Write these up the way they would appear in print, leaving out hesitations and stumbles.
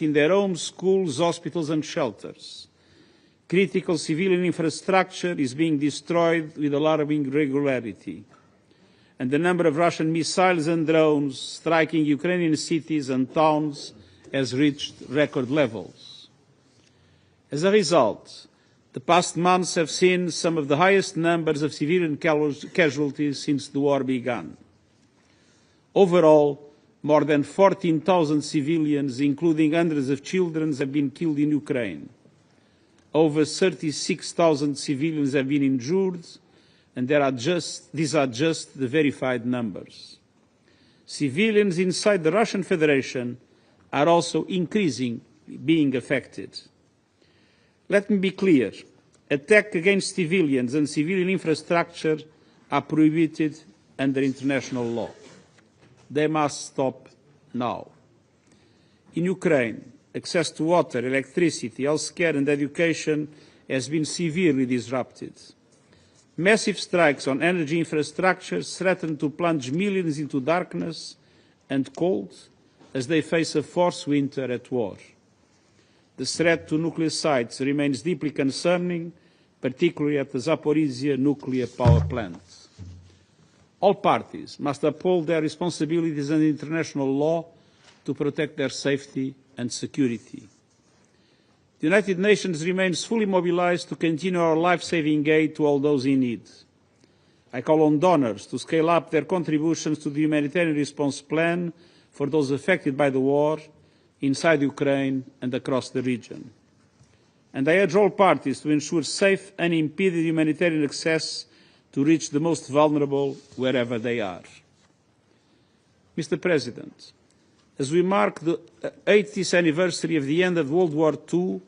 in their homes, schools, hospitals and shelters. Critical civilian infrastructure is being destroyed with alarming regularity. And the number of Russian missiles and drones striking Ukrainian cities and towns has reached record levels. As a result, the past months have seen some of the highest numbers of civilian casualties since the war began. Overall, more than 14,000 civilians, including hundreds of children, have been killed in Ukraine. Over 36,000 civilians have been injured, and these are just the verified numbers. Civilians inside the Russian Federation are also increasingly being affected. Let me be clear. Attacks against civilians and civilian infrastructure are prohibited under international law. They must stop now. In Ukraine, access to water, electricity, healthcare and education has been severely disrupted. Massive strikes on energy infrastructure threaten to plunge millions into darkness and cold as they face a forced winter at war. The threat to nuclear sites remains deeply concerning, particularly at the Zaporizhzhia nuclear power plant. All parties must uphold their responsibilities under international law to protect their safety and security. The United Nations remains fully mobilized to continue our life-saving aid to all those in need. I call on donors to scale up their contributions to the humanitarian response plan for those affected by the war inside Ukraine and across the region. And I urge all parties to ensure safe, unimpeded humanitarian access to reach the most vulnerable wherever they are. Mr. President, as we mark the 80th anniversary of the end of World War II,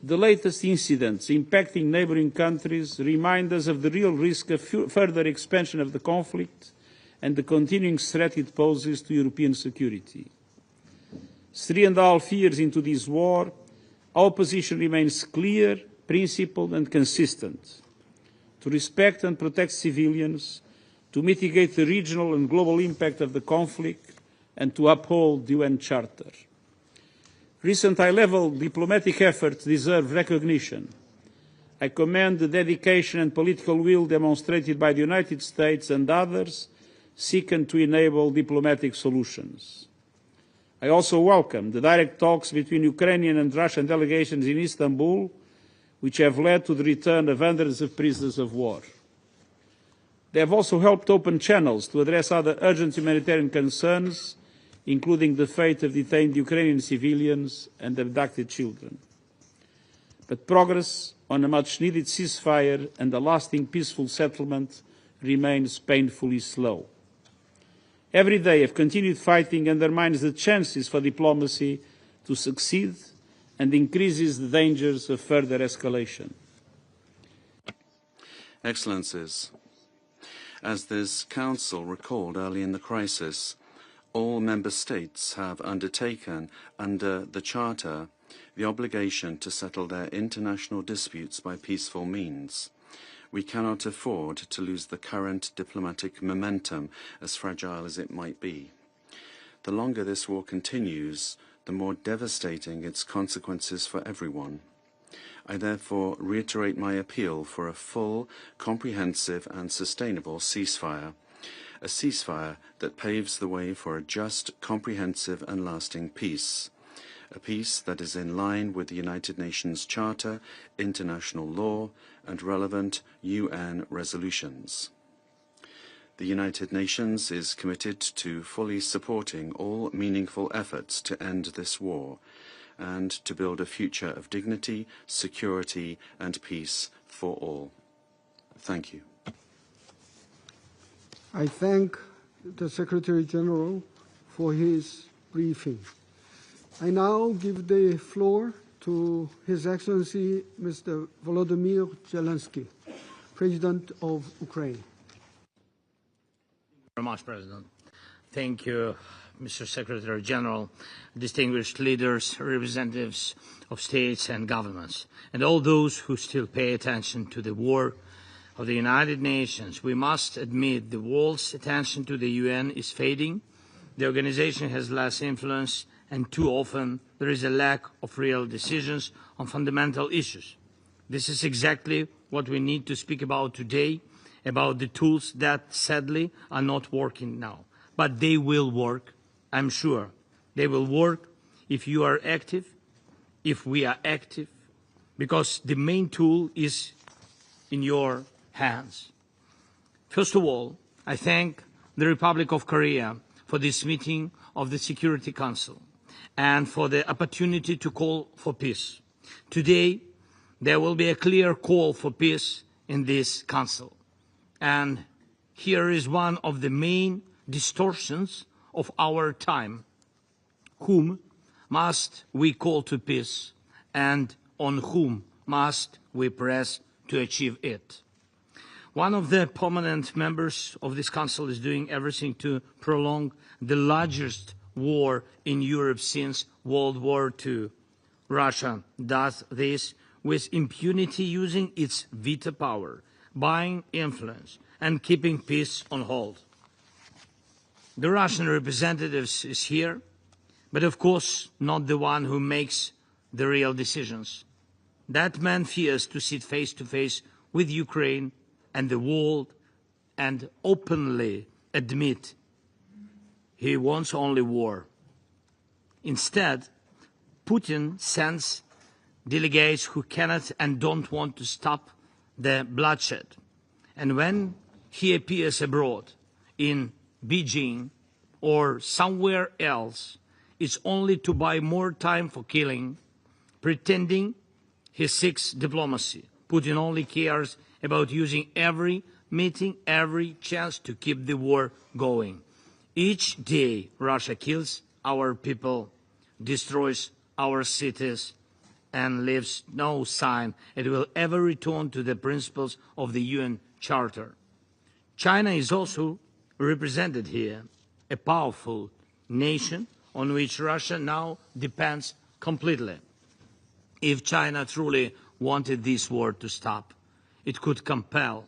the latest incidents impacting neighbouring countries remind us of the real risk of further expansion of the conflict and the continuing threat it poses to European security. 3.5 years into this war, our position remains clear, principled and consistent: to respect and protect civilians, to mitigate the regional and global impact of the conflict, and to uphold the UN Charter. Recent high-level diplomatic efforts deserve recognition. I commend the dedication and political will demonstrated by the United States and others seeking to enable diplomatic solutions. I also welcome the direct talks between Ukrainian and Russian delegations in Istanbul, which have led to the return of hundreds of prisoners of war. They have also helped open channels to address other urgent humanitarian concerns, including the fate of detained Ukrainian civilians and abducted children. But progress on a much-needed ceasefire and a lasting peaceful settlement remains painfully slow. Every day of continued fighting undermines the chances for diplomacy to succeed and increases the dangers of further escalation. Excellencies, as this Council recalled early in the crisis, all Member States have undertaken, under the Charter, the obligation to settle their international disputes by peaceful means. We cannot afford to lose the current diplomatic momentum, as fragile as it might be. The longer this war continues, the more devastating its consequences for everyone. I therefore reiterate my appeal for a full, comprehensive and sustainable ceasefire. A ceasefire that paves the way for a just, comprehensive and lasting peace. A peace that is in line with the United Nations Charter, international law and relevant UN resolutions. The United Nations is committed to fully supporting all meaningful efforts to end this war and to build a future of dignity, security and peace for all. Thank you. I thank the Secretary General for his briefing. I now give the floor to His Excellency Mr. Volodymyr Zelenskyy, President of Ukraine. Thank you very much, President. Thank you, Mr. Secretary General, distinguished leaders, representatives of states and governments, and all those who still pay attention to the war of the United Nations. We must admit the world's attention to the UN is fading. The organization has less influence and too often there is a lack of real decisions on fundamental issues. This is exactly what we need to speak about today, about the tools that sadly are not working now. But they will work, I'm sure. They will work if you are active, if we are active, because the main tool is in your hands. First of all, I thank the Republic of Korea for this meeting of the Security Council and for the opportunity to call for peace. Today, there will be a clear call for peace in this Council. And here is one of the main distortions of our time. Whom must we call to peace, and on whom must we press to achieve it? One of the permanent members of this Council is doing everything to prolong the largest war in Europe since World War II. Russia does this with impunity, using its veto power, buying influence, and keeping peace on hold. The Russian representative is here, but of course not the one who makes the real decisions. That man fears to sit face to face with Ukraine and the world and openly admit he wants only war. Instead, Putin sends delegates who cannot and don't want to stop the bloodshed. And when he appears abroad in Beijing or somewhere else, it's only to buy more time for killing, pretending he seeks diplomacy. Putin only cares about using every meeting, every chance to keep the war going. Each day Russia kills our people, destroys our cities, and leaves no sign it will ever return to the principles of the UN Charter. China is also represented here, a powerful nation on which Russia now depends completely. If China truly wanted this war to stop, it could compel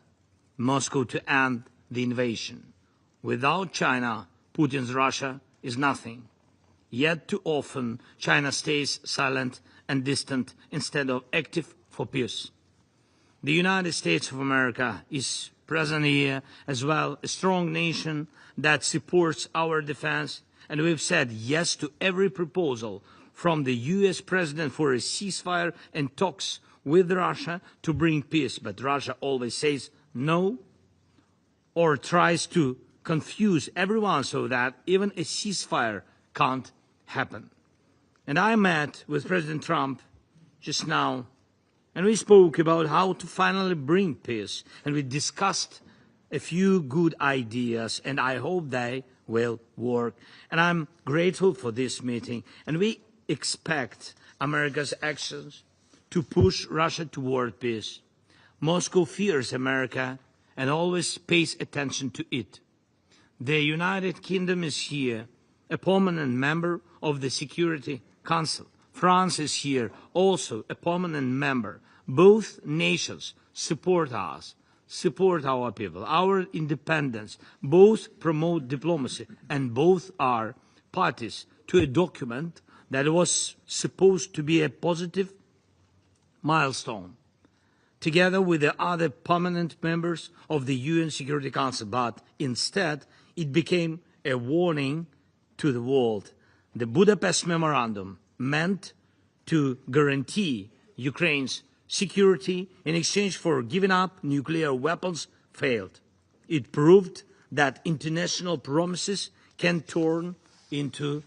Moscow to end the invasion. Without China, Putin's Russia is nothing. Yet too often, China stays silent and distant instead of active for peace. The United States of America is present here as well, a strong nation that supports our defense, and we've said yes to every proposal from the US president for a ceasefire and talks with Russia to bring peace. But Russia always says no, or tries to confuse everyone so that even a ceasefire can't happen. And I met with President Trump just now, and we spoke about how to finally bring peace, and we discussed a few good ideas, and I hope they will work. And I'm grateful for this meeting, and we expect America's actions to push Russia toward peace. Moscow fears America and always pays attention to it. The United Kingdom is here, a permanent member of the Security Council. France is here, also a permanent member. Both nations support us, support our people, our independence. Both promote diplomacy, and both are parties to a document that was supposed to be a positive milestone, together with the other permanent members of the UN Security Council. But instead, it became a warning to the world. The Budapest Memorandum, meant to guarantee Ukraine's security in exchange for giving up nuclear weapons, failed. It proved that international promises can turn into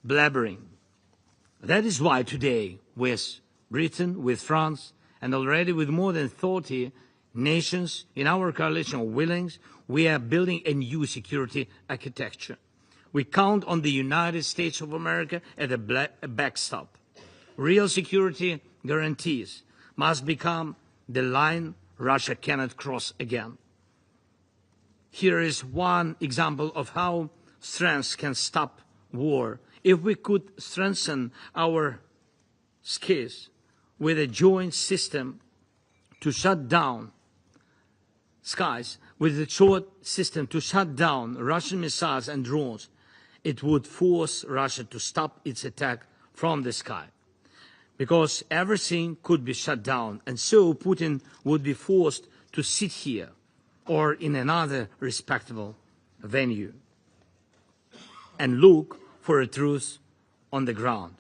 blabbering. That is why today, with Britain, with France, and already with more than 30 nations in our coalition of willings, we are building a new security architecture. We count on the United States of America as a backstop. Real security guarantees must become the line Russia cannot cross again. Here is one example of how strength can stop war. If we could strengthen our skills with a joint system to shut down skies, with a joint system to shut down Russian missiles and drones, it would force Russia to stop its attack from the sky, because everything could be shut down, and so Putin would be forced to sit here or in another respectable venue and look for a truce on the ground.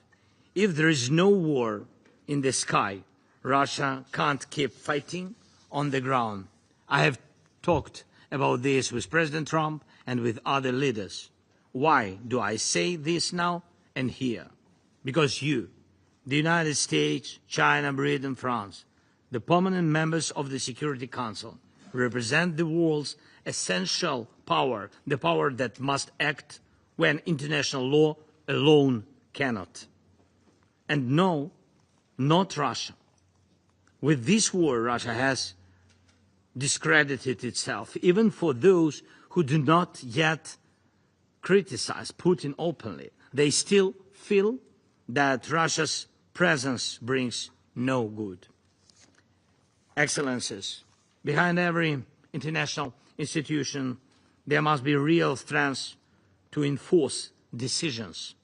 If there is no war in the sky, Russia can't keep fighting on the ground. I have talked about this with President Trump and with other leaders. Why do I say this now and here? Because you, the United States, China, Britain, France, the permanent members of the Security Council, represent the world's essential power, the power that must act when international law alone cannot. And no, not Russia. With this war, Russia has discredited itself, even for those who do not yet criticize Putin openly. They still feel that Russia's presence brings no good. Excellencies, behind every international institution, there must be real strength to enforce decisions.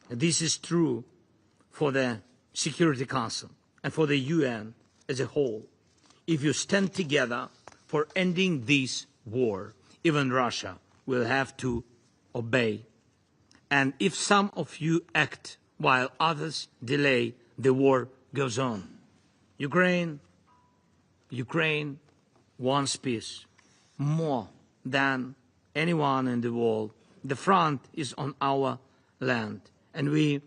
This is true for the Security Council and for the UN as a whole. If you stand together for ending this war, even Russia will have to obey. And if some of you act while others delay, the war goes on. Ukraine wants peace more than anyone in the world. The front is on our land, and we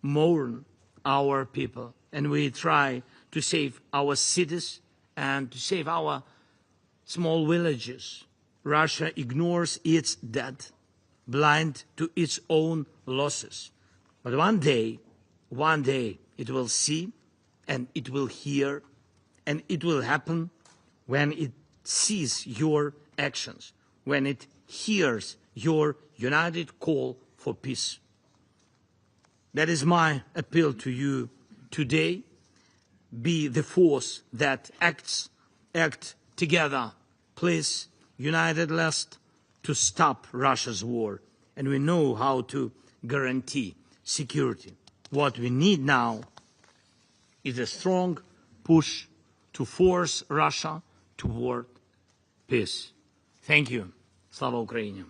mourn our people, and we try to save our cities and to save our small villages. Russia ignores its dead, blind to its own losses. But one day it will see and it will hear, and it will happen when it sees your actions, when it hears your united call for peace. That is my appeal to you today. Be the force that act together, please, united lest to stop Russia's war. And we know how to guarantee security. What we need now is a strong push to force Russia toward peace. Thank you. Slava Ukraini.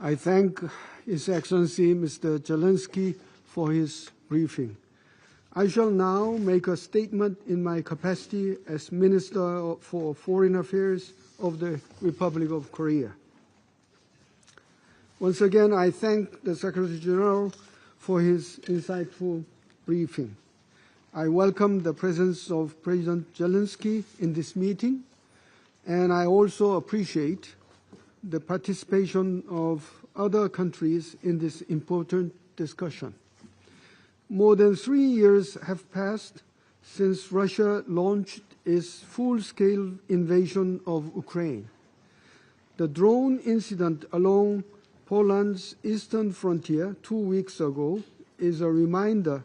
I thank His Excellency Mr. Zelenskyy for his briefing. I shall now make a statement in my capacity as Minister for Foreign Affairs of the Republic of Korea. Once again, I thank the Secretary General for his insightful briefing. I welcome the presence of President Zelenskyy in this meeting, and I also appreciate the participation of other countries in this important discussion. More than 3 years have passed since Russia launched its full-scale invasion of Ukraine. The drone incident along Poland's eastern frontier 2 weeks ago is a reminder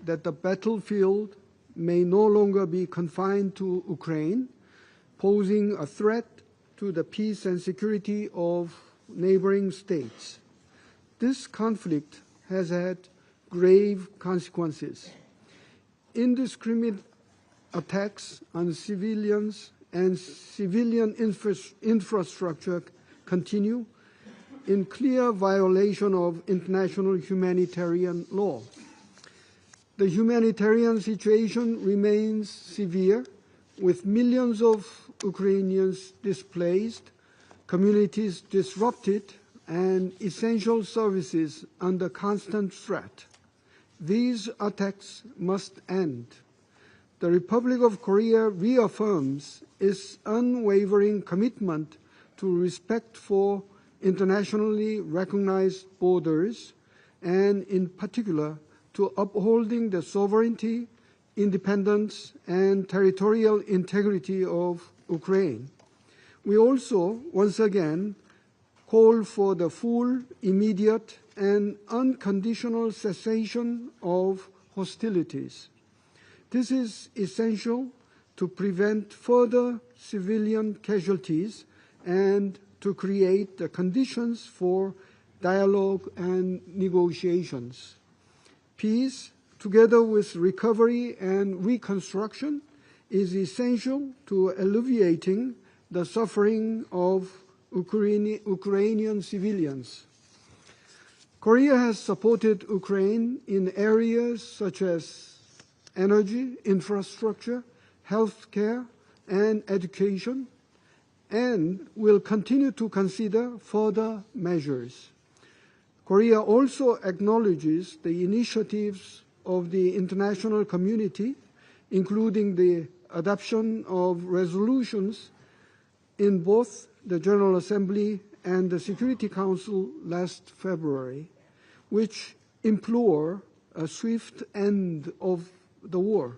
that the battlefield may no longer be confined to Ukraine, posing a threat to the peace and security of neighboring states. This conflict has had grave consequences. Indiscriminate attacks on civilians and civilian infrastructure continue in clear violation of international humanitarian law. The humanitarian situation remains severe, with millions of Ukrainians displaced, communities disrupted, and essential services under constant threat. These attacks must end. The Republic of Korea reaffirms its unwavering commitment to respect for internationally recognized borders, and in particular to upholding the sovereignty, independence, and territorial integrity of Ukraine. We also, once again, call for the full, immediate, and unconditional cessation of hostilities. This is essential to prevent further civilian casualties and to create the conditions for dialogue and negotiations. Peace, together with recovery and reconstruction, is essential to alleviating the suffering of Ukrainian civilians. Korea has supported Ukraine in areas such as energy, infrastructure, healthcare, and education, and will continue to consider further measures. Korea also acknowledges the initiatives of the international community, including the adoption of resolutions in both the General Assembly and the Security Council last February, which implore a swift end of the war.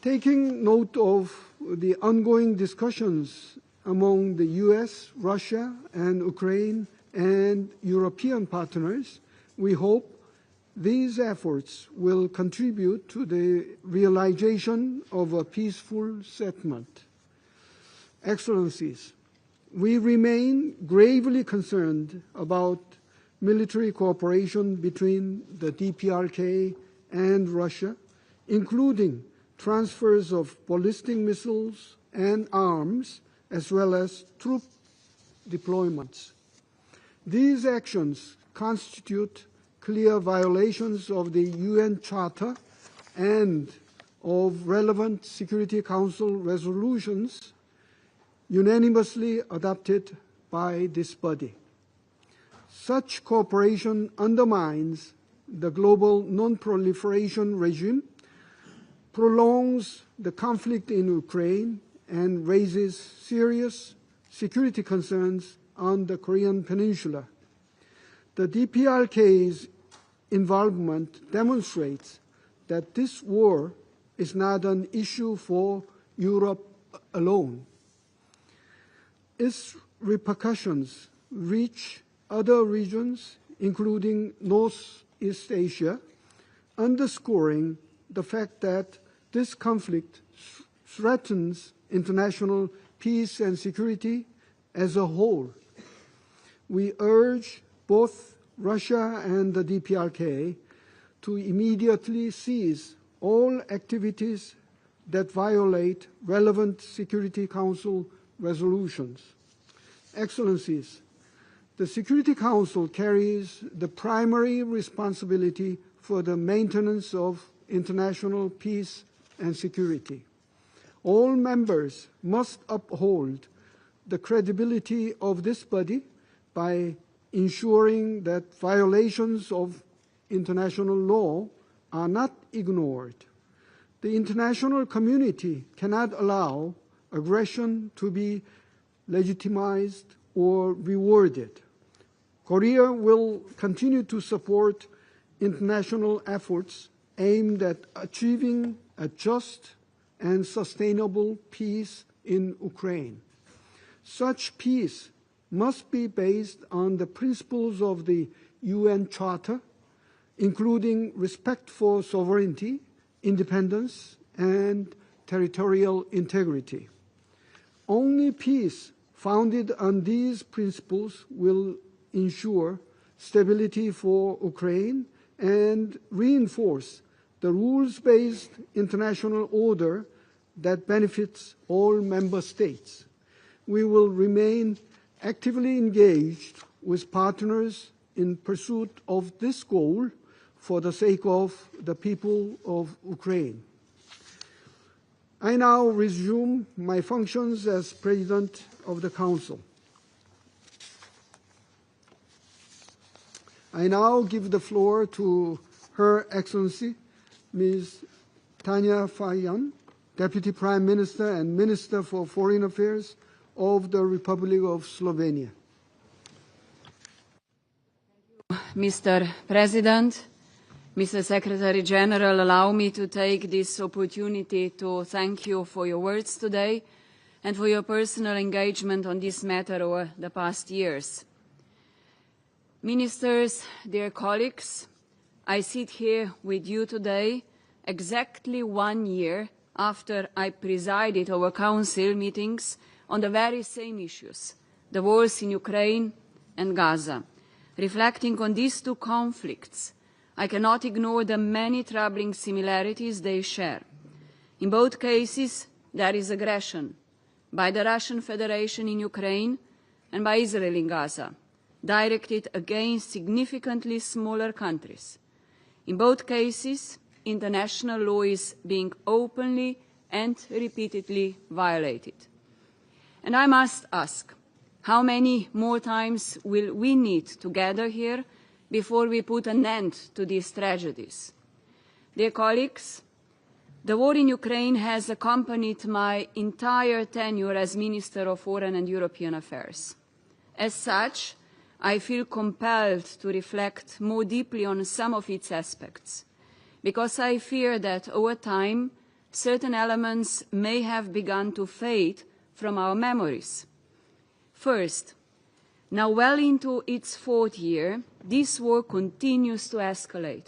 Taking note of the ongoing discussions among the US, Russia, and Ukraine and European partners, we hope these efforts will contribute to the realization of a peaceful settlement. Excellencies, we remain gravely concerned about military cooperation between the DPRK and Russia, including transfers of ballistic missiles and arms, as well as troop deployments. These actions constitute clear violations of the UN Charter and of relevant Security Council resolutions unanimously adopted by this body. Such cooperation undermines the global non-proliferation regime, prolongs the conflict in Ukraine, and raises serious security concerns on the Korean Peninsula. The DPRK's involvement demonstrates that this war is not an issue for Europe alone. Its repercussions reach other regions, including Northeast Asia, underscoring the fact that this conflict threatens international peace and security as a whole. We urge both Russia and the DPRK to immediately cease all activities that violate relevant Security Council resolutions. Excellencies, the Security Council carries the primary responsibility for the maintenance of international peace and security. All members must uphold the credibility of this body by ensuring that violations of international law are not ignored. The international community cannot allow aggression to be legitimized or rewarded. Korea will continue to support international efforts aimed at achieving a just and sustainable peace in Ukraine. Such peace must be based on the principles of the UN Charter, including respect for sovereignty, independence, and territorial integrity. Only peace founded on these principles will ensure stability for Ukraine and reinforce the rules-based international order that benefits all member states. We will remain actively engaged with partners in pursuit of this goal for the sake of the people of Ukraine. I now resume my functions as President of the Council. I now give the floor to Her Excellency, Ms. Tanya Fajon, Deputy Prime Minister and Minister for Foreign Affairs of the Republic of Slovenia. Mr. President, Mr. Secretary General, allow me to take this opportunity to thank you for your words today and for your personal engagement on this matter over the past years. Ministers, dear colleagues, I sit here with you today exactly 1 year after I presided over Council meetings on the very same issues, the wars in Ukraine and Gaza. Reflecting on these two conflicts, I cannot ignore the many troubling similarities they share. In both cases, there is aggression by the Russian Federation in Ukraine and by Israel in Gaza, directed against significantly smaller countries. In both cases, international law is being openly and repeatedly violated. And I must ask, how many more times will we need to gather here before we put an end to these tragedies? Dear colleagues, the war in Ukraine has accompanied my entire tenure as Minister of Foreign and European Affairs. As such, I feel compelled to reflect more deeply on some of its aspects, because I fear that over time, certain elements may have begun to fade from our memories. First, now well into its fourth year, this war continues to escalate.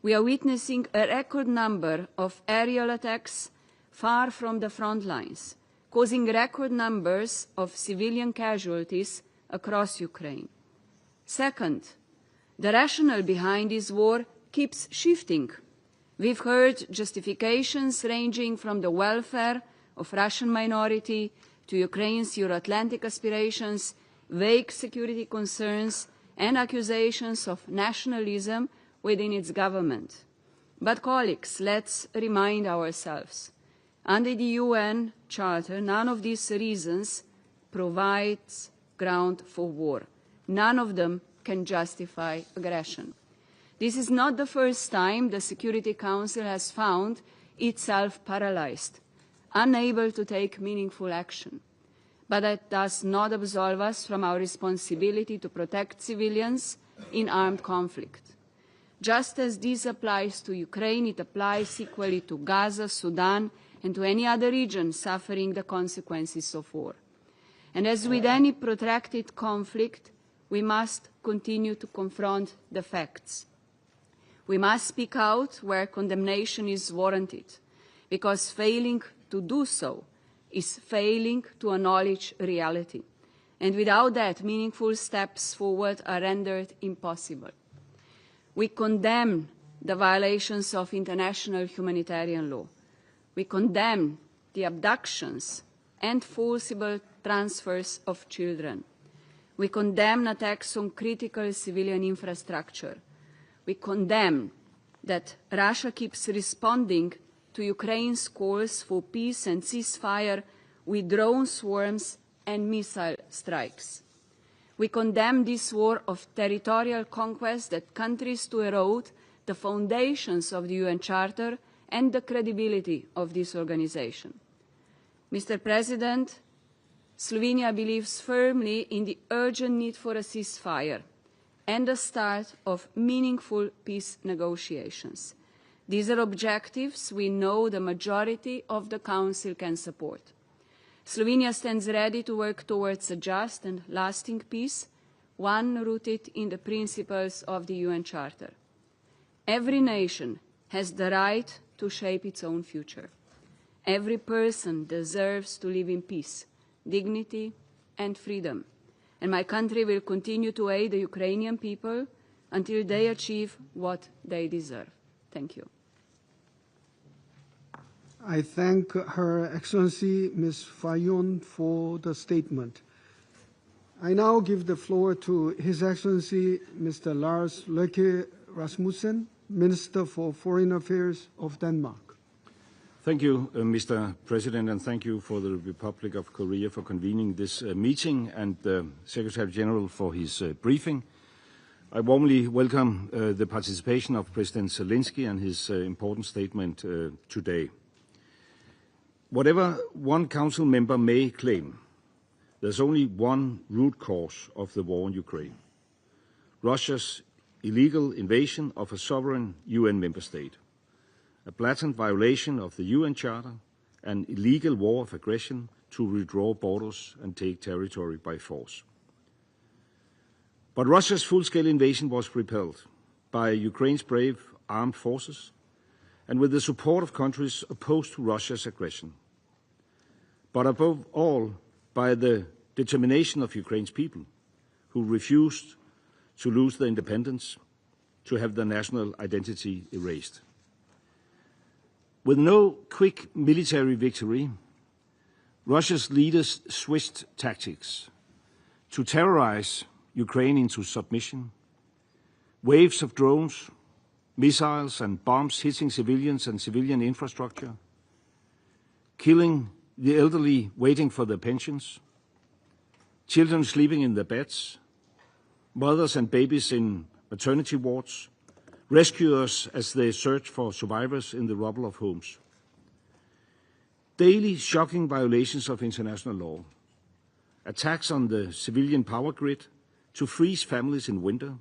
We are witnessing a record number of aerial attacks far from the front lines, causing record numbers of civilian casualties across Ukraine. Second, the rationale behind this war keeps shifting. We've heard justifications ranging from the welfare of Russian minority to Ukraine's Euro-Atlantic aspirations, vague security concerns, and accusations of nationalism within its government. But colleagues, let's remind ourselves, under the UN Charter, none of these reasons provides ground for war. None of them can justify aggression. This is not the first time the Security Council has found itself paralyzed, unable to take meaningful action. But that does not absolve us from our responsibility to protect civilians in armed conflict. Just as this applies to Ukraine, it applies equally to Gaza, Sudan, and to any other region suffering the consequences of war. And as with any protracted conflict, we must continue to confront the facts. We must speak out where condemnation is warranted, because failing to do so is failing to acknowledge reality. And without that, meaningful steps forward are rendered impossible. We condemn the violations of international humanitarian law. We condemn the abductions and forcible transfers of children. We condemn attacks on critical civilian infrastructure. We condemn that Russia keeps responding to Ukraine's calls for peace and ceasefire with drone swarms and missile strikes. We condemn this war of territorial conquest that continues to erode the foundations of the UN Charter and the credibility of this organization. Mr. President, Slovenia believes firmly in the urgent need for a ceasefire and the start of meaningful peace negotiations. These are objectives we know the majority of the Council can support. Slovenia stands ready to work towards a just and lasting peace, one rooted in the principles of the UN Charter. Every nation has the right to shape its own future. Every person deserves to live in peace, dignity, and freedom. And my country will continue to aid the Ukrainian people until they achieve what they deserve. Thank you. I thank Her Excellency Ms. Fayon for the statement. I now give the floor to His Excellency Mr. Lars Løkke Rasmussen, Minister for Foreign Affairs of Denmark. Thank you, Mr. President, and thank you for the Republic of Korea for convening this meeting and the Secretary General for his briefing. I warmly welcome the participation of President Zelenskyy and his important statement today. Whatever one Council member may claim, there's only one root cause of the war in Ukraine: Russia's illegal invasion of a sovereign UN member state, a blatant violation of the UN Charter, an illegal war of aggression to redraw borders and take territory by force. But Russia's full-scale invasion was repelled by Ukraine's brave armed forces and with the support of countries opposed to Russia's aggression, but above all by the determination of Ukraine's people, who refused to lose their independence, to have their national identity erased. With no quick military victory, Russia's leaders switched tactics to terrorize Ukraine into submission. Waves of drones, missiles and bombs hitting civilians and civilian infrastructure, killing the elderly waiting for their pensions, children sleeping in their beds, mothers and babies in maternity wards, rescuers as they search for survivors in the rubble of homes. Daily shocking violations of international law, attacks on the civilian power grid to freeze families in winter,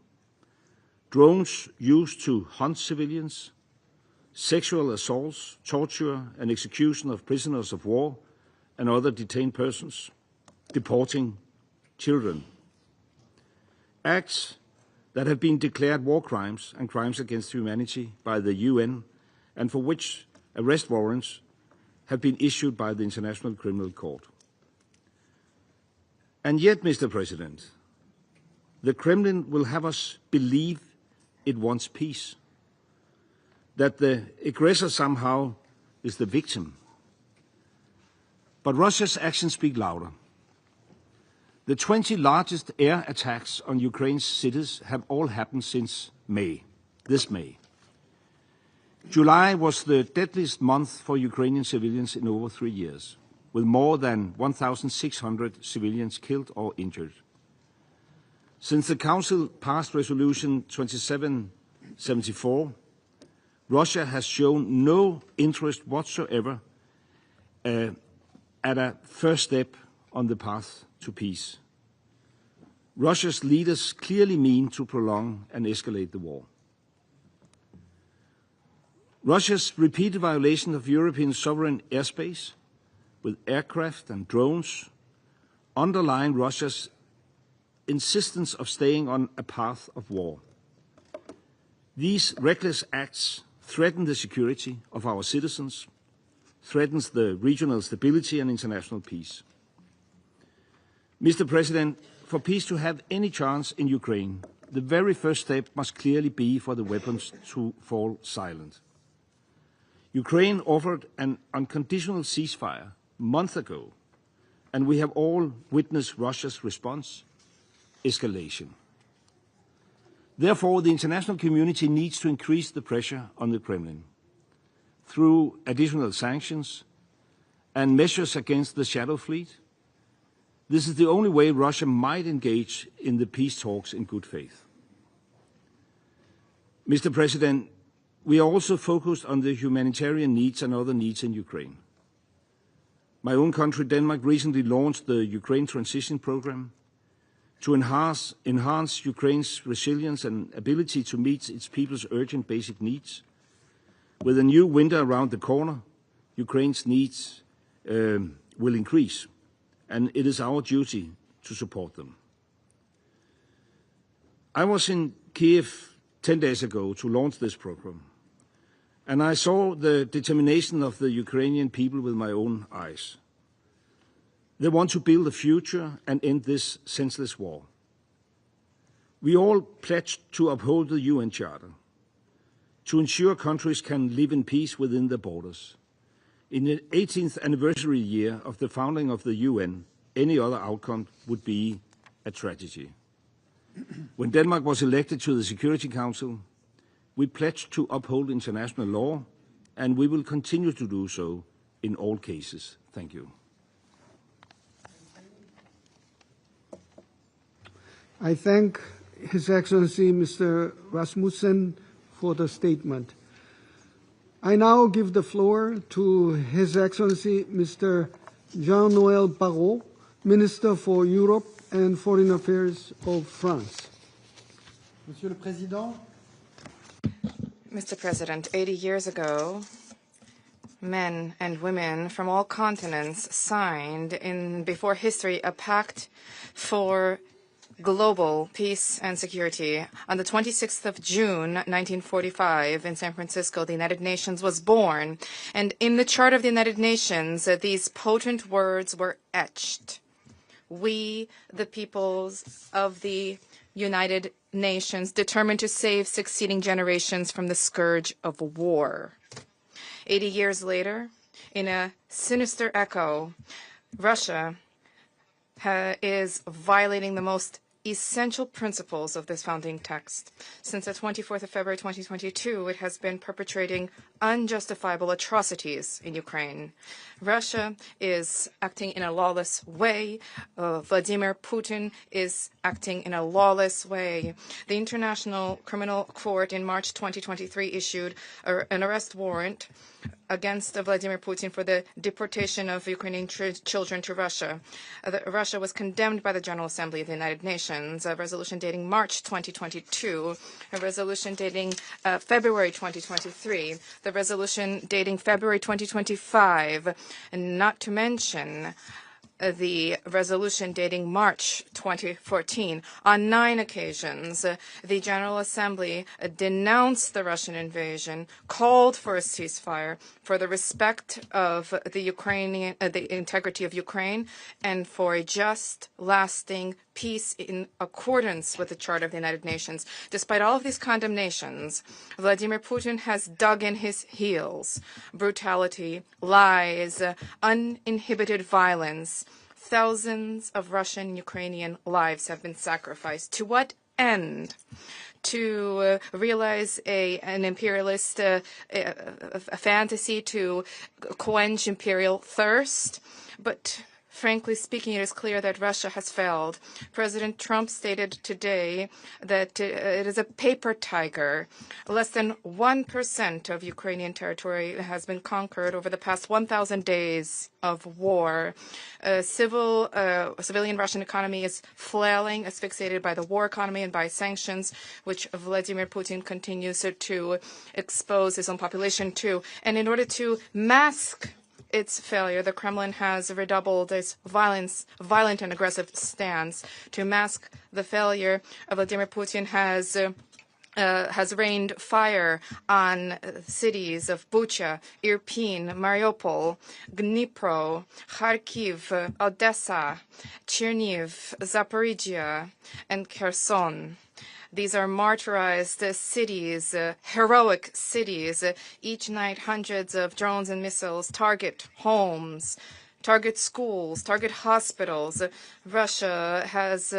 drones used to hunt civilians, sexual assaults, torture and execution of prisoners of war and other detained persons, deporting children. Acts that have been declared war crimes and crimes against humanity by the UN, and for which arrest warrants have been issued by the International Criminal Court. And yet, Mr. President, the Kremlin will have us believe it wants peace, that the aggressor somehow is the victim. But Russia's actions speak louder. The 20 largest air attacks on Ukraine's cities have all happened since May, this May. July was the deadliest month for Ukrainian civilians in over 3 years, with more than 1,600 civilians killed or injured. Since the Council passed Resolution 2774, Russia has shown no interest whatsoever at a first step on the path to peace. Russia's leaders clearly mean to prolong and escalate the war. Russia's repeated violation of European sovereign airspace with aircraft and drones underline Russia's insistence of staying on a path of war. These reckless acts threaten the security of our citizens, threatens the regional stability and international peace. Mr. President, for peace to have any chance in Ukraine, the very first step must clearly be for the weapons to fall silent. Ukraine offered an unconditional ceasefire months ago, and we have all witnessed Russia's response: escalation. Therefore, the international community needs to increase the pressure on the Kremlin through additional sanctions and measures against the shadow fleet. This is the only way Russia might engage in the peace talks in good faith. Mr. President, we are also focused on the humanitarian needs and other needs in Ukraine. My own country, Denmark, recently launched the Ukraine Transition Programme to enhance Ukraine's resilience and ability to meet its people's urgent basic needs. With a new winter around the corner, Ukraine's needs will increase, and it is our duty to support them. I was in Kiev 10 days ago to launch this program, and I saw the determination of the Ukrainian people with my own eyes. They want to build a future and end this senseless war. We all pledged to uphold the UN Charter, to ensure countries can live in peace within their borders. In the 18th anniversary year of the founding of the UN, any other outcome would be a tragedy. When Denmark was elected to the Security Council, we pledged to uphold international law, and we will continue to do so in all cases. Thank you. I thank His Excellency Mr. Rasmussen for the statement. I now give the floor to His Excellency Mr. Jean-Noël Barrot, Minister for Europe and Foreign Affairs of France. Monsieur le Président, Mr. President, 80 years ago, men and women from all continents signed before history a pact for global peace and security. On the 26th of June, 1945, in San Francisco, the United Nations was born. And in the Charter of the United Nations, these potent words were etched: we, the peoples of the United Nations, determined to save succeeding generations from the scourge of war. 80 years later, in a sinister echo, Russia is violating the most essential principles of this founding text. Since the 24th of February 2022, it has been perpetrating unjustifiable atrocities in Ukraine. Russia is acting in a lawless way. Vladimir Putin is acting in a lawless way. The International Criminal Court in March 2023 issued an arrest warrant against Vladimir Putin for the deportation of Ukrainian children to Russia. Russia was condemned by the General Assembly of the United Nations, a resolution dating March 2022, a resolution dating February 2023, the resolution dating February 2025, and not to mention the resolution dating March 2014. On 9 occasions, the General Assembly denounced the Russian invasion, called for a ceasefire, for the respect of the integrity of Ukraine, and for a just, lasting peace in accordance with the Charter of the United Nations. Despite all of these condemnations, Vladimir Putin has dug in his heels. Brutality, lies, uninhibited violence. Thousands of Russian and Ukrainian lives have been sacrificed. To what end? To realize an imperialist a fantasy to quench imperial thirst? But frankly speaking, it is clear that Russia has failed. President Trump stated today that it is a paper tiger. Less than 1% of Ukrainian territory has been conquered over the past 1,000 days of war. Civilian Russian economy is flailing, asphyxiated by the war economy and by sanctions, which Vladimir Putin continues to expose his own population to. And in order to mask its failure, the Kremlin has redoubled its violent and aggressive stance. To mask the failure, Vladimir Putin has rained fire on cities of Bucha, Irpin, Mariupol, Dnipro, Kharkiv, Odessa, Chernihiv, Zaporizhia, and Kherson. These are martyrized cities, heroic cities. Each night, hundreds of drones and missiles target homes, target schools, target hospitals. Russia has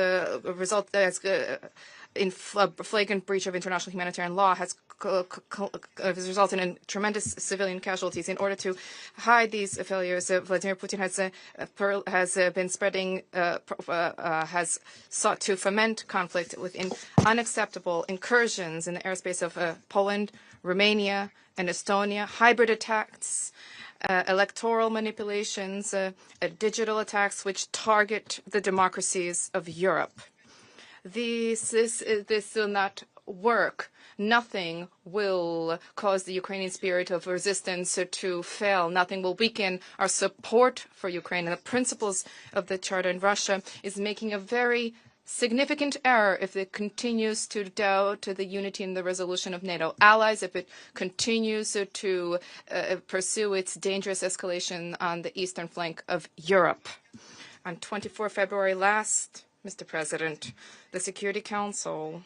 in flagrant breach of international humanitarian law has resulted in tremendous civilian casualties. In order to hide these failures, Vladimir Putin has sought to foment conflict with unacceptable incursions in the airspace of Poland, Romania, and Estonia, hybrid attacks, electoral manipulations, digital attacks which target the democracies of Europe. This will not work. Nothing will cause the Ukrainian spirit of resistance to fail. Nothing will weaken our support for Ukraine. And the principles of the Charter in Russia is making a very significant error if it continues to doubt the unity and the resolution of NATO allies, if it continues to pursue its dangerous escalation on the eastern flank of Europe. On 24 February last, Mr. President, the Security Council,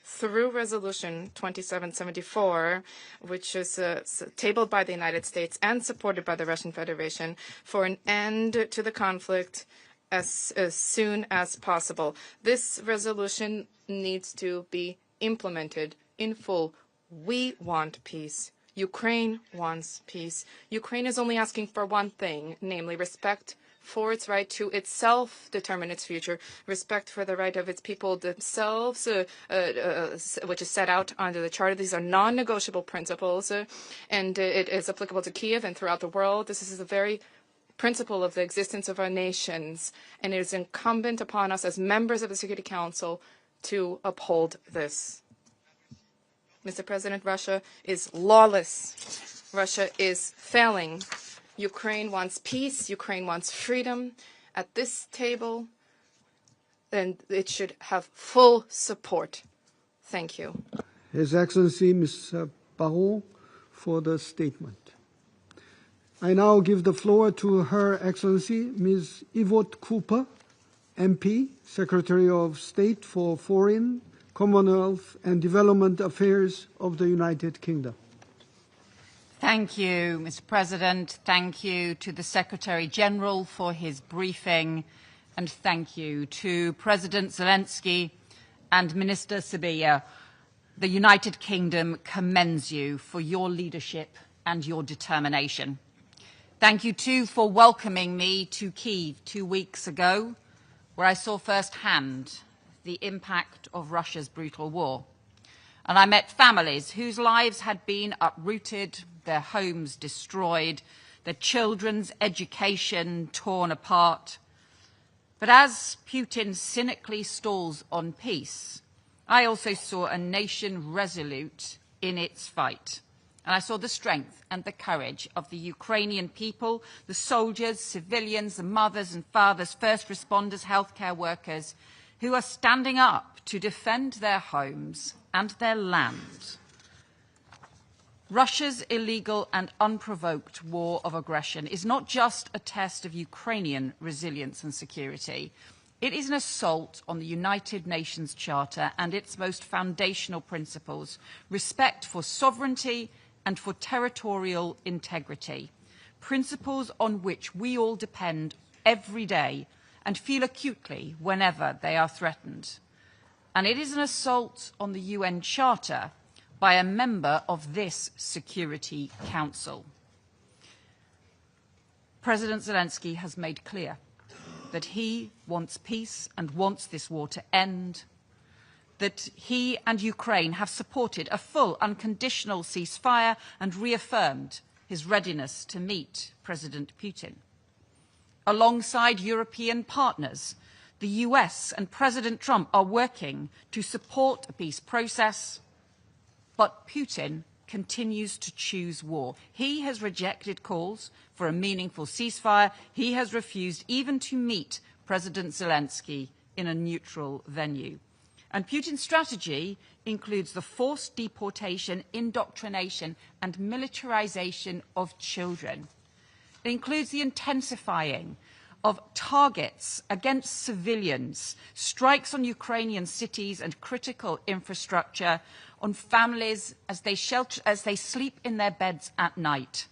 through Resolution 2774, which is tabled by the United States and supported by the Russian Federation, for an end to the conflict as soon as possible. This resolution needs to be implemented in full. We want peace. Ukraine wants peace. Ukraine is only asking for one thing, namely respect for its right to itself determine its future, respect for the right of its people themselves, which is set out under the Charter. These are non-negotiable principles, and it is applicable to Kiev and throughout the world. This is the very principle of the existence of our nations, and it is incumbent upon us as members of the Security Council to uphold this. Mr. President, Russia is lawless. Russia is failing. Ukraine wants peace. Ukraine wants freedom. At this table, and it should have full support. Thank you. His Excellency, Ms. Baron, for the statement. I now give the floor to Her Excellency, Ms. Yvonne Cooper, MP, Secretary of State for Foreign, Commonwealth and Development Affairs of the United Kingdom. Thank you, Mr. President. Thank you to the Secretary-General for his briefing, and thank you to President Zelenskyy and Minister Sibiya. The United Kingdom commends you for your leadership and your determination. Thank you, too, for welcoming me to Kyiv 2 weeks ago, where I saw firsthand the impact of Russia's brutal war. And I met families whose lives had been uprooted, their homes destroyed, their children's education torn apart. But as Putin cynically stalls on peace, I also saw a nation resolute in its fight. And I saw the strength and the courage of the Ukrainian people, the soldiers, civilians, the mothers and fathers, first responders, healthcare workers, who are standing up to defend their homes and their land. Russia's illegal and unprovoked war of aggression is not just a test of Ukrainian resilience and security. It is an assault on the United Nations Charter and its most foundational principles, respect for sovereignty and for territorial integrity, principles on which we all depend every day and feel acutely whenever they are threatened. And it is an assault on the UN Charter by a member of this Security Council. President Zelenskyy has made clear that he wants peace and wants this war to end, that he and Ukraine have supported a full unconditional ceasefire and reaffirmed his readiness to meet President Putin. Alongside European partners, the US and President Trump are working to support a peace process, but Putin continues to choose war. He has rejected calls for a meaningful ceasefire. He has refused even to meet President Zelenskyy in a neutral venue. And Putin's strategy includes the forced deportation, indoctrination, and militarization of children. It includes the intensifying of targets against civilians, strikes on Ukrainian cities and critical infrastructure, on families as they sleep in their beds at night.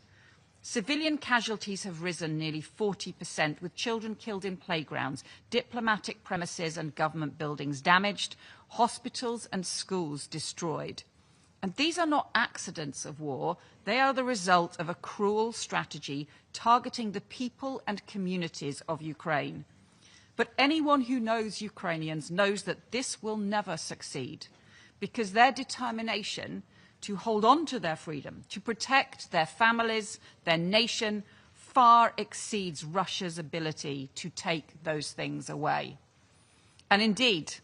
Civilian casualties have risen nearly 40%, with children killed in playgrounds, diplomatic premises and government buildings damaged, hospitals and schools destroyed. And these are not accidents of war. They are the result of a cruel strategy targeting the people and communities of Ukraine. But anyone who knows Ukrainians knows that this will never succeed, because their determination to hold on to their freedom, to protect their families, their nation, far exceeds Russia's ability to take those things away. And indeed,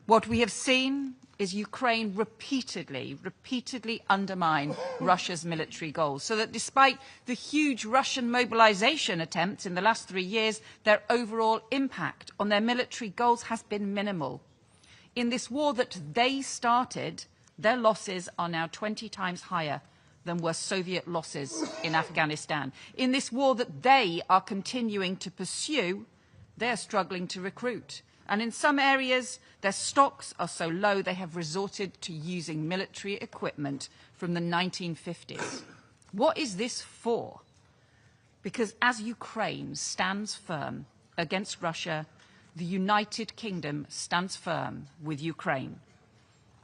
what we have seen is Ukraine repeatedly undermine Russia's military goals, so that despite the huge Russian mobilization attempts in the last 3 years, their overall impact on their military goals has been minimal. In this war that they started, their losses are now 20 times higher than were Soviet losses in Afghanistan. In this war that they are continuing to pursue, they are struggling to recruit. And in some areas, their stocks are so low they have resorted to using military equipment from the 1950s. What is this for? Because as Ukraine stands firm against Russia, the United Kingdom stands firm with Ukraine.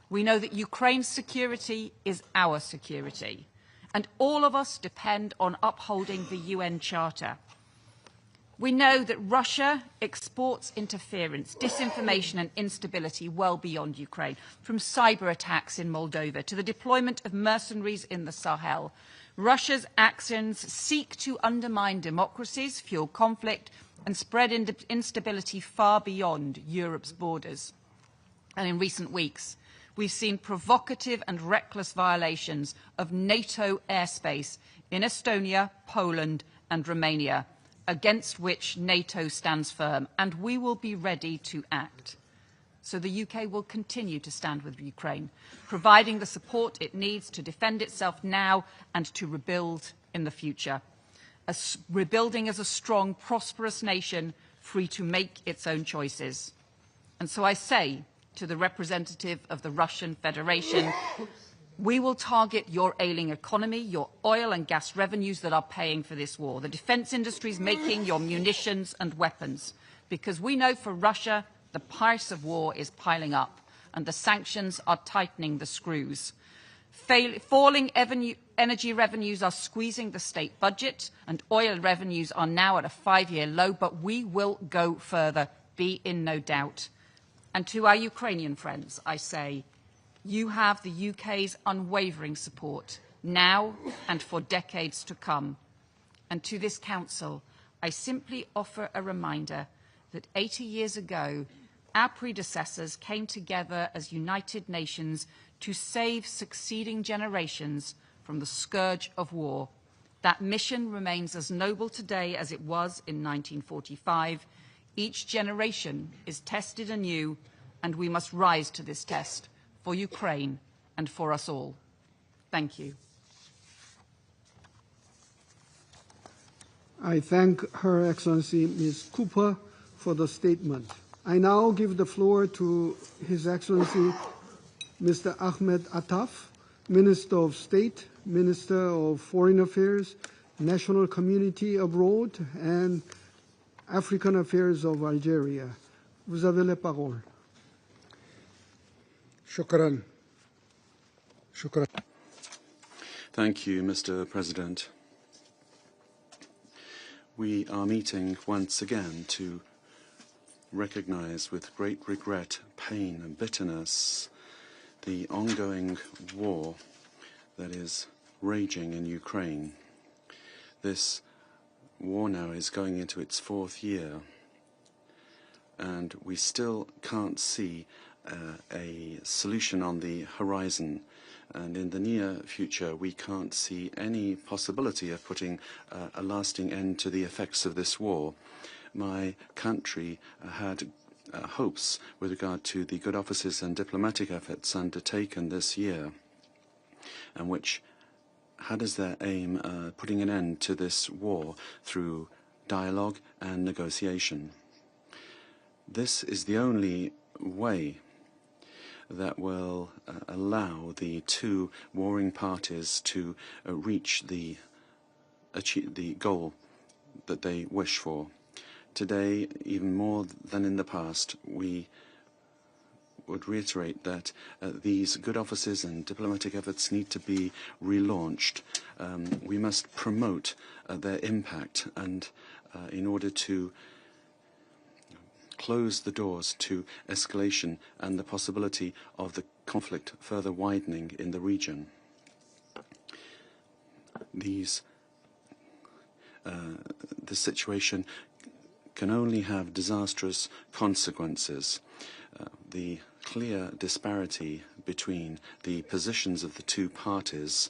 We know that Ukraine's security is our security, and all of us depend on upholding the UN Charter. We know that Russia exports interference, disinformation and instability well beyond Ukraine, from cyber attacks in Moldova to the deployment of mercenaries in the Sahel. Russia's actions seek to undermine democracies, fuel conflict and spread instability far beyond Europe's borders. And in recent weeks, we've seen provocative and reckless violations of NATO airspace in Estonia, Poland and Romania, against which NATO stands firm, and we will be ready to act. So the UK will continue to stand with Ukraine, providing the support it needs to defend itself now and to rebuild in the future. Rebuilding as a strong, prosperous nation free to make its own choices. And so I say to the representative of the Russian Federation, we will target your ailing economy, your oil and gas revenues that are paying for this war, the defence industries making your munitions and weapons, because we know for Russia the price of war is piling up and the sanctions are tightening the screws. Falling energy revenues are squeezing the state budget and oil revenues are now at a 5-year low, but we will go further, be in no doubt. And to our Ukrainian friends, I say, you have the UK's unwavering support now and for decades to come. And to this Council, I simply offer a reminder that 80 years ago, our predecessors came together as United Nations to save succeeding generations from the scourge of war. That mission remains as noble today as it was in 1945. Each generation is tested anew, and we must rise to this test for Ukraine and for us all. Thank you. I thank Her Excellency Ms. Cooper for the statement. I now give the floor to His Excellency Mr. Ahmed Attaf, Minister of State, Minister of Foreign Affairs, National Community Abroad, and African Affairs of Algeria. Vous avez la parole. Shukran. Shukran. Thank you, Mr. President. We are meeting once again to recognize with great regret, pain and bitterness the ongoing war that is raging in Ukraine. This war now is going into its 4th year, and we still can't see a solution on the horizon. And in the near future, we can't see any possibility of putting a lasting end to the effects of this war. My country had hopes with regard to the good offices and diplomatic efforts undertaken this year, and which had as their aim putting an end to this war through dialogue and negotiation. This is the only way that will allow the two warring parties to achieve the goal that they wish for. Today, even more than in the past, we would reiterate that these good offices and diplomatic efforts need to be relaunched. We must promote their impact, and in order to close the doors to escalation and the possibility of the conflict further widening in the region. This situation can only have disastrous consequences. The clear disparity between the positions of the two parties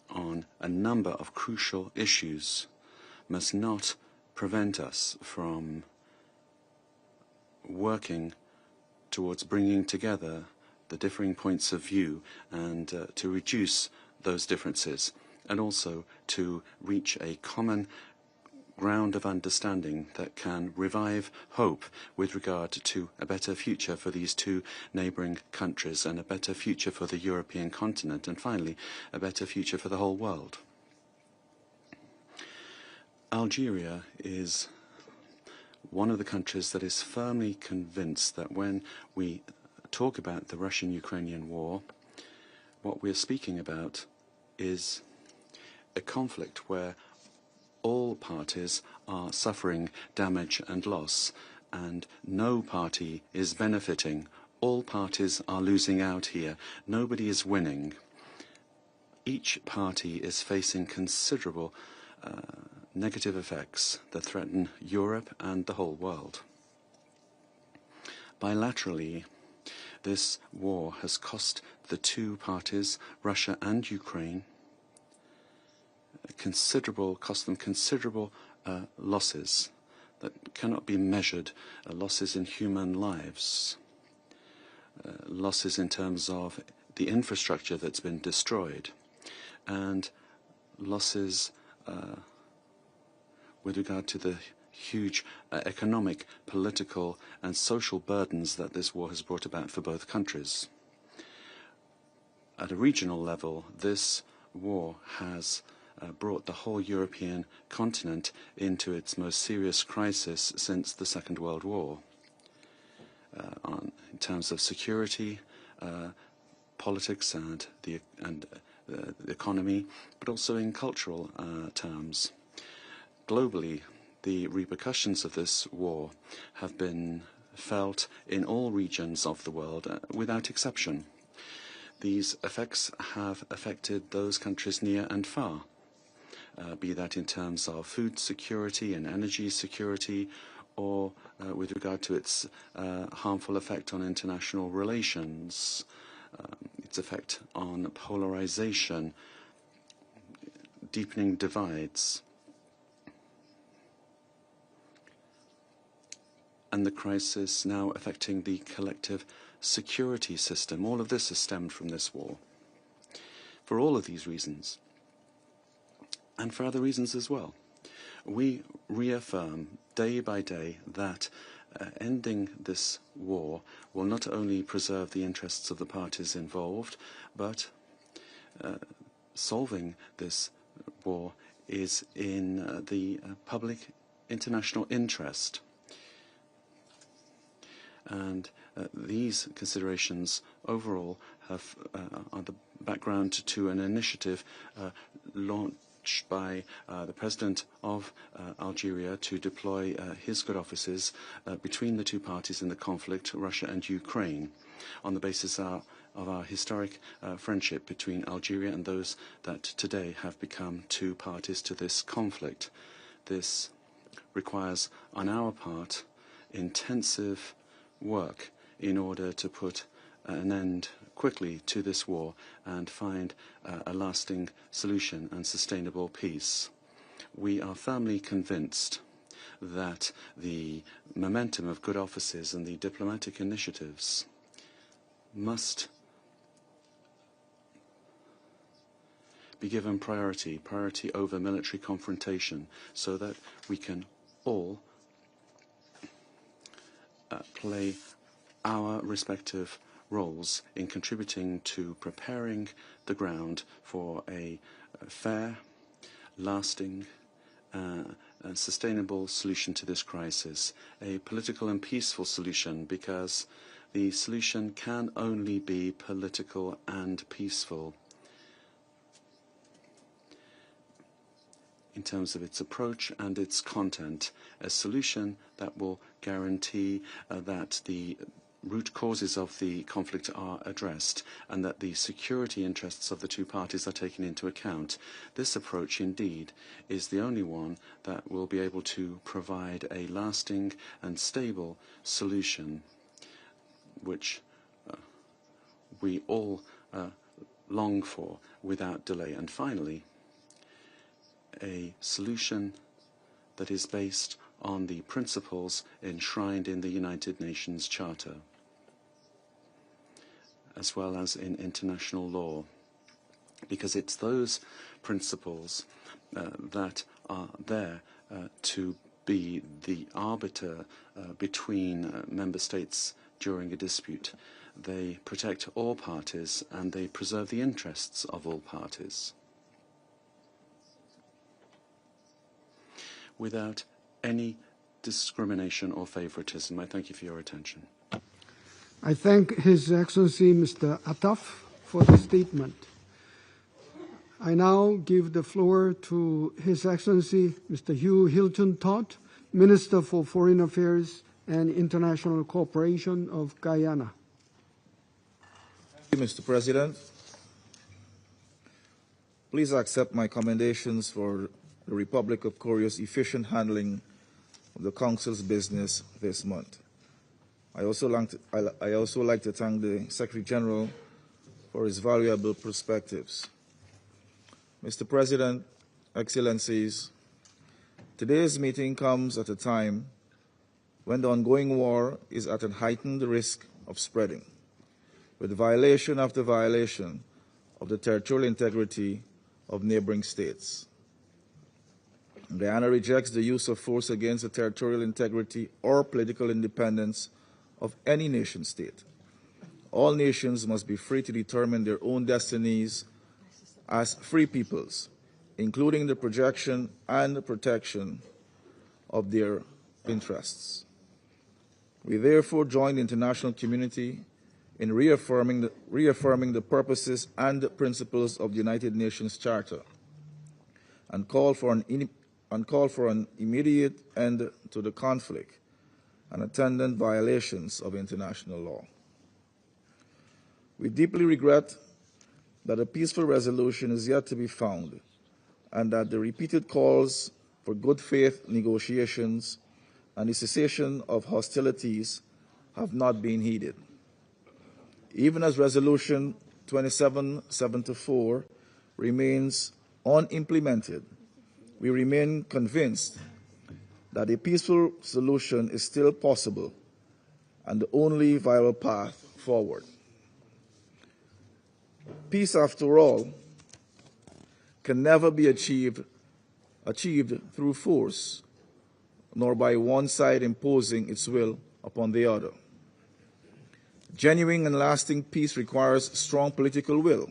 on a number of crucial issues must not prevent us from working towards bringing together the differing points of view and to reduce those differences, and also to reach a common ground of understanding that can revive hope with regard to a better future for these two neighbouring countries and a better future for the European continent, and finally a better future for the whole world. Algeria is one of the countries that is firmly convinced that when we talk about the Russian-Ukrainian war, what we're speaking about is a conflict where all parties are suffering damage and loss, and no party is benefiting. All parties are losing out here. Nobody is winning. Each party is facing considerable negative effects that threaten Europe and the whole world. Bilaterally, this war has cost the two parties, Russia and Ukraine, cost them considerable losses that cannot be measured, losses in human lives, losses in terms of the infrastructure that's been destroyed, and losses with regard to the huge economic, political and social burdens that this war has brought about for both countries. At a regional level, this war has brought the whole European continent into its most serious crisis since the Second World War. In terms of security, politics and the economy, but also in cultural terms. Globally, the repercussions of this war have been felt in all regions of the world without exception. These effects have affected those countries near and far, be that in terms of food security and energy security, or with regard to its harmful effect on international relations, its effect on polarization, deepening divides, and the crisis now affecting the collective security system. All of this has stemmed from this war. For all of these reasons, and for other reasons as well, we reaffirm day by day that ending this war will not only preserve the interests of the parties involved, but solving this war is in the public international interest. And these considerations overall are the background to an initiative launched by the President of Algeria to deploy his good offices between the two parties in the conflict, Russia and Ukraine, on the basis of our historic friendship between Algeria and those that today have become two parties to this conflict. This requires, on our part, intensive work in order to put an end quickly to this war and find a lasting solution and sustainable peace. We are firmly convinced that the momentum of good offices and the diplomatic initiatives must be given priority over military confrontation, so that we can all play our respective roles in contributing to preparing the ground for a fair, lasting, and sustainable solution to this crisis, a political and peaceful solution, because the solution can only be political and peaceful in terms of its approach and its content, a solution that will guarantee that the root causes of the conflict are addressed and that the security interests of the two parties are taken into account. This approach, indeed, is the only one that will be able to provide a lasting and stable solution, which we all long for without delay. And finally, a solution that is based on the principles enshrined in the United Nations Charter, as well as in international law, because it's those principles that are there to be the arbiter between member states during a dispute. They protect all parties and they preserve the interests of all parties, without any discrimination or favoritism. I thank you for your attention. I thank His Excellency Mr. Attaf for the statement. I now give the floor to His Excellency Mr. Hugh Hilton Todd, Minister for Foreign Affairs and International Cooperation of Guyana. Thank you, Mr. President. Please accept my commendations for the Republic of Korea's efficient handling of the Council's business this month. I also like to thank the Secretary General for his valuable perspectives. Mr. President, Excellencies, today's meeting comes at a time when the ongoing war is at a heightened risk of spreading, with violation after violation of the territorial integrity of neighboring states. Guyana rejects the use of force against the territorial integrity or political independence of any nation-state. All nations must be free to determine their own destinies as free peoples, including the projection and the protection of their interests. We therefore join the international community in reaffirming the purposes and the principles of the United Nations Charter and call for an immediate end to the conflict and attendant violations of international law. We deeply regret that a peaceful resolution is yet to be found and that the repeated calls for good faith negotiations and the cessation of hostilities have not been heeded. Even as Resolution 2774 remains unimplemented, we remain convinced that a peaceful solution is still possible and the only viable path forward. Peace, after all, can never be achieved through force, nor by one side imposing its will upon the other. Genuine and lasting peace requires strong political will,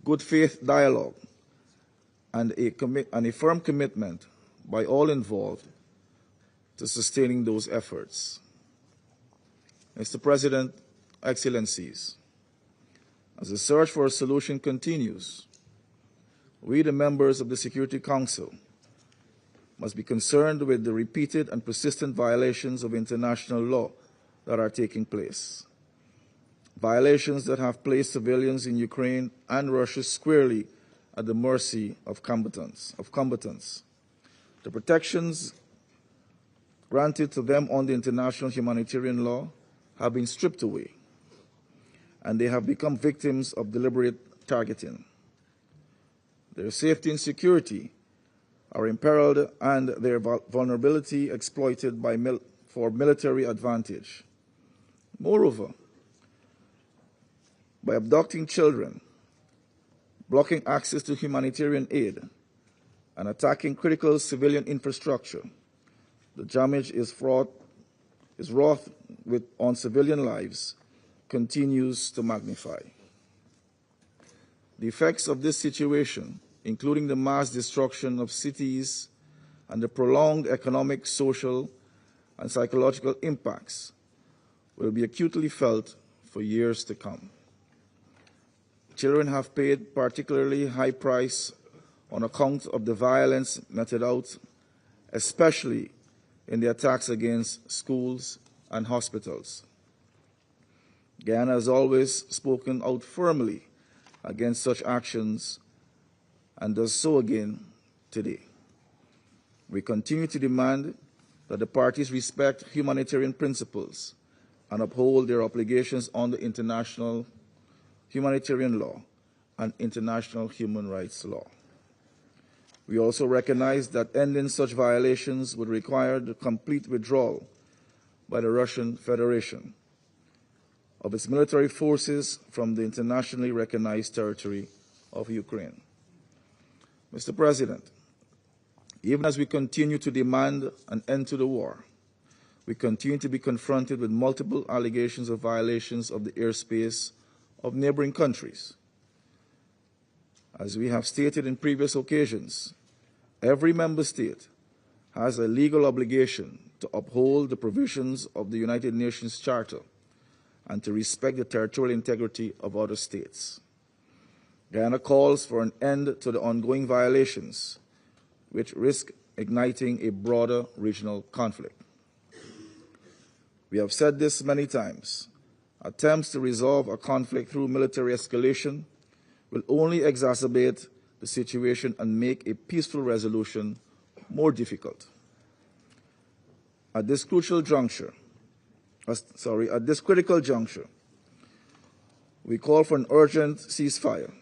good faith dialogue, and a firm commitment by all involved to sustaining those efforts. Mr. President, Excellencies, as the search for a solution continues, we, the members of the Security Council, must be concerned with the repeated and persistent violations of international law that are taking place. Violations that have placed civilians in Ukraine and Russia squarely at the mercy of combatants. The protections granted to them under international humanitarian law have been stripped away, and they have become victims of deliberate targeting. Their safety and security are imperiled and their vulnerability exploited for military advantage. Moreover, by abducting children, blocking access to humanitarian aid, and attacking critical civilian infrastructure, the damage wrought on civilian lives continues to magnify. The effects of this situation, including the mass destruction of cities and the prolonged economic, social, and psychological impacts, will be acutely felt for years to come. Children have paid particularly high price on account of the violence meted out, especially in the attacks against schools and hospitals. Guyana has always spoken out firmly against such actions and does so again today. We continue to demand that the parties respect humanitarian principles and uphold their obligations under international humanitarian law and international human rights law. We also recognize that ending such violations would require the complete withdrawal by the Russian Federation of its military forces from the internationally recognized territory of Ukraine. Mr. President, even as we continue to demand an end to the war, we continue to be confronted with multiple allegations of violations of the airspace of neighboring countries. As we have stated in previous occasions, every member state has a legal obligation to uphold the provisions of the United Nations Charter and to respect the territorial integrity of other states. Guyana calls for an end to the ongoing violations, which risk igniting a broader regional conflict. We have said this many times. Attempts to resolve a conflict through military escalation will only exacerbate the situation and make a peaceful resolution more difficult. At this critical juncture, we call for an urgent ceasefire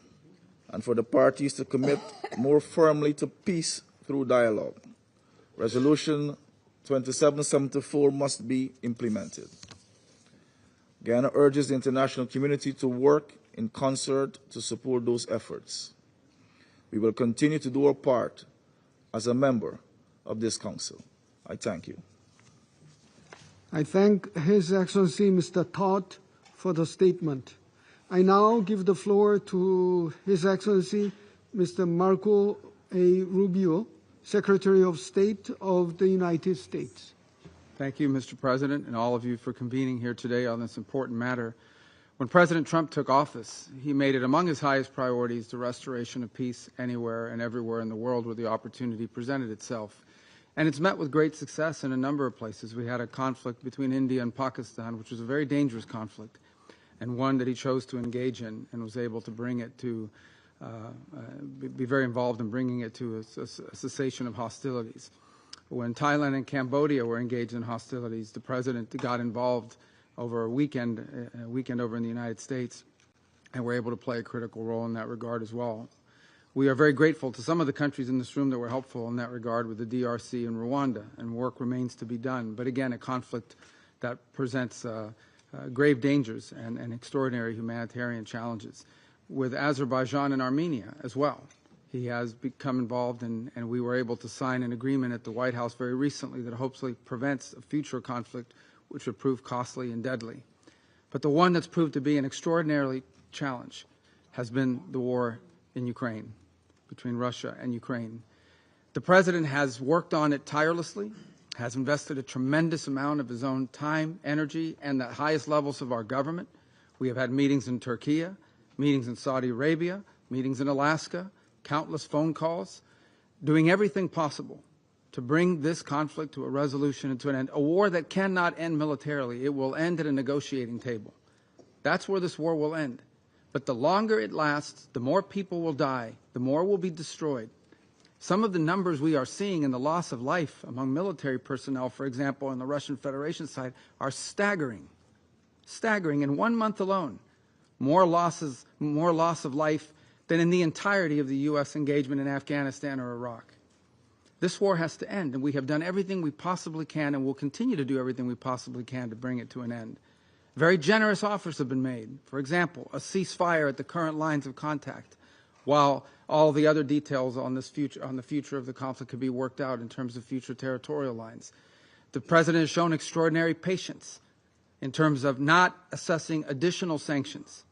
and for the parties to commit more firmly to peace through dialogue. Resolution 2774 must be implemented. Guyana urges the international community to work in concert to support those efforts. We will continue to do our part as a member of this Council. I thank you. I thank His Excellency Mr. Todd for the statement. I now give the floor to His Excellency Mr. Marco A. Rubio, Secretary of State of the United States. Thank you, Mr. President, and all of you for convening here today on this important matter. When President Trump took office, he made it among his highest priorities the restoration of peace anywhere and everywhere in the world where the opportunity presented itself. And it's met with great success in a number of places. We had a conflict between India and Pakistan, which was a very dangerous conflict, and one that he chose to engage in and was able to bring it to, be very involved in bringing it to a cessation of hostilities. When Thailand and Cambodia were engaged in hostilities, the President got involved over a weekend over in the United States, and were able to play a critical role in that regard as well. We are very grateful to some of the countries in this room that were helpful in that regard with the DRC and Rwanda, and work remains to be done. But again, a conflict that presents grave dangers and extraordinary humanitarian challenges. With Azerbaijan and Armenia as well. He has become involved, and we were able to sign an agreement at the White House very recently that hopefully prevents a future conflict which would prove costly and deadly. But the one that's proved to be an extraordinary challenge has been the war in Ukraine, between Russia and Ukraine. The President has worked on it tirelessly, has invested a tremendous amount of his own time, energy, and the highest levels of our government. We have had meetings in Turkey, meetings in Saudi Arabia, meetings in Alaska, countless phone calls, doing everything possible to bring this conflict to a resolution and to an end. A war that cannot end militarily. It will end at a negotiating table. That's where this war will end. But the longer it lasts, the more people will die, the more will be destroyed. Some of the numbers we are seeing in the loss of life among military personnel, for example, on the Russian Federation side, are staggering. Staggering. In 1 month alone, more loss of life than in the entirety of the U.S. engagement in Afghanistan or Iraq. This war has to end, and we have done everything we possibly can and will continue to do everything we possibly can to bring it to an end. Very generous offers have been made. For example, a ceasefire at the current lines of contact, while all the other details on the future of the conflict could be worked out in terms of future territorial lines. The President has shown extraordinary patience in terms of not assessing additional sanctions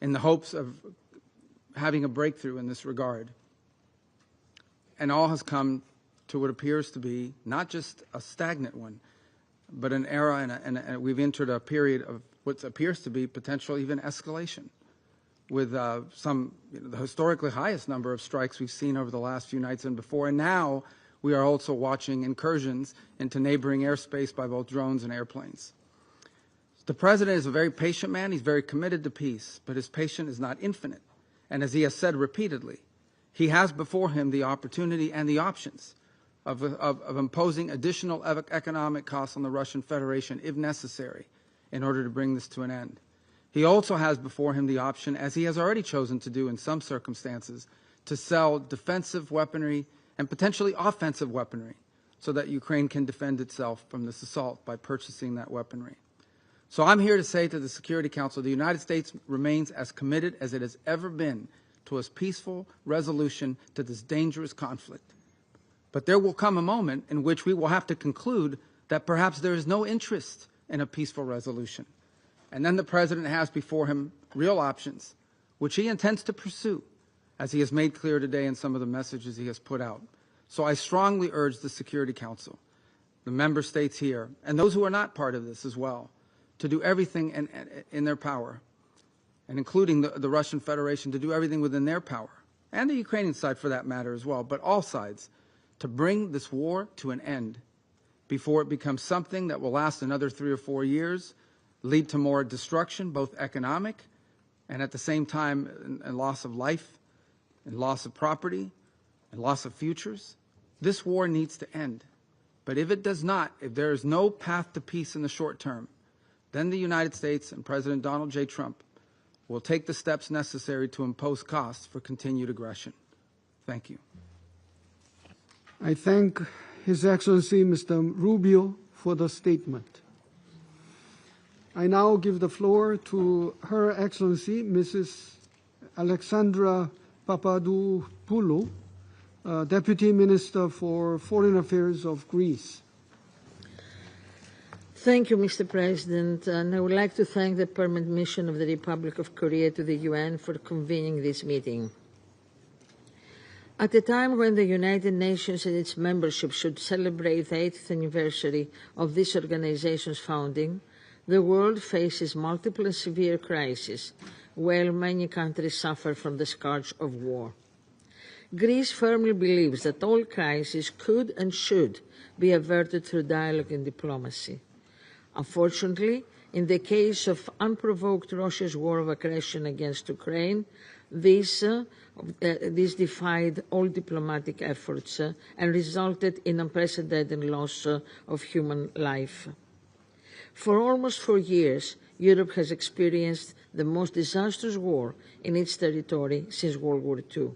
in the hopes of having a breakthrough in this regard. And all has come to what appears to be not just a stagnant one, but an era, and we've entered a period of what appears to be potential even escalation, with the historically highest number of strikes we've seen over the last few nights and before. And now we are also watching incursions into neighboring airspace by both drones and airplanes. The President is a very patient man. He's very committed to peace, but his patience is not infinite. And as he has said repeatedly, he has before him the opportunity and the options of imposing additional economic costs on the Russian Federation, if necessary, in order to bring this to an end. He also has before him the option, as he has already chosen to do in some circumstances, to sell defensive weaponry and potentially offensive weaponry so that Ukraine can defend itself from this assault by purchasing that weaponry. So I'm here to say to the Security Council, the United States remains as committed as it has ever been to a peaceful resolution to this dangerous conflict. But there will come a moment in which we will have to conclude that perhaps there is no interest in a peaceful resolution. And then the President has before him real options, which he intends to pursue, as he has made clear today in some of the messages he has put out. So I strongly urge the Security Council, the member states here, and those who are not part of this as well, to do everything in their power, and including the Russian Federation, to do everything within their power, and the Ukrainian side for that matter as well, but all sides, to bring this war to an end before it becomes something that will last another 3 or 4 years, lead to more destruction, both economic and at the same time a loss of life and loss of property and loss of futures. This war needs to end. But if it does not, if there is no path to peace in the short term, then the United States and President Donald J. Trump will take the steps necessary to impose costs for continued aggression. Thank you. I thank His Excellency Mr. Rubio for the statement. I now give the floor to Her Excellency Mrs. Alexandra Papadopoulou, Deputy Minister for Foreign Affairs of Greece. Thank you, Mr. President, and I would like to thank the Permanent Mission of the Republic of Korea to the UN for convening this meeting. At a time when the United Nations and its membership should celebrate the 80th anniversary of this organization's founding, the world faces multiple and severe crises, while many countries suffer from the scourge of war. Greece firmly believes that all crises could and should be averted through dialogue and diplomacy. Unfortunately, in the case of unprovoked Russia's war of aggression against Ukraine, this defied all diplomatic efforts and resulted in unprecedented loss of human life. For almost 4 years, Europe has experienced the most disastrous war in its territory since World War II.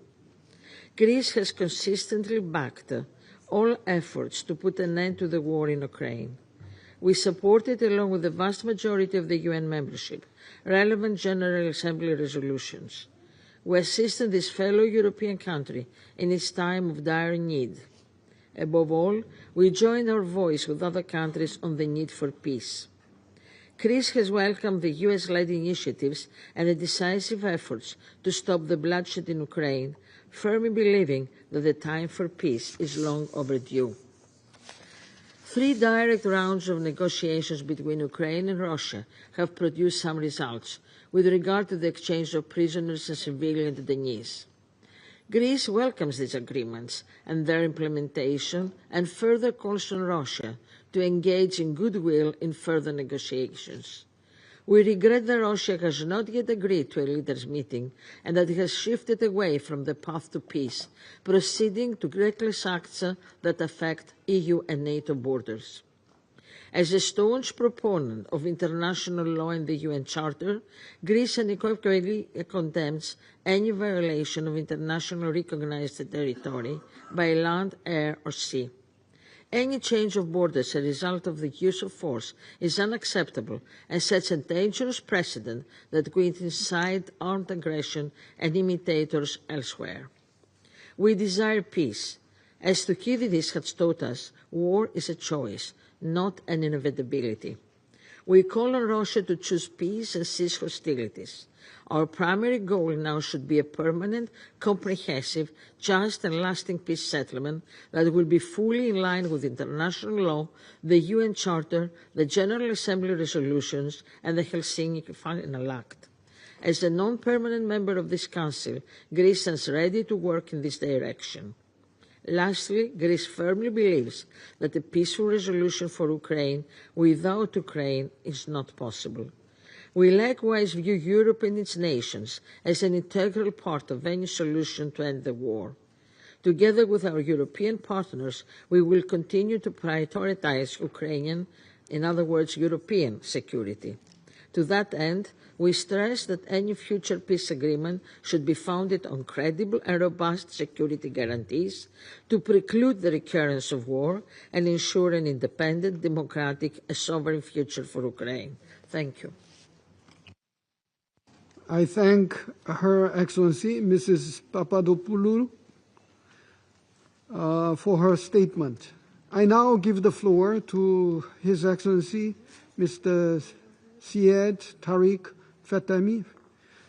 Greece has consistently backed all efforts to put an end to the war in Ukraine. We supported, along with the vast majority of the UN membership, relevant General Assembly resolutions. We assisted this fellow European country in its time of dire need. Above all, we joined our voice with other countries on the need for peace. Greece has welcomed the US-led initiatives and the decisive efforts to stop the bloodshed in Ukraine, firmly believing that the time for peace is long overdue. 3 direct rounds of negotiations between Ukraine and Russia have produced some results with regard to the exchange of prisoners and civilian detainees. Greece welcomes these agreements and their implementation and further calls on Russia to engage in goodwill in further negotiations. We regret that Russia has not yet agreed to a leaders' meeting and that it has shifted away from the path to peace, proceeding to reckless acts that affect EU and NATO borders. As a staunch proponent of international law and the UN Charter, Greece unequivocally condemns any violation of internationally recognized territory by land, air, or sea. Any change of borders as a result of the use of force is unacceptable and sets a dangerous precedent that could incite armed aggression and imitators elsewhere. We desire peace. As Thucydides has taught us, war is a choice, not an inevitability. We call on Russia to choose peace and cease hostilities. Our primary goal now should be a permanent, comprehensive, just and lasting peace settlement that will be fully in line with international law, the UN Charter, the General Assembly resolutions, and the Helsinki Final Act. As a non-permanent member of this Council, Greece stands ready to work in this direction. Lastly, Greece firmly believes that a peaceful resolution for Ukraine without Ukraine is not possible. We likewise view Europe and its nations as an integral part of any solution to end the war. Together with our European partners, we will continue to prioritize Ukrainian, in other words, European security. To that end, we stress that any future peace agreement should be founded on credible and robust security guarantees to preclude the recurrence of war and ensure an independent, democratic, and sovereign future for Ukraine. Thank you. I thank Her Excellency, Mrs. Papadopoulou, for her statement. I now give the floor to His Excellency, Mr. Syed Tariq Fatemi,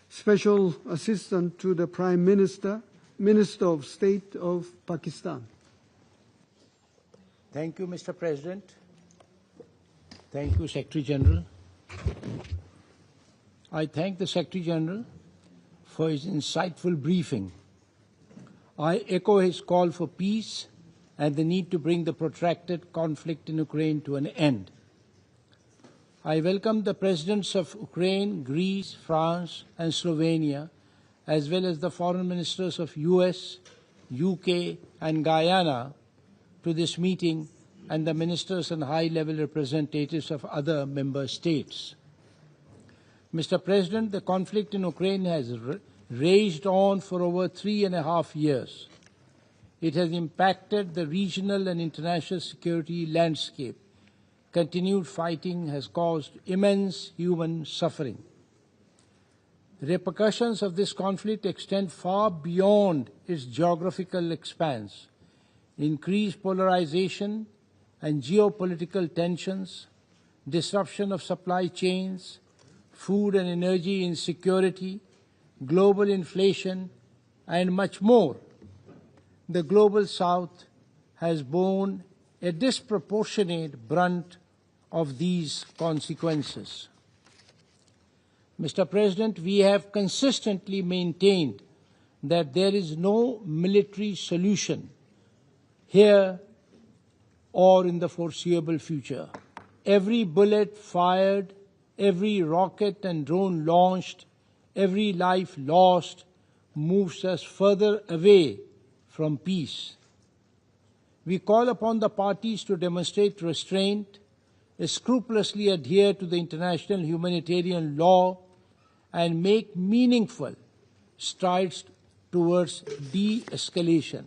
Special Assistant to the Prime Minister, Minister of State of Pakistan. Thank you, Mr. President. Thank you, Secretary General. I thank the Secretary General for his insightful briefing. I echo his call for peace and the need to bring the protracted conflict in Ukraine to an end. I welcome the Presidents of Ukraine, Greece, France, and Slovenia, as well as the Foreign Ministers of US, UK, and Guyana to this meeting, and the ministers and high-level representatives of other member states. Mr. President, the conflict in Ukraine has raged on for over 3.5 years. It has impacted the regional and international security landscape. Continued fighting has caused immense human suffering. The repercussions of this conflict extend far beyond its geographical expanse. Increased polarization and geopolitical tensions, disruption of supply chains, food and energy insecurity, global inflation, and much more. The Global South has borne a disproportionate brunt of these consequences. Mr. President, we have consistently maintained that there is no military solution here or in the foreseeable future. Every bullet fired, every rocket and drone launched, every life lost moves us further away from peace. We call upon the parties to demonstrate restraint, scrupulously adhere to the international humanitarian law, and make meaningful strides towards de-escalation.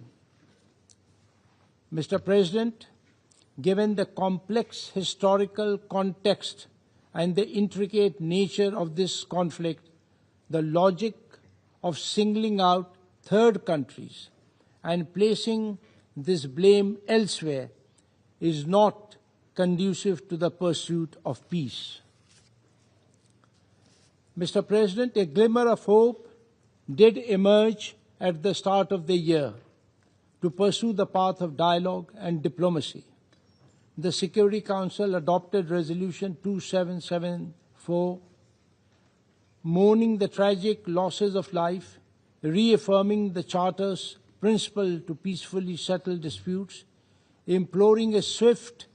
Mr. President, given the complex historical context and the intricate nature of this conflict, the logic of singling out third countries and placing this blame elsewhere is not conducive to the pursuit of peace. Mr. President, a glimmer of hope did emerge at the start of the year to pursue the path of dialogue and diplomacy. The Security Council adopted Resolution 2774, mourning the tragic losses of life, reaffirming the Charter's principle to peacefully settle disputes, imploring a swift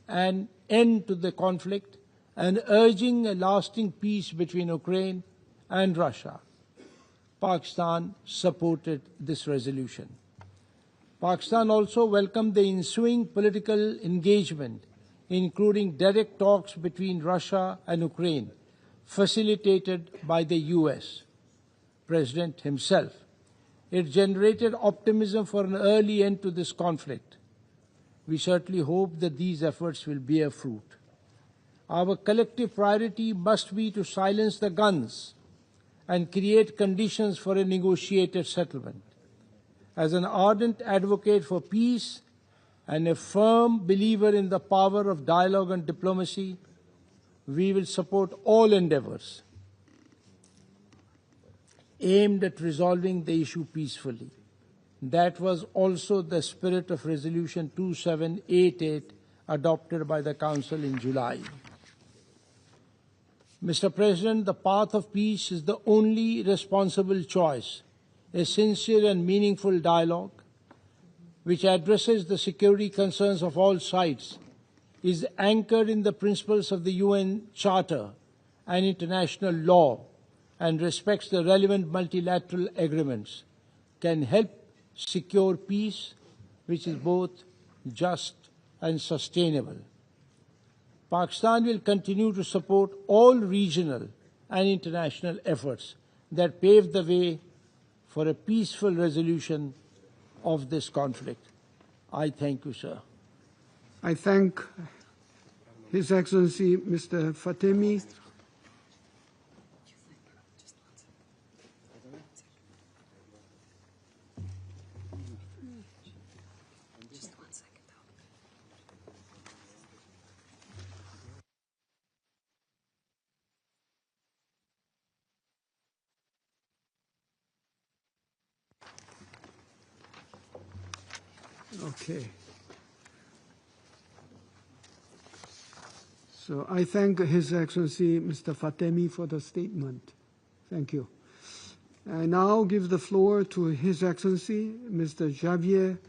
and end to the conflict, and urging a lasting peace between Ukraine and Russia. Pakistan supported this resolution. Pakistan also welcomed the ensuing political engagement, including direct talks between Russia and Ukraine, facilitated by the US President himself. It generated optimism for an early end to this conflict. We certainly hope that these efforts will bear fruit. Our collective priority must be to silence the guns and create conditions for a negotiated settlement. As an ardent advocate for peace and a firm believer in the power of dialogue and diplomacy, we will support all endeavors aimed at resolving the issue peacefully. That was also the spirit of Resolution 2788 adopted by the Council in July. Mr. President, the path of peace is the only responsible choice. A sincere and meaningful dialogue, which addresses the security concerns of all sides, is anchored in the principles of the UN Charter and international law, and respects the relevant multilateral agreements, can help secure peace, which is both just and sustainable. Pakistan will continue to support all regional and international efforts that pave the way for a peaceful resolution of this conflict. I thank you, sir. I thank His Excellency Mr. Fatemi. Okay. So I thank His Excellency Mr. Fatemi for the statement. Thank you. I now give the floor to His Excellency Mr. Javier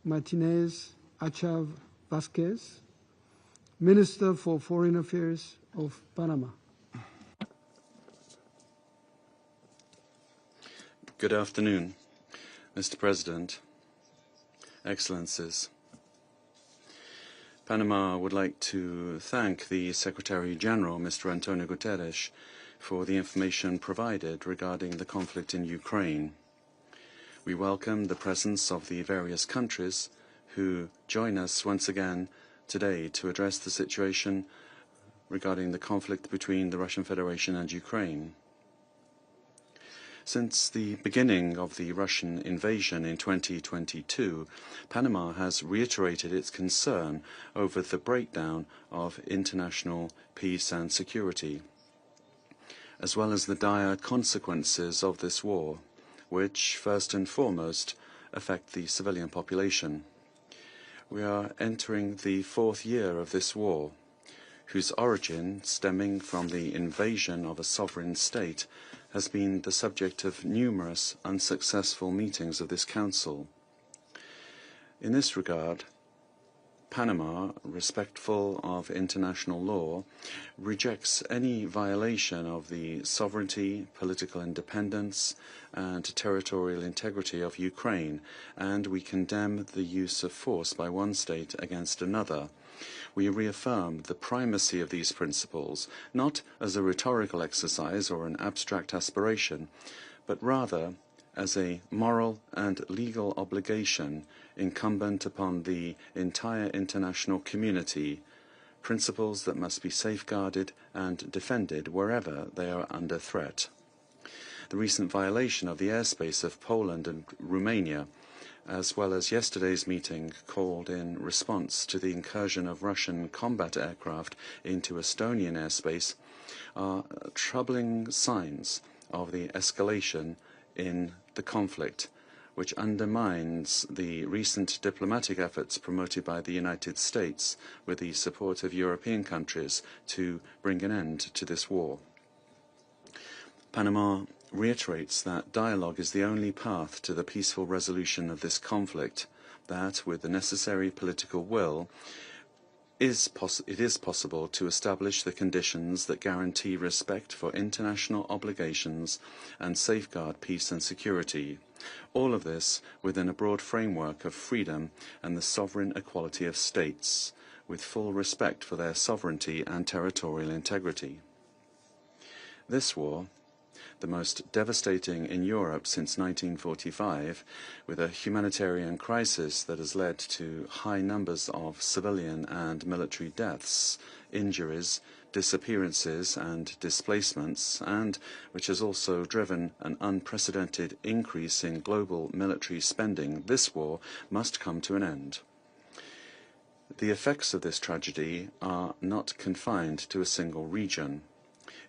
Martinez Achav Vasquez, Minister for Foreign Affairs of Panama. Good afternoon, Mr. President, Excellencies. Panama would like to thank the Secretary General, Mr. Antonio Guterres, for the information provided regarding the conflict in Ukraine. We welcome the presence of the various countries who join us once again today to address the situation regarding the conflict between the Russian Federation and Ukraine. Since the beginning of the Russian invasion in 2022, Panama has reiterated its concern over the breakdown of international peace and security, as well as the dire consequences of this war, which, first and foremost, affect the civilian population. We are entering the 4th year of this war, whose origin, stemming from the invasion of a sovereign state, has been the subject of numerous unsuccessful meetings of this Council. In this regard, Panama, respectful of international law, rejects any violation of the sovereignty, political independence, and territorial integrity of Ukraine, and we condemn the use of force by one state against another. We reaffirm the primacy of these principles, not as a rhetorical exercise or an abstract aspiration, but rather as a moral and legal obligation incumbent upon the entire international community, principles that must be safeguarded and defended wherever they are under threat. The recent violation of the airspace of Poland and Romania, as well as yesterday's meeting called in response to the incursion of Russian combat aircraft into Estonian airspace, are troubling signs of the escalation in the conflict, which undermines the recent diplomatic efforts promoted by the United States with the support of European countries to bring an end to this war. Panama reiterates that dialogue is the only path to the peaceful resolution of this conflict, that with the necessary political will, it is possible to establish the conditions that guarantee respect for international obligations and safeguard peace and security. All of this within a broad framework of freedom and the sovereign equality of states, with full respect for their sovereignty and territorial integrity. This war, the most devastating in Europe since 1945, with a humanitarian crisis that has led to high numbers of civilian and military deaths, injuries, disappearances and displacements, and which has also driven an unprecedented increase in global military spending, this war must come to an end. The effects of this tragedy are not confined to a single region.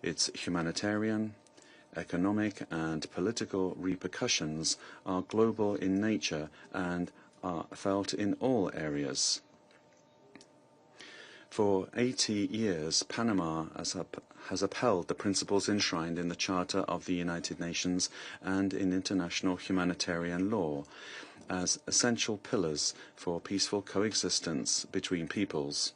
Its humanitarian, economic and political repercussions are global in nature and are felt in all areas. For 80 years, Panama has upheld the principles enshrined in the Charter of the United Nations and in international humanitarian law as essential pillars for peaceful coexistence between peoples.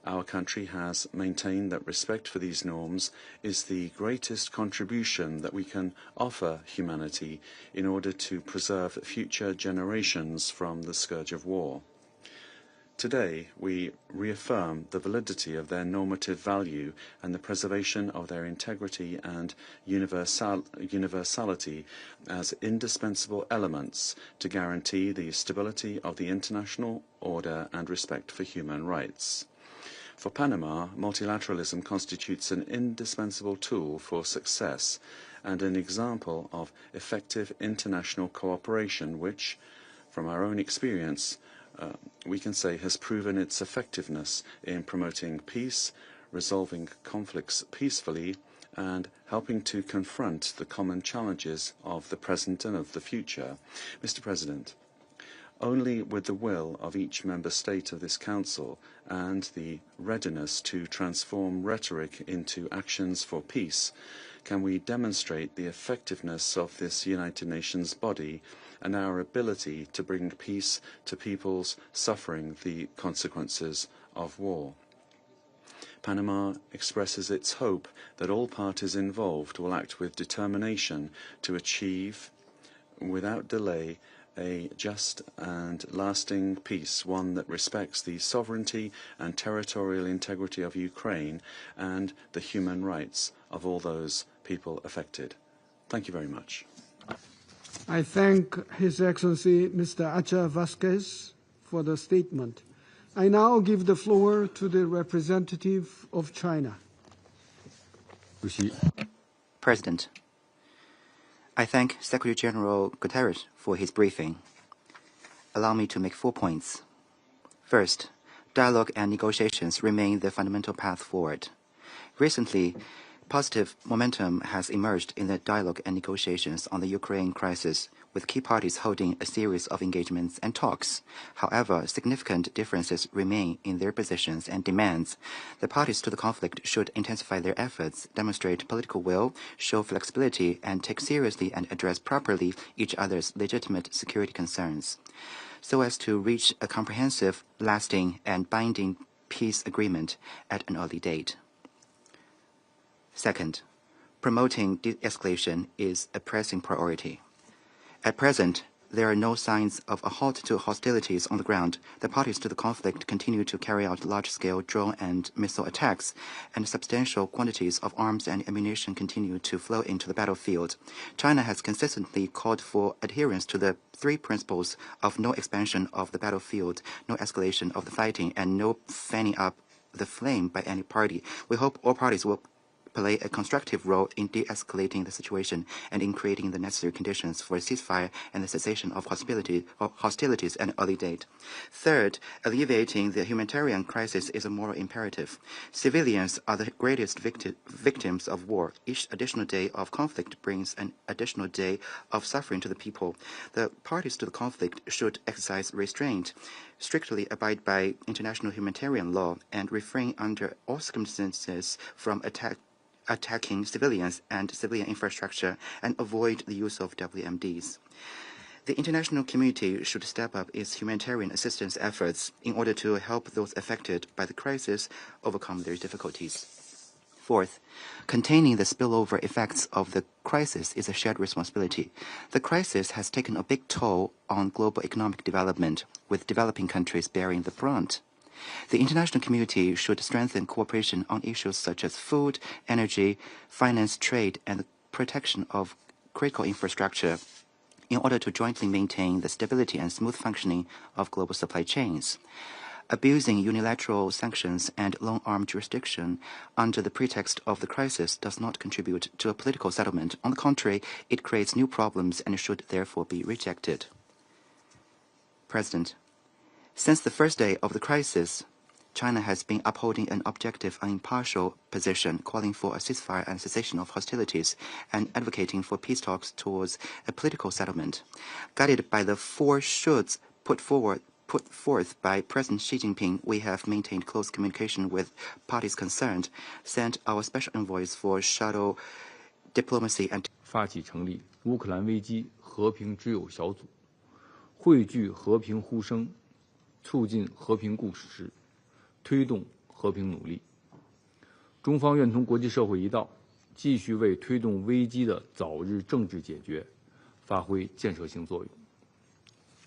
Our country has maintained that respect for these norms is the greatest contribution that we can offer humanity in order to preserve future generations from the scourge of war. Today, we reaffirm the validity of their normative value and the preservation of their integrity and universality as indispensable elements to guarantee the stability of the international order and respect for human rights. For Panama, multilateralism constitutes an indispensable tool for success and an example of effective international cooperation which, from our own experience, we can say has proven its effectiveness in promoting peace, resolving conflicts peacefully, and helping to confront the common challenges of the present and of the future. Mr. President, only with the will of each member state of this Council and the readiness to transform rhetoric into actions for peace can we demonstrate the effectiveness of this United Nations body and our ability to bring peace to peoples suffering the consequences of war. Panama expresses its hope that all parties involved will act with determination to achieve, without delay, a just and lasting peace, one that respects the sovereignty and territorial integrity of Ukraine and the human rights of all those people affected. Thank you very much. I thank His Excellency Mr. Acha Vasquez for the statement. I now give the floor to the representative of China. President, I thank Secretary General Guterres for his briefing. Allow me to make 4 points. First, dialogue and negotiations remain the fundamental path forward. Recently, positive momentum has emerged in the dialogue and negotiations on the Ukraine crisis, with key parties holding a series of engagements and talks. However, significant differences remain in their positions and demands. The parties to the conflict should intensify their efforts, demonstrate political will, show flexibility, and take seriously and address properly each other's legitimate security concerns, so as to reach a comprehensive, lasting, and binding peace agreement at an early date. Second, promoting de-escalation is a pressing priority. At present, there are no signs of a halt to hostilities on the ground. The parties to the conflict continue to carry out large-scale drone and missile attacks, and substantial quantities of arms and ammunition continue to flow into the battlefield. China has consistently called for adherence to the 3 principles of no expansion of the battlefield, no escalation of the fighting, and no fanning up the flame by any party. We hope all parties will play a constructive role in de-escalating the situation and in creating the necessary conditions for a ceasefire and the cessation of hostilities at an early date. Third, alleviating the humanitarian crisis is a moral imperative. Civilians are the greatest victims of war. Each additional day of conflict brings an additional day of suffering to the people. The parties to the conflict should exercise restraint, strictly abide by international humanitarian law, and refrain under all circumstances from attacking civilians and civilian infrastructure, and avoid the use of WMDs. The international community should step up its humanitarian assistance efforts in order to help those affected by the crisis overcome their difficulties. Fourth, containing the spillover effects of the crisis is a shared responsibility. The crisis has taken a big toll on global economic development, with developing countries bearing the brunt. The international community should strengthen cooperation on issues such as food, energy, finance, trade, and the protection of critical infrastructure in order to jointly maintain the stability and smooth functioning of global supply chains. Abusing unilateral sanctions and long-arm jurisdiction under the pretext of the crisis does not contribute to a political settlement. On the contrary, it creates new problems and should therefore be rejected. President, since the first day of the crisis, China has been upholding an objective and impartial position, calling for a ceasefire and cessation of hostilities, and advocating for peace talks towards a political settlement. Guided by the 4 shoulds put forth by President Xi Jinping, we have maintained close communication with parties concerned, sent our special envoys for shadow diplomacy and 发起成立乌克兰危机和平之友小组，汇聚和平呼声，促进和平共识，推动和平努力。中方愿同国际社会一道，继续为推动危机的早日政治解决发挥建设性作用。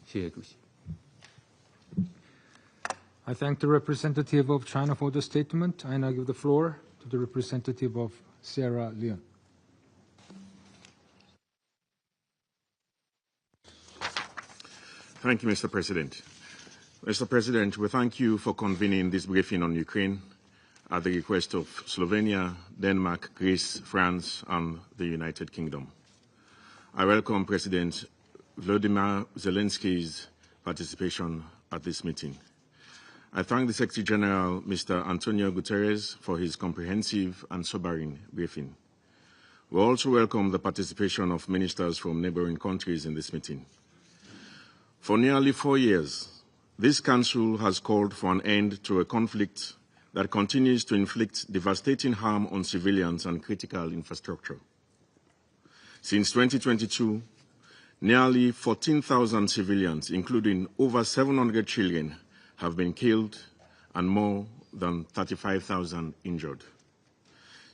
谢谢主席。I thank the representative of China for the statement. I now give the floor to the representative of Sierra Leone. Thank you, Mr. President. Mr. President, we thank you for convening this briefing on Ukraine at the request of Slovenia, Denmark, Greece, France, and the United Kingdom. I welcome President Volodymyr Zelensky's participation at this meeting. I thank the Secretary General, Mr. Antonio Guterres, for his comprehensive and sobering briefing. We also welcome the participation of ministers from neighboring countries in this meeting. For nearly 4 years, this Council has called for an end to a conflict that continues to inflict devastating harm on civilians and critical infrastructure. Since 2022, nearly 14,000 civilians, including over 700 children, have been killed and more than 35,000 injured.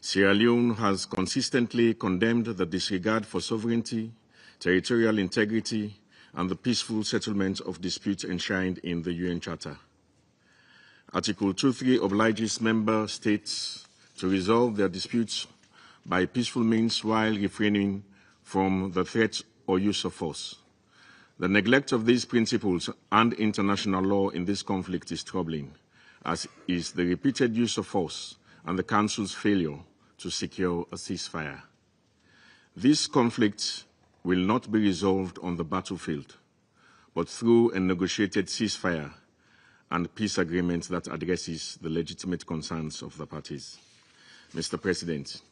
Sierra Leone has consistently condemned the disregard for sovereignty, territorial integrity, and the peaceful settlement of disputes enshrined in the UN Charter. Article 2.3 obliges member states to resolve their disputes by peaceful means while refraining from the threat or use of force. The neglect of these principles and international law in this conflict is troubling, as is the repeated use of force and the Council's failure to secure a ceasefire. This conflict will not be resolved on the battlefield, but through a negotiated ceasefire and peace agreement that addresses the legitimate concerns of the parties. Mr. President,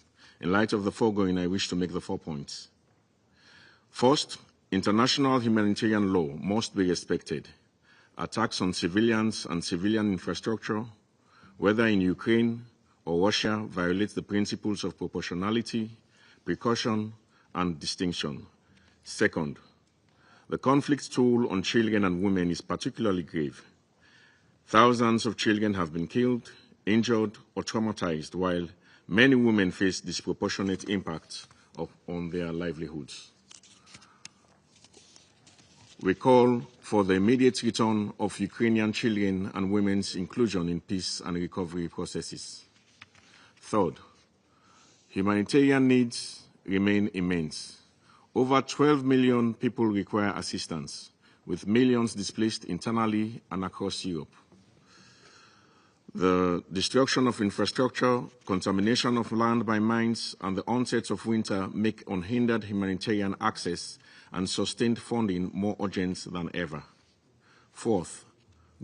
in light of the foregoing, I wish to make the 4 points. First, international humanitarian law must be respected. Attacks on civilians and civilian infrastructure, whether in Ukraine or Russia, violate the principles of proportionality, precaution, and distinction. Second, the conflict toll on children and women is particularly grave. Thousands of children have been killed, injured, or traumatized, while many women face disproportionate impacts on their livelihoods. We call for the immediate return of Ukrainian children and women's inclusion in peace and recovery processes. Third, humanitarian needs remain immense. Over 12 million people require assistance, with millions displaced internally and across Europe. The destruction of infrastructure, contamination of land by mines, and the onset of winter make unhindered humanitarian access and sustained funding more urgent than ever. Fourth,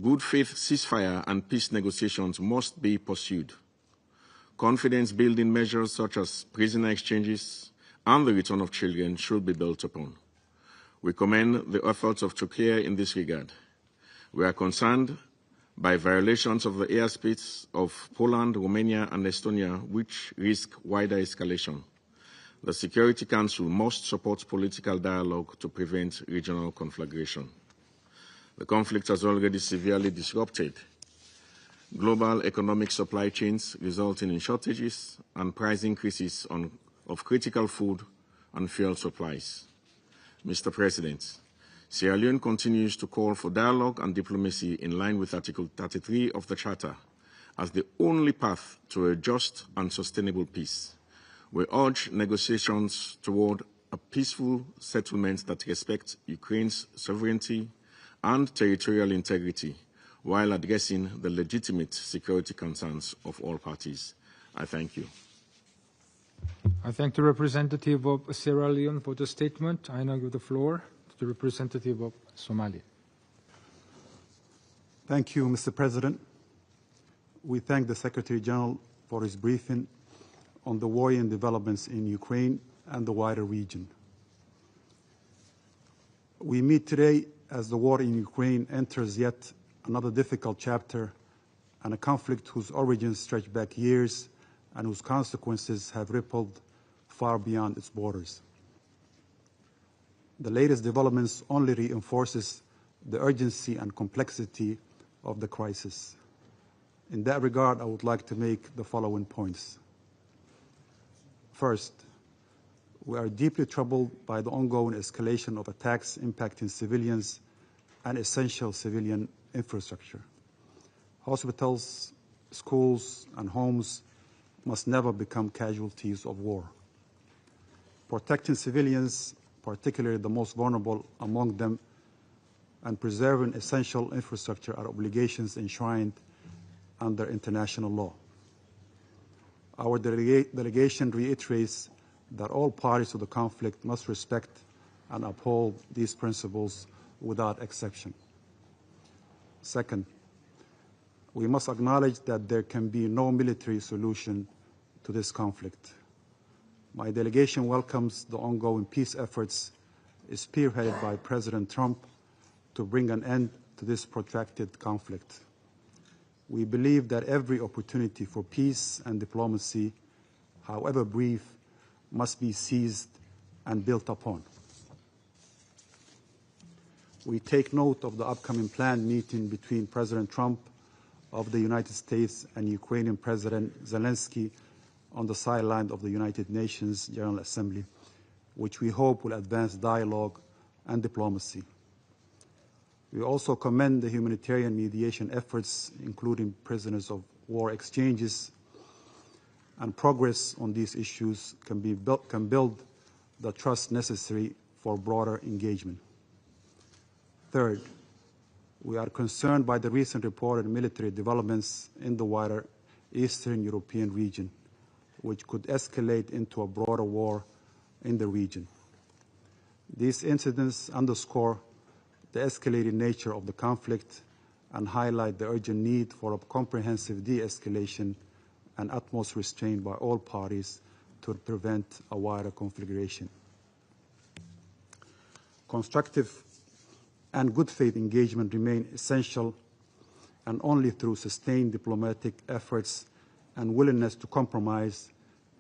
good faith ceasefire and peace negotiations must be pursued. Confidence-building measures such as prisoner exchanges and the return of children should be built upon. We commend the efforts of Turkey in this regard. We are concerned by violations of the airspace of Poland, Romania, and Estonia, which risk wider escalation. The Security Council must support political dialogue to prevent regional conflagration. The conflict has already severely disrupted global economic supply chains, resulting in shortages and price increases of critical food and fuel supplies. Mr. President, Sierra Leone continues to call for dialogue and diplomacy in line with Article 33 of the Charter as the only path to a just and sustainable peace. We urge negotiations toward a peaceful settlement that respects Ukraine's sovereignty and territorial integrity while addressing the legitimate security concerns of all parties. I thank you. I thank the representative of Sierra Leone for the statement. I now give the floor to the representative of Somalia. Thank you, Mr. President. We thank the Secretary General for his briefing on the worrying developments in Ukraine and the wider region. We meet today as the war in Ukraine enters yet another difficult chapter and a conflict whose origins stretch back years and whose consequences have rippled far beyond its borders. The latest developments only reinforces the urgency and complexity of the crisis. In that regard, I would like to make the following points. First, we are deeply troubled by the ongoing escalation of attacks impacting civilians and essential civilian infrastructure. Hospitals, schools, and homes must never become casualties of war. Protecting civilians, particularly the most vulnerable among them, and preserving essential infrastructure are obligations enshrined under international law. Our delegation reiterates that all parties to the conflict must respect and uphold these principles without exception. Second, we must acknowledge that there can be no military solution to this conflict. My delegation welcomes the ongoing peace efforts spearheaded by President Trump to bring an end to this protracted conflict. We believe that every opportunity for peace and diplomacy, however brief, must be seized and built upon. We take note of the upcoming planned meeting between President Trump of the United States and Ukrainian President Zelenskyy on the sideline of the United Nations General Assembly, which we hope will advance dialogue and diplomacy. We also commend the humanitarian mediation efforts, including prisoners of war exchanges, and progress on these issues can build the trust necessary for broader engagement. Third, we are concerned by the recent reported military developments in the wider Eastern European region, which could escalate into a broader war in the region. These incidents underscore the escalating nature of the conflict and highlight the urgent need for a comprehensive de-escalation and utmost restraint by all parties to prevent a wider conflagration. Constructive and good faith engagement remain essential, and only through sustained diplomatic efforts and willingness to compromise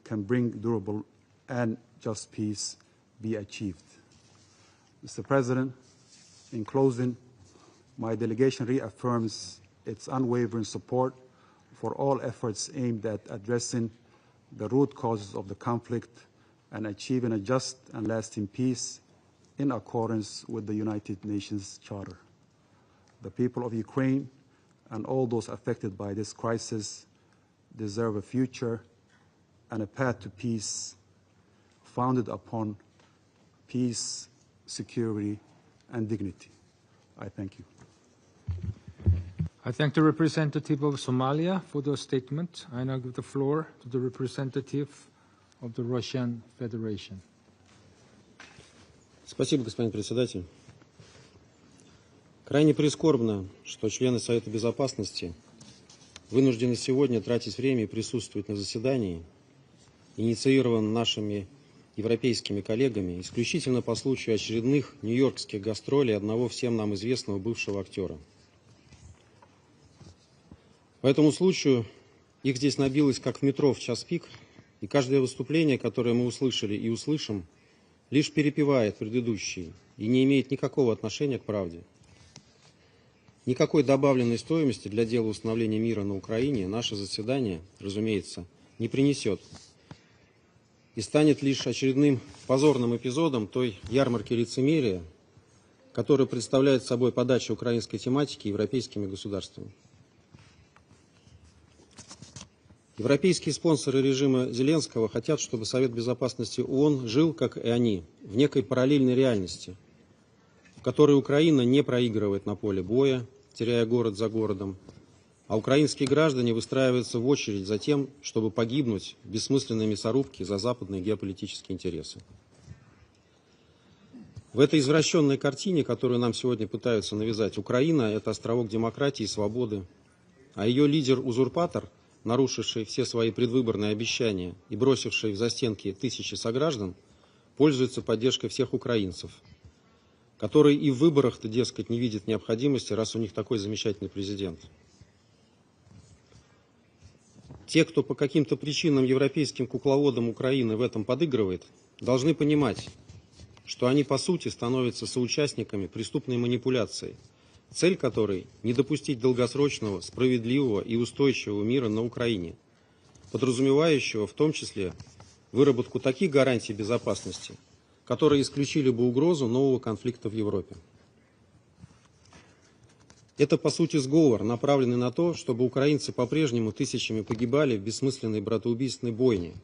can bring durable and just peace be achieved. Mr. President, in closing, my delegation reaffirms its unwavering support for all efforts aimed at addressing the root causes of the conflict and achieving a just and lasting peace in accordance with the United Nations Charter. The people of Ukraine and all those affected by this crisis deserve a future and a path to peace founded upon peace, security, and dignity. I thank you. I thank the representative of Somalia for the statement. I now give the floor to the representative of the Russian Federation. Спасибо, господин председатель. Крайне прискорбно, что члены Совета Безопасности вынуждены сегодня тратить время и присутствовать на заседании, инициированном нашими европейскими коллегами, исключительно по случаю очередных нью-йоркских гастролей одного всем нам известного бывшего актера. По этому случаю их здесь набилось как в метро в час пик, и каждое выступление, которое мы услышали и услышим, лишь перепевает предыдущие и не имеет никакого отношения к правде. Никакой добавленной стоимости для дела установления мира на Украине наше заседание, разумеется, не принесет и станет лишь очередным позорным эпизодом той ярмарки лицемерия, которая представляет собой подача украинской тематики европейскими государствами. Европейские спонсоры режима Зеленского хотят, чтобы Совет Безопасности ООН жил, как и они, в некой параллельной реальности, в которой Украина не проигрывает на поле боя, теряя город за городом, а украинские граждане выстраиваются в очередь за тем, чтобы погибнуть в бессмысленной мясорубке за западные геополитические интересы. В этой извращенной картине, которую нам сегодня пытаются навязать, Украина – это островок демократии и свободы, а ее лидер-узурпатор, нарушивший все свои предвыборные обещания и бросивший в застенки тысячи сограждан, пользуется поддержкой всех украинцев, которые и в выборах-то, дескать, не видят необходимости, раз у них такой замечательный президент. Те, кто по каким-то причинам европейским кукловодам Украины в этом подыгрывает, должны понимать, что они по сути становятся соучастниками преступной манипуляции, цель которой – не допустить долгосрочного, справедливого и устойчивого мира на Украине, подразумевающего в том числе выработку таких гарантий безопасности, которые исключили бы угрозу нового конфликта в Европе. Это, по сути, сговор, направленный на то, чтобы украинцы по-прежнему тысячами погибали в бессмысленной братоубийственной бойне,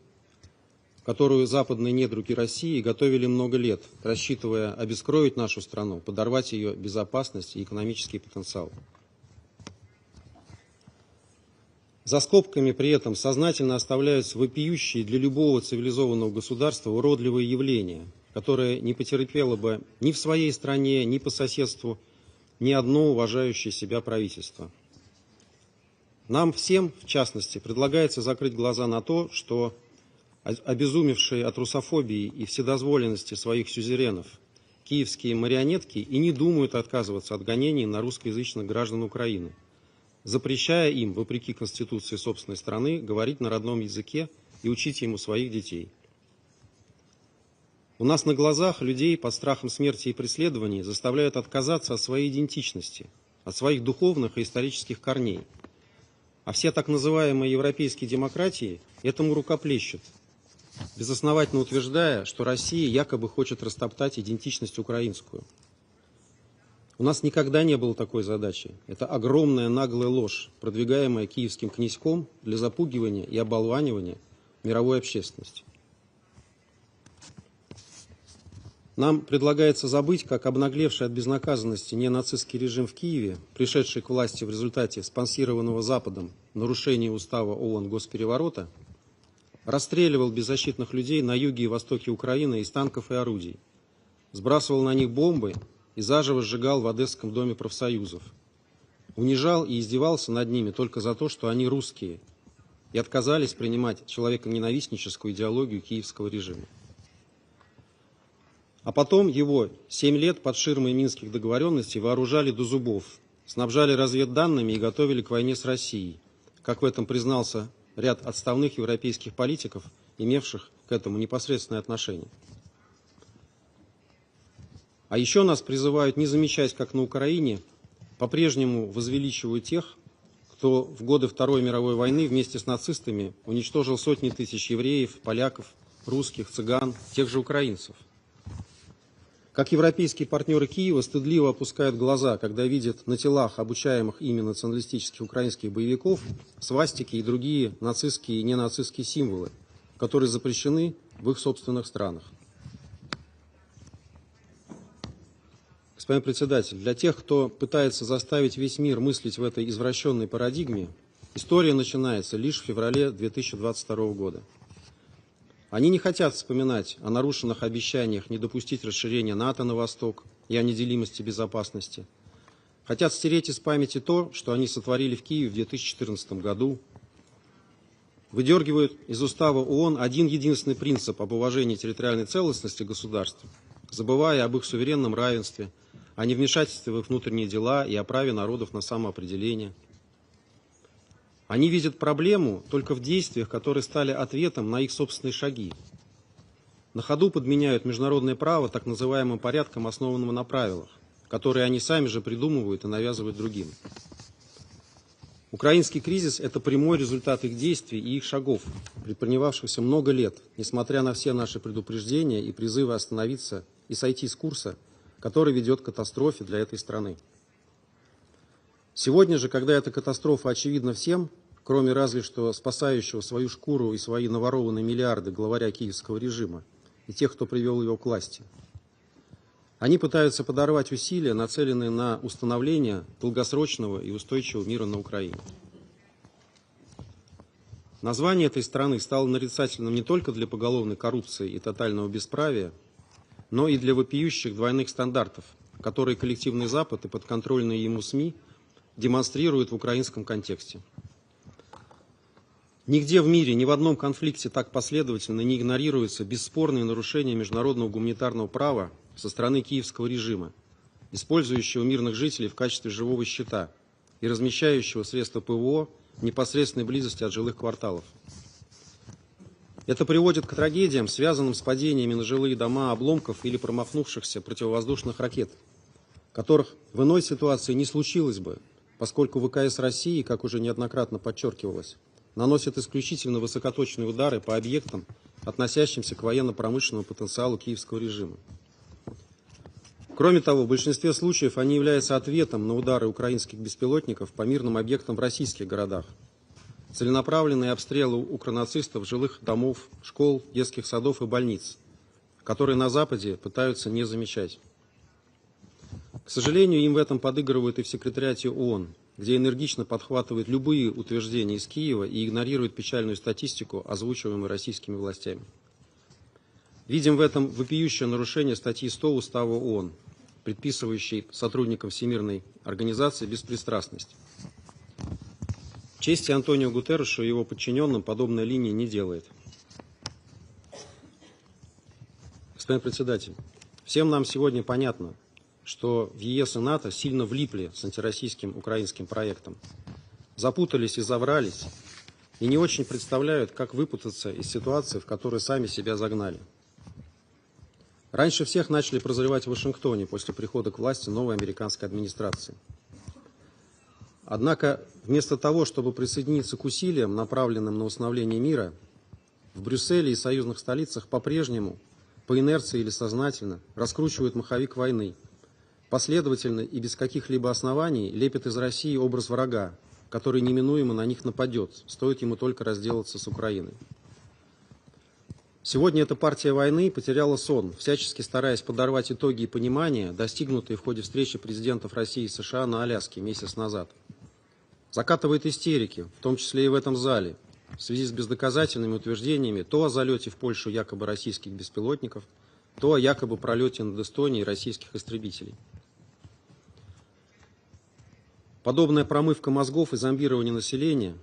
которую западные недруги России готовили много лет, рассчитывая обескровить нашу страну, подорвать ее безопасность и экономический потенциал. За скобками при этом сознательно оставляются вопиющие для любого цивилизованного государства уродливые явления, которое не потерпело бы ни в своей стране, ни по соседству ни одно уважающее себя правительство. Нам всем, в частности, предлагается закрыть глаза на то, что обезумевшие от русофобии и вседозволенности своих сюзеренов киевские марионетки и не думают отказываться от гонений на русскоязычных граждан Украины, запрещая им, вопреки Конституции собственной страны, говорить на родном языке и учить ему своих детей. У нас на глазах людей под страхом смерти и преследований заставляют отказаться от своей идентичности, от своих духовных и исторических корней. А все так называемые европейские демократии этому рукоплещут, безосновательно утверждая, что Россия якобы хочет растоптать идентичность украинскую. У нас никогда не было такой задачи. Это огромная наглая ложь, продвигаемая киевским князьком для запугивания и оболванивания мировой общественности. Нам предлагается забыть, как обнаглевший от безнаказанности ненацистский режим в Киеве, пришедший к власти в результате спонсированного Западом нарушения устава ООН госпереворота, расстреливал беззащитных людей на юге и востоке Украины из танков и орудий, сбрасывал на них бомбы и заживо сжигал в Одесском доме профсоюзов. Унижал и издевался над ними только за то, что они русские, и отказались принимать человеконенавистническую идеологию киевского режима. А потом его 7 лет под ширмой Минских договоренностей вооружали до зубов, снабжали разведданными и готовили к войне с Россией, как в этом признался ряд отставных европейских политиков, имевших к этому непосредственное отношение. А еще нас призывают не замечать, как на Украине по-прежнему возвеличивают тех, кто в годы Второй мировой войны вместе с нацистами уничтожил сотни тысяч евреев, поляков, русских, цыган, тех же украинцев. Как европейские партнеры Киева стыдливо опускают глаза, когда видят на телах обучаемых ими националистических украинских боевиков свастики и другие нацистские и ненацистские символы, которые запрещены в их собственных странах. Господин председатель, для тех, кто пытается заставить весь мир мыслить в этой извращенной парадигме, история начинается лишь в феврале 2022 года. Они не хотят вспоминать о нарушенных обещаниях не допустить расширения НАТО на восток и о неделимости безопасности. Хотят стереть из памяти то, что они сотворили в Киеве в 2014 году. Выдергивают из устава ООН один единственный принцип об уважении территориальной целостности государств, забывая об их суверенном равенстве, о невмешательстве в их внутренние дела и о праве народов на самоопределение. Они видят проблему только в действиях, которые стали ответом на их собственные шаги. На ходу подменяют международное право так называемым порядком, основанным на правилах, которые они сами же придумывают и навязывают другим. Украинский кризис – это прямой результат их действий и их шагов, предпринимавшихся много лет, несмотря на все наши предупреждения и призывы остановиться и сойти с курса, который ведет к катастрофе для этой страны. Сегодня же, когда эта катастрофа очевидна всем, кроме разве что спасающего свою шкуру и свои наворованные миллиарды главаря киевского режима и тех, кто привел его к власти, они пытаются подорвать усилия, нацеленные на установление долгосрочного и устойчивого мира на Украине. Название этой страны стало нарицательным не только для поголовной коррупции и тотального бесправия, но и для вопиющих двойных стандартов, которые коллективный Запад и подконтрольные ему СМИ демонстрируют в украинском контексте. Нигде в мире, ни в одном конфликте так последовательно не игнорируются бесспорные нарушения международного гуманитарного права со стороны киевского режима, использующего мирных жителей в качестве живого щита и размещающего средства ПВО в непосредственной близости от жилых кварталов. Это приводит к трагедиям, связанным с падениями на жилые дома обломков или промахнувшихся противовоздушных ракет, которых в иной ситуации не случилось бы, поскольку ВКС России, как уже неоднократно подчеркивалось, наносят исключительно высокоточные удары по объектам, относящимся к военно-промышленному потенциалу киевского режима. Кроме того, в большинстве случаев они являются ответом на удары украинских беспилотников по мирным объектам в российских городах. Целенаправленные обстрелы укронацистов жилых домов, школ, детских садов и больниц, которые на Западе пытаются не замечать. К сожалению, им в этом подыгрывают и в секретариате ООН, где энергично подхватывают любые утверждения из Киева и игнорируют печальную статистику, озвучиваемую российскими властями. Видим в этом вопиющее нарушение статьи 100 Устава ООН, предписывающей сотрудникам Всемирной организации беспристрастность. Чести Антонио Гутеррешу и его подчиненным подобная линия не делает. Господин председатель, всем нам сегодня понятно, что в ЕС и НАТО сильно влипли с антироссийским украинским проектом, запутались и заврались, и не очень представляют, как выпутаться из ситуации, в которую сами себя загнали. Раньше всех начали прозревать в Вашингтоне после прихода к власти новой американской администрации. Однако, вместо того, чтобы присоединиться к усилиям, направленным на установление мира, в Брюсселе и союзных столицах по-прежнему, по инерции или сознательно, раскручивают маховик войны, последовательно и без каких-либо оснований лепят из России образ врага, который неминуемо на них нападет, стоит ему только разделаться с Украиной. Сегодня эта партия войны потеряла сон, всячески стараясь подорвать итоги и понимания, достигнутые в ходе встречи президентов России и США на Аляске месяц назад. Закатывает истерики, в том числе и в этом зале, в связи с бездоказательными утверждениями то о залете в Польшу якобы российских беспилотников, то о якобы пролете над Эстонией российских истребителей. Подобная промывка мозгов и зомбирование населения,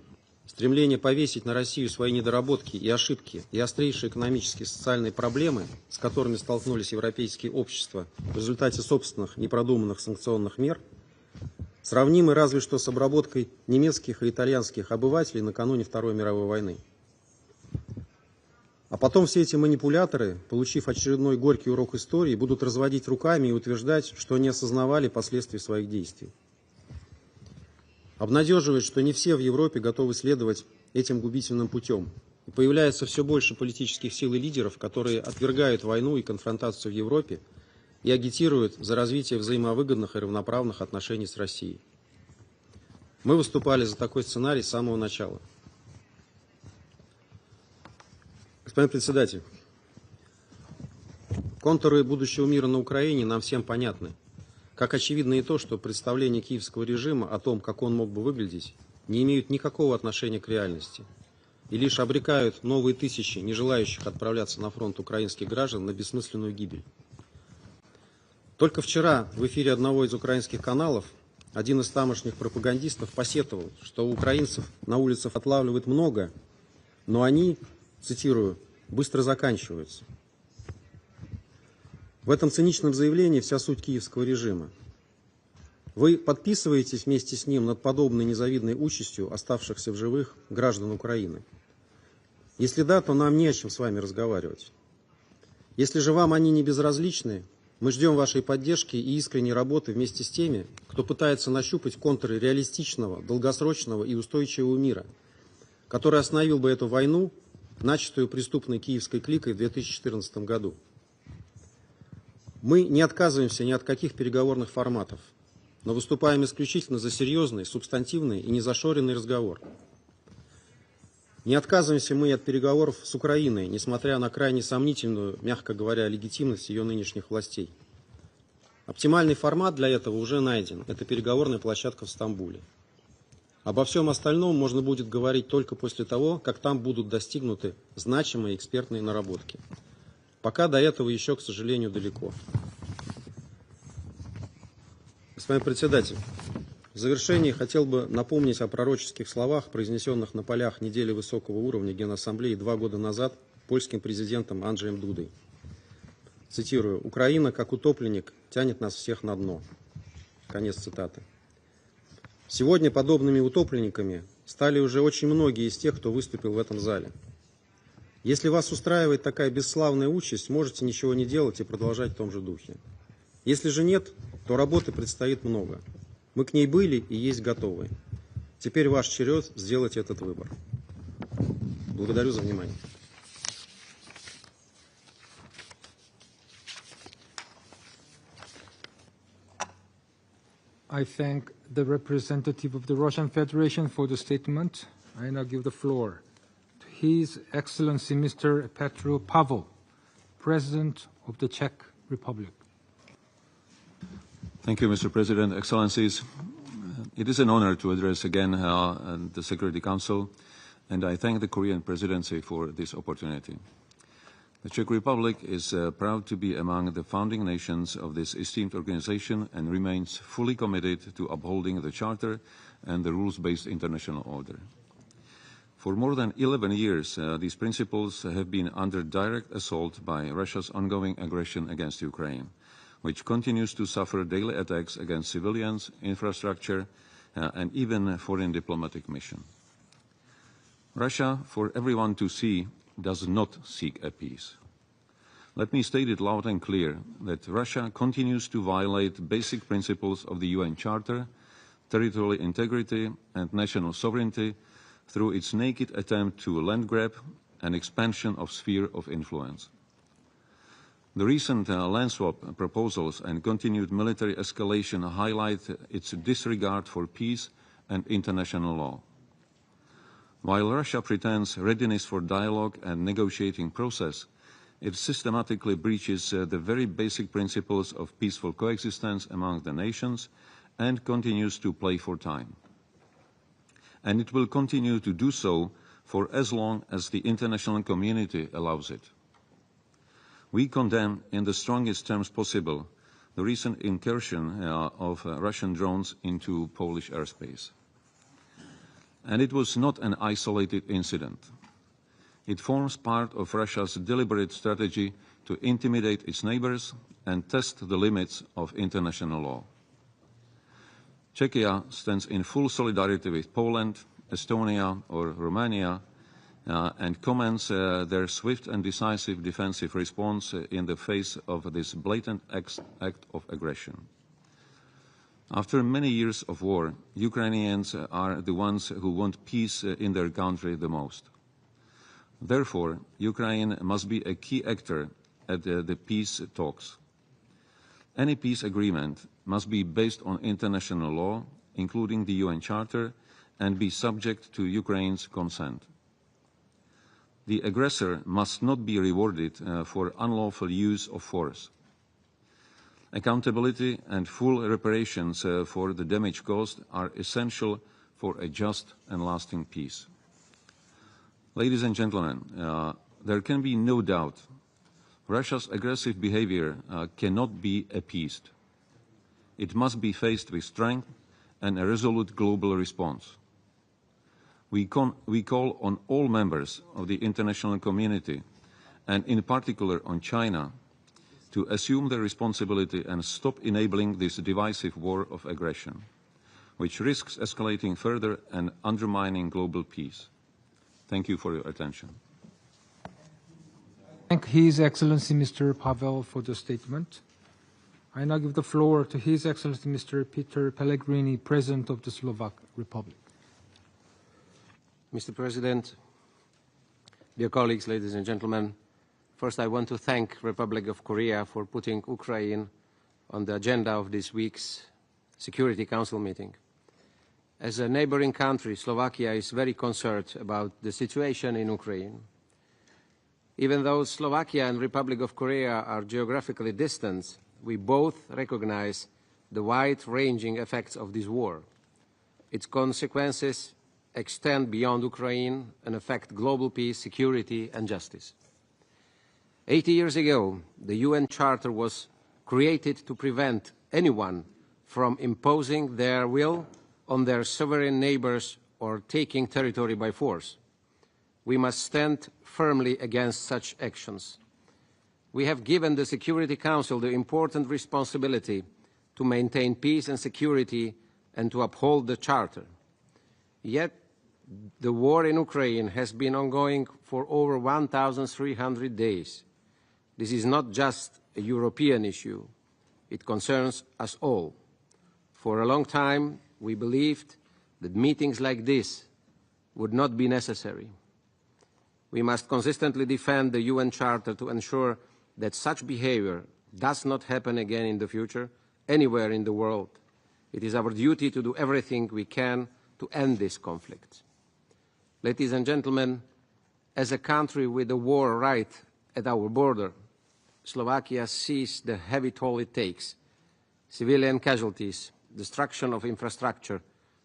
стремление повесить на Россию свои недоработки и ошибки и острейшие экономические и социальные проблемы, с которыми столкнулись европейские общества в результате собственных непродуманных санкционных мер, сравнимы разве что с обработкой немецких и итальянских обывателей накануне Второй мировой войны. А потом все эти манипуляторы, получив очередной горький урок истории, будут разводить руками и утверждать, что не осознавали последствий своих действий. Обнадеживает, что не все в Европе готовы следовать этим губительным путем. И появляется все больше политических сил и лидеров, которые отвергают войну и конфронтацию в Европе и агитируют за развитие взаимовыгодных и равноправных отношений с Россией. Мы выступали за такой сценарий с самого начала. Господин председатель, контуры будущего мира на Украине нам всем понятны. Как очевидно и то, что представления киевского режима о том, как он мог бы выглядеть, не имеют никакого отношения к реальности и лишь обрекают новые тысячи не желающих отправляться на фронт украинских граждан на бессмысленную гибель. Только вчера в эфире одного из украинских каналов один из тамошних пропагандистов посетовал, что у украинцев на улицах отлавливают много, но они, цитирую, быстро заканчиваются. В этом циничном заявлении вся суть киевского режима. Вы подписываетесь вместе с ним над подобной незавидной участью оставшихся в живых граждан Украины? Если да, то нам не о чем с вами разговаривать. Если же вам они не безразличны, мы ждем вашей поддержки и искренней работы вместе с теми, кто пытается нащупать контуры реалистичного, долгосрочного и устойчивого мира, который остановил бы эту войну, начатую преступной киевской кликой в 2014 году. Мы не отказываемся ни от каких переговорных форматов, но выступаем исключительно за серьезный, субстантивный и незашоренный разговор. Не отказываемся мы и от переговоров с Украиной, несмотря на крайне сомнительную, мягко говоря, легитимность ее нынешних властей. Оптимальный формат для этого уже найден. Это переговорная площадка в Стамбуле. Обо всем остальном можно будет говорить только после того, как там будут достигнуты значимые экспертные наработки. Пока до этого еще, к сожалению, далеко. Господин председатель, в завершении хотел бы напомнить о пророческих словах, произнесенных на полях недели высокого уровня Генассамблеи 2 года назад польским президентом Анджеем Дудой. Цитирую: «Украина, как утопленник, тянет нас всех на дно». Конец цитаты. Сегодня подобными утопленниками стали уже очень многие из тех, кто выступил в этом зале. Если вас устраивает такая бесславная участь, можете ничего не делать и продолжать в том же духе. Если же нет, то работы предстоит много. Мы к ней были и есть готовы. Теперь ваш черед сделать этот выбор. Благодарю за внимание. I thank the representative of the Russian Federation for the statement. I now give the floor to His Excellency Mr. Petro Pavel, President of the Czech Republic. Thank you, Mr. President. Excellencies, it is an honor to address again the Security Council, and I thank the Korean Presidency for this opportunity. The Czech Republic is proud to be among the founding nations of this esteemed organization and remains fully committed to upholding the Charter and the rules-based international order. For more than 11 years, these principles have been under direct assault by Russia's ongoing aggression against Ukraine, which continues to suffer daily attacks against civilians, infrastructure, and even foreign diplomatic mission. Russia, for everyone to see, does not seek a peace. Let me state it loud and clear that Russia continues to violate basic principles of the UN Charter, territorial integrity and national sovereignty through its naked attempt to land grab and expansion of sphere of influence. The recent land swap proposals and continued military escalation highlight its disregard for peace and international law. While Russia pretends readiness for dialogue and negotiating process, it systematically breaches the very basic principles of peaceful coexistence among the nations and continues to play for time. And it will continue to do so for as long as the international community allows it. We condemn in the strongest terms possible the recent incursion of Russian drones into Polish airspace. And it was not an isolated incident. It forms part of Russia's deliberate strategy to intimidate its neighbors and test the limits of international law. Czechia stands in full solidarity with Poland, Estonia or Romania and commends their swift and decisive defensive response in the face of this blatant act of aggression. After many years of war, Ukrainians are the ones who want peace in their country the most. Therefore, Ukraine must be a key actor at the peace talks. Any peace agreement must be based on international law, including the UN Charter, and be subject to Ukraine's consent. The aggressor must not be rewarded for unlawful use of force. Accountability and full reparations for the damage caused are essential for a just and lasting peace. Ladies and gentlemen, there can be no doubt Russia's aggressive behavior cannot be appeased. It must be faced with strength and a resolute global response. We call on all members of the international community, and in particular on China, to assume their responsibility and stop enabling this divisive war of aggression, which risks escalating further and undermining global peace. Thank you for your attention. Thank His Excellency Mr. Pavel for the statement. I now give the floor to His Excellency Mr. Peter Pellegrini, President of the Slovak Republic. Mr. President, dear colleagues, ladies and gentlemen, first I want to thank the Republic of Korea for putting Ukraine on the agenda of this week's Security Council meeting. As a neighboring country, Slovakia is very concerned about the situation in Ukraine. Even though Slovakia and Republic of Korea are geographically distant, we both recognize the wide-ranging effects of this war. Its consequences extend beyond Ukraine and affect global peace, security and justice. 80 years ago, the UN Charter was created to prevent anyone from imposing their will on their sovereign neighbors or taking territory by force. We must stand firmly against such actions. We have given the Security Council the important responsibility to maintain peace and security and to uphold the Charter. Yet, the war in Ukraine has been ongoing for over 1,300 days. This is not just a European issue. It concerns us all. For a long time, we believed that meetings like this would not be necessary. We must consistently defend the UN Charter to ensure that such behavior does not happen again in the future, anywhere in the world. It is our duty to do everything we can to end this conflict. Ladies and gentlemen, as a country with a war right at our border, Slovakia sees the heavy toll it takes, civilian casualties, destruction of infrastructure,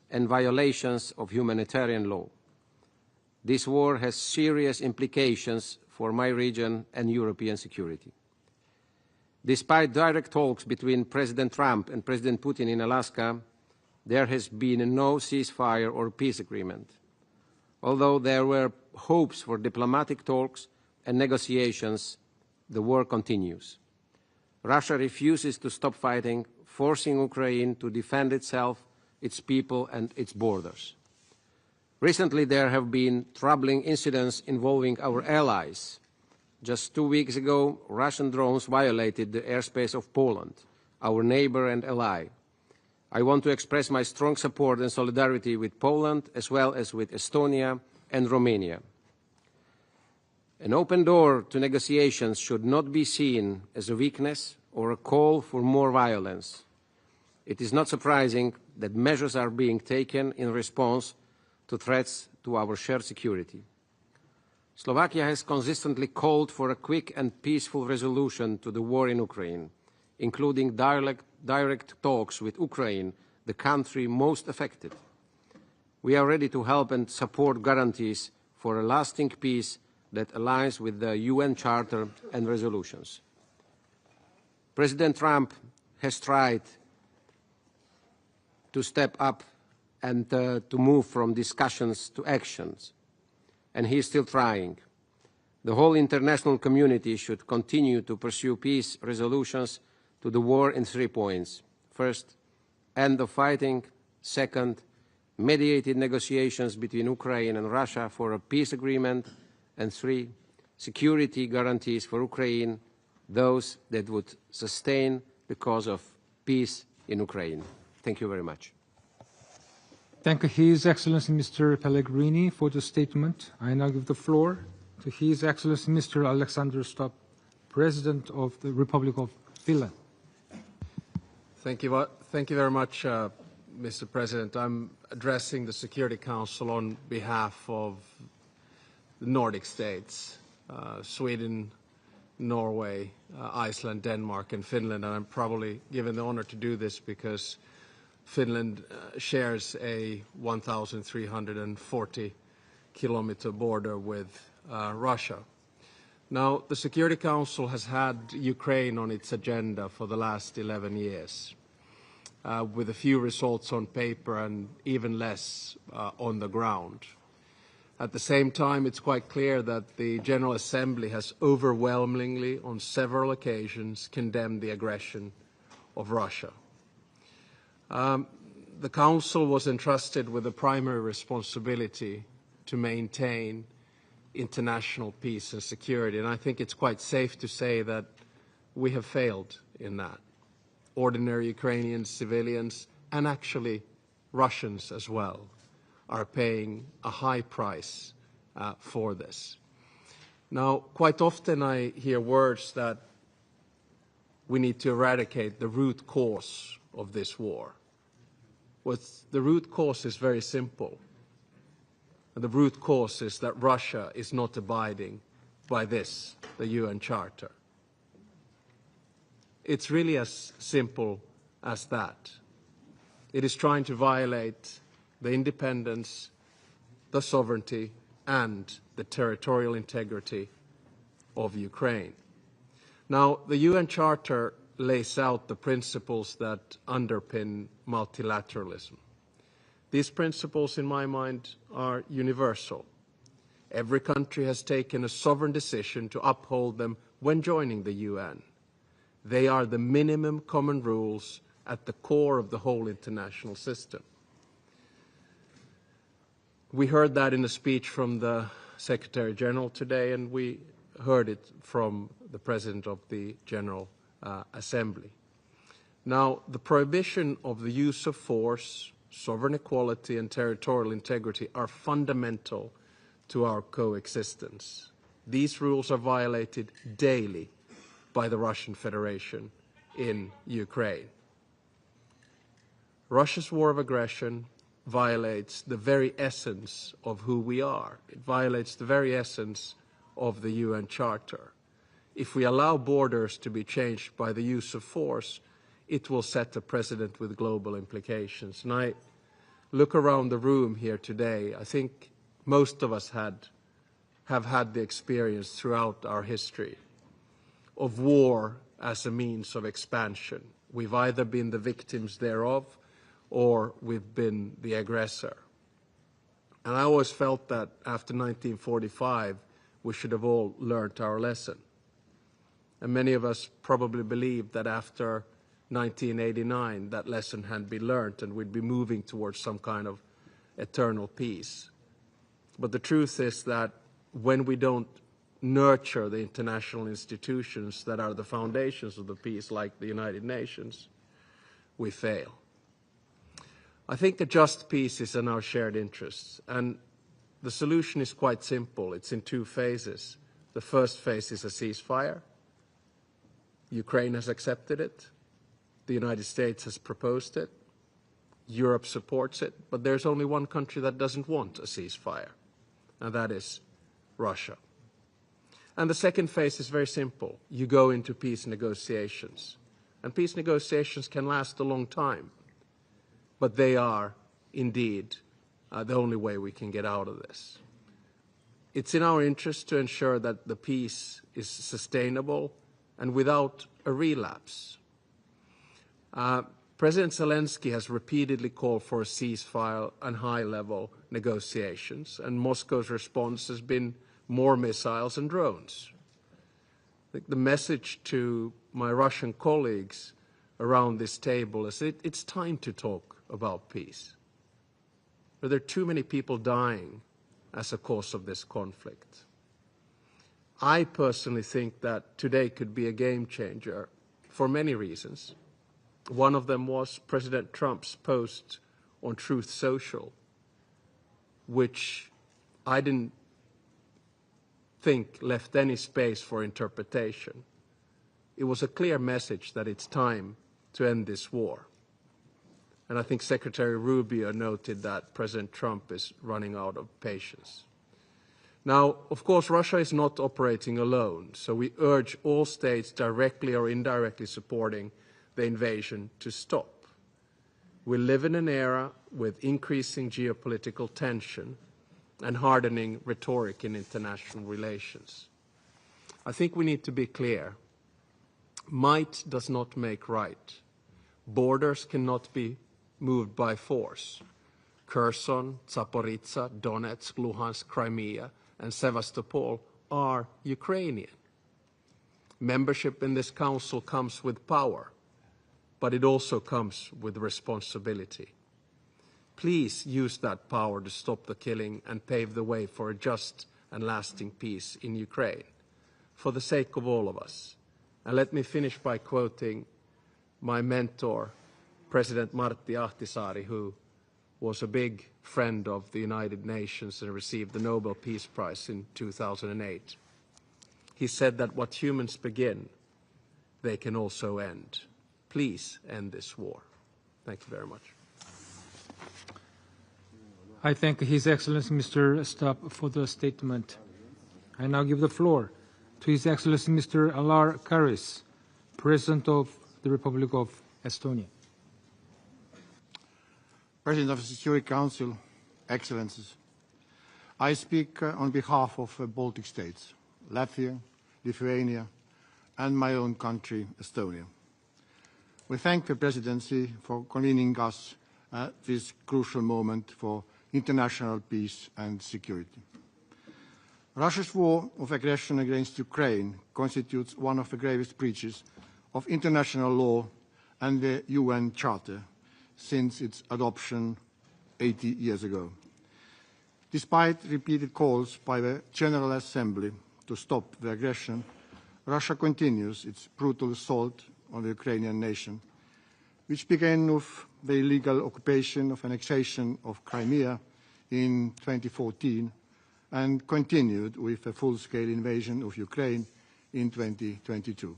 and violations of humanitarian law. This war has serious implications for my region and European security. Despite direct talks between President Trump and President Putin in Alaska, there has been no ceasefire or peace agreement. Although there were hopes for diplomatic talks and negotiations, the war continues. Russia refuses to stop fighting, forcing Ukraine to defend itself, its people, and its borders. Recently, there have been troubling incidents involving our allies. Just 2 weeks ago, Russian drones violated the airspace of Poland, our neighbor and ally. I want to express my strong support and solidarity with Poland, as well as with Estonia and Romania. An open door to negotiations should not be seen as a weakness or a call for more violence. It is not surprising that measures are being taken in response to threats to our shared security. Slovakia has consistently called for a quick and peaceful resolution to the war in Ukraine, including direct talks with Ukraine, the country most affected. We are ready to help and support guarantees for a lasting peace that aligns with the UN Charter and resolutions. President Trump has tried to step up and to move from discussions to actions, and he is still trying. The whole international community should continue to pursue peace resolutions to the war in 3 points. First, end of fighting. Second, mediated negotiations between Ukraine and Russia for a peace agreement. And 3, security guarantees for Ukraine, those that would sustain the cause of peace in Ukraine. Thank you very much. Thank you, His Excellency Mr. Pellegrini, for the statement. I now give the floor to His Excellency Mr. Alexander Stubb, President of the Republic of Finland. Thank you very much, Mr. President. I'm addressing the Security Council on behalf of the Nordic states, Sweden, Norway, Iceland, Denmark, and Finland. And I'm probably given the honor to do this because Finland shares a 1,340-kilometer border with Russia. Now, the Security Council has had Ukraine on its agenda for the last 11 years, with a few results on paper and even less on the ground. At the same time, it's quite clear that the General Assembly has overwhelmingly, on several occasions, condemned the aggression of Russia. The Council was entrusted with the primary responsibility to maintain international peace and security, and I think it's quite safe to say that we have failed in that. Ordinary Ukrainian civilians, and actually Russians as well, are paying a high price for this. Now, quite often I hear words that we need to eradicate the root cause of this war. The root cause is very simple. And the root cause is that Russia is not abiding by this, the UN Charter. It's really as simple as that. It is trying to violate the independence, the sovereignty, and the territorial integrity of Ukraine. Now, the UN Charter lays out the principles that underpin multilateralism. These principles, in my mind, are universal. Every country has taken a sovereign decision to uphold them when joining the UN. They are the minimum common rules at the core of the whole international system. We heard that in a speech from the Secretary General today, and we heard it from the President of the General Assembly. Now, the prohibition of the use of force, sovereign equality, and territorial integrity are fundamental to our coexistence. These rules are violated daily by the Russian Federation in Ukraine. Russia's war of aggression violates the very essence of who we are. It violates the very essence of the UN Charter. If we allow borders to be changed by the use of force, it will set a precedent with global implications. And I look around the room here today, I think most of us have had the experience throughout our history of war as a means of expansion. We've either been the victims thereof or we've been the aggressor. And I always felt that after 1945, we should have all learned our lesson. And many of us probably believed that after 1989, that lesson had been learned and we'd be moving towards some kind of eternal peace. But the truth is that when we don't nurture the international institutions that are the foundations of the peace, like the United Nations, we fail. I think a just peace is in our shared interests, and the solution is quite simple. It's in two phases. The first phase is a ceasefire. Ukraine has accepted it. The United States has proposed it. Europe supports it, but there's only one country that doesn't want a ceasefire, and that is Russia. And the second phase is very simple. You go into peace negotiations. And peace negotiations can last a long time, but they are indeed the only way we can get out of this. It's in our interest to ensure that the peace is sustainable and without a relapse. President Zelenskyy has repeatedly called for a ceasefire and high-level negotiations, and Moscow's response has been more missiles and drones. I think the message to my Russian colleagues around this table is it's time to talk about peace. There are too many people dying as a cause of this conflict. I personally think that today could be a game changer for many reasons. One of them was President Trump's post on Truth Social, which I didn't think left any space for interpretation. It was a clear message that it's time to end this war. And I think Secretary Rubio noted that President Trump is running out of patience. Now, of course, Russia is not operating alone, so we urge all states directly or indirectly supporting the invasion to stop. We live in an era with increasing geopolitical tension and hardening rhetoric in international relations. I think we need to be clear. Might does not make right. Borders cannot be moved by force. Kherson, Zaporizhzhia, Donetsk, Luhansk, Crimea, and Sevastopol are Ukrainian. Membership in this council comes with power, but it also comes with responsibility. Please use that power to stop the killing and pave the way for a just and lasting peace in Ukraine, for the sake of all of us. And let me finish by quoting my mentor, President Martti Ahtisaari, who was a big friend of the United Nations and received the Nobel Peace Prize in 2008. He said that what humans begin, they can also end. Please end this war. Thank you very much. I thank His Excellency Mr. Stubb for the statement. I now give the floor to His Excellency Mr. Alar Karis, President of the Republic of Estonia. President of the Security Council, Excellencies, I speak on behalf of Baltic states, Latvia, Lithuania, and my own country, Estonia. We thank the Presidency for convening us at this crucial moment for international peace and security. Russia's war of aggression against Ukraine constitutes one of the gravest breaches of international law and the UN Charter since its adoption 80 years ago. Despite repeated calls by the General Assembly to stop the aggression, Russia continues its brutal assault on the Ukrainian nation, which began with the illegal occupation of annexation of Crimea in 2014 and continued with a full-scale invasion of Ukraine in 2022.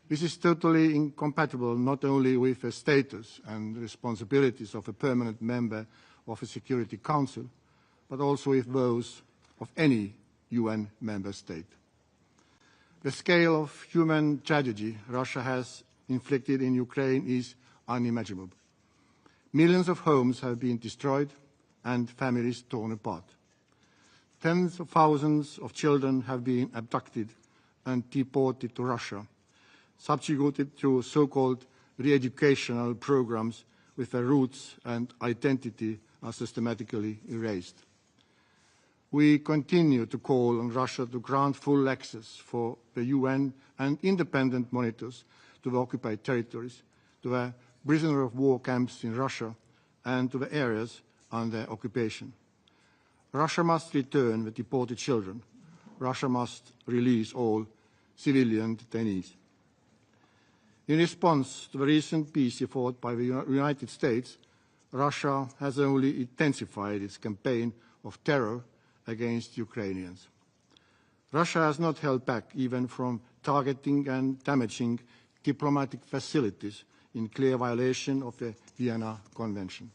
This is totally incompatible not only with the status and responsibilities of a permanent member of the Security Council, but also with those of any UN member state. The scale of human tragedy Russia has inflicted in Ukraine is unimaginable. Millions of homes have been destroyed and families torn apart. Tens of thousands of children have been abducted and deported to Russia, subjugated to so-called re-educational programs with their roots and identity are systematically erased. We continue to call on Russia to grant full access for the UN and independent monitors to the occupied territories, to the prisoner of war camps in Russia, and to the areas under occupation. Russia must return the deported children. Russia must release all civilian detainees. In response to the recent peace effort by the United States, Russia has only intensified its campaign of terror against Ukrainians. Russia has not held back even from targeting and damaging diplomatic facilities in clear violation of the Vienna Convention.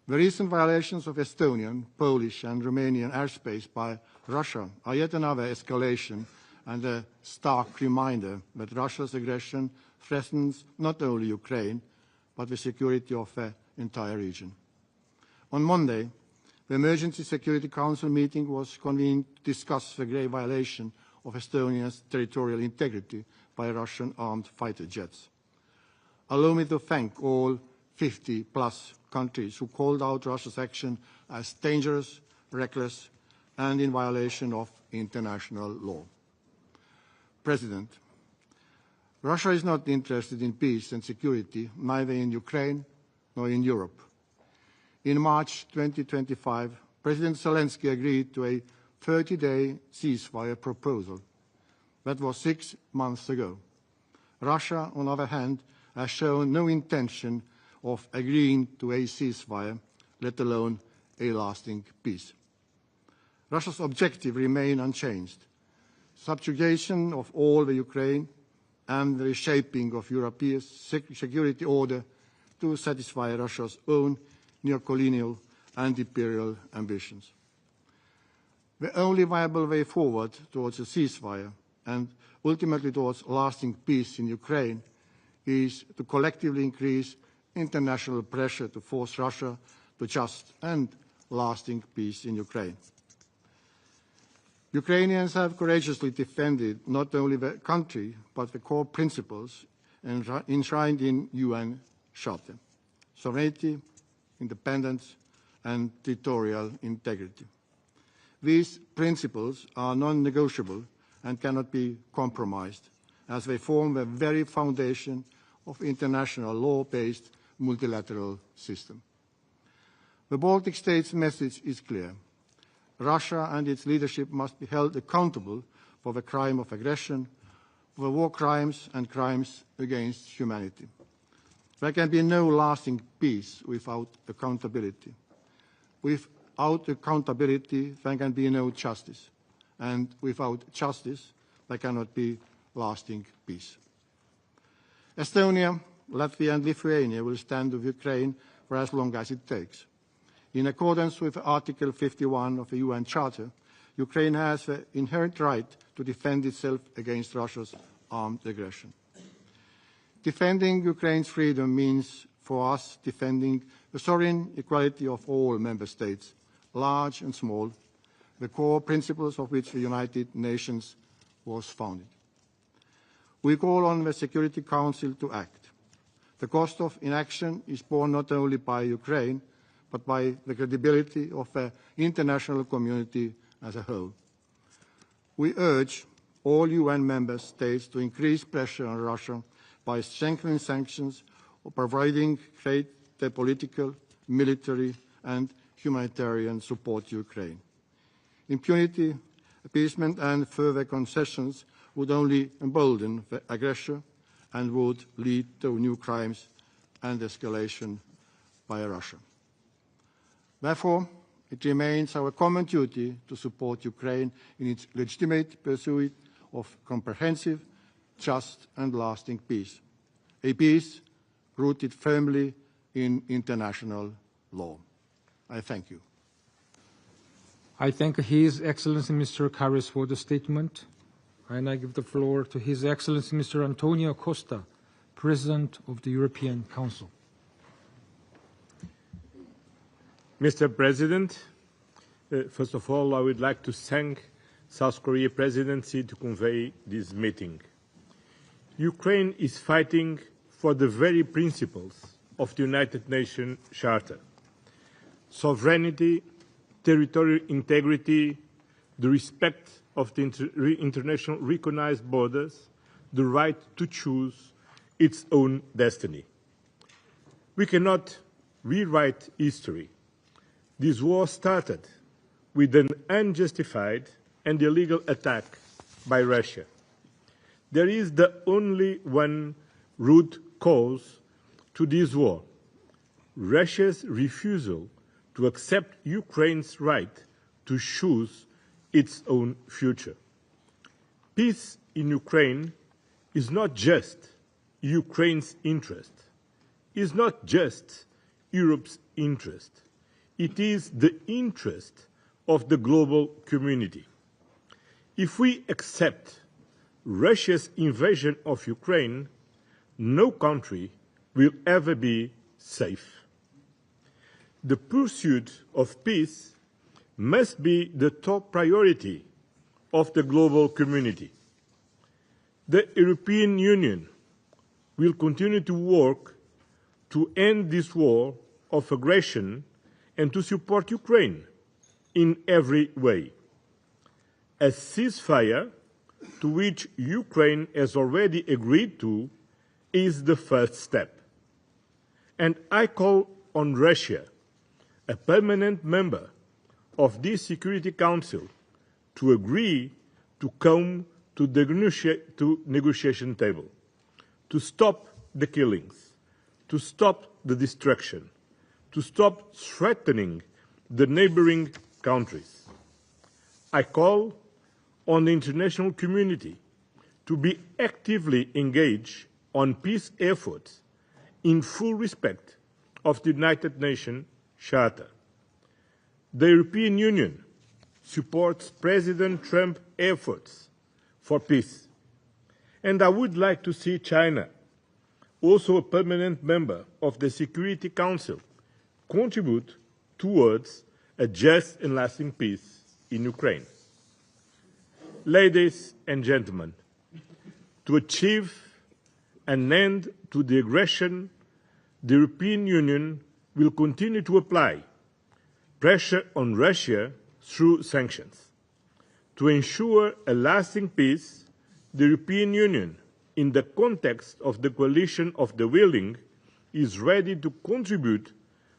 The recent violations of Estonian, Polish and Romanian airspace by Russia are yet another escalation and a stark reminder that Russia's aggression threatens not only Ukraine, but the security of the entire region. On Monday, The Emergency Security Council meeting was convened to discuss the grave violation of Estonia's territorial integrity by Russian armed fighter jets. Allow me to thank all 50-plus countries who called out Russia's action as dangerous, reckless, and in violation of international law. President, Russia is not interested in peace and security, neither in Ukraine nor in Europe. In March 2025, President Zelenskyy agreed to a 30-day ceasefire proposal. That was 6 months ago. Russia, on the other hand, has shown no intention of agreeing to a ceasefire, let alone a lasting peace. Russia's objective remains unchanged: subjugation of all the Ukraine and the reshaping of European security order to satisfy Russia's own neocolonial and imperial ambitions. The only viable way forward towards a ceasefire and ultimately towards lasting peace in Ukraine is to collectively increase international pressure to force Russia to just and lasting peace in Ukraine. Ukrainians have courageously defended not only the country, but the core principles enshrined in UN Charter: sovereignty, independence, and territorial integrity. These principles are non-negotiable and cannot be compromised, as they form the very foundation of international law-based multilateral system. The Baltic states' message is clear. Russia and its leadership must be held accountable for the crime of aggression, for war crimes and crimes against humanity. There can be no lasting peace without accountability. Without accountability, there can be no justice. And without justice, there cannot be lasting peace. Estonia, Latvia and Lithuania will stand with Ukraine for as long as it takes. In accordance with Article 51 of the UN Charter, Ukraine has the inherent right to defend itself against Russia's armed aggression. Defending Ukraine's freedom means for us defending the sovereign equality of all member states, large and small, the core principles of which the United Nations was founded. We call on the Security Council to act. The cost of inaction is borne not only by Ukraine, but by the credibility of the international community as a whole. We urge all UN member states to increase pressure on Russia by strengthening sanctions or providing greater political, military and humanitarian support to Ukraine. Impunity, appeasement and further concessions would only embolden the aggressor and would lead to new crimes and escalation by Russia. Therefore, it remains our common duty to support Ukraine in its legitimate pursuit of comprehensive, just and lasting peace, a peace rooted firmly in international law. I thank you. I thank His Excellency Mr. Karas for the statement, and I give the floor to His Excellency Mr. Antonio Costa, President of the European Council. Mr. President, first of all, I would like to thank South Korea Presidency to convey this meeting. Ukraine is fighting for the very principles of the United Nations Charter: sovereignty, territorial integrity, the respect of the international recognized borders, the right to choose its own destiny. We cannot rewrite history. This war started with an unjustified and illegal attack by Russia. There is the only one root cause to this war: Russia's refusal to accept Ukraine's right to choose its own future. Peace in Ukraine is not just Ukraine's interest, is not just Europe's interest. It is the interest of the global community. If we accept Russia's invasion of Ukraine, no country will ever be safe. The pursuit of peace must be the top priority of the global community. The European Union will continue to work to end this war of aggression and to support Ukraine in every way. A ceasefire, to which Ukraine has already agreed to, is the first step. And I call on Russia, a permanent member of this Security Council, to agree to come to the negotiation table, to stop the killings, to stop the destruction, to stop threatening the neighboring countries. I call on the international community to be actively engaged on peace efforts in full respect of the United Nations Charter. The European Union supports President Trump's efforts for peace, and I would like to see China, also a permanent member of the Security Council, contribute towards a just and lasting peace in Ukraine. Ladies and gentlemen, to achieve an end to the aggression, the European Union will continue to apply pressure on Russia through sanctions. To ensure a lasting peace, the European Union, in the context of the coalition of the willing, is ready to contribute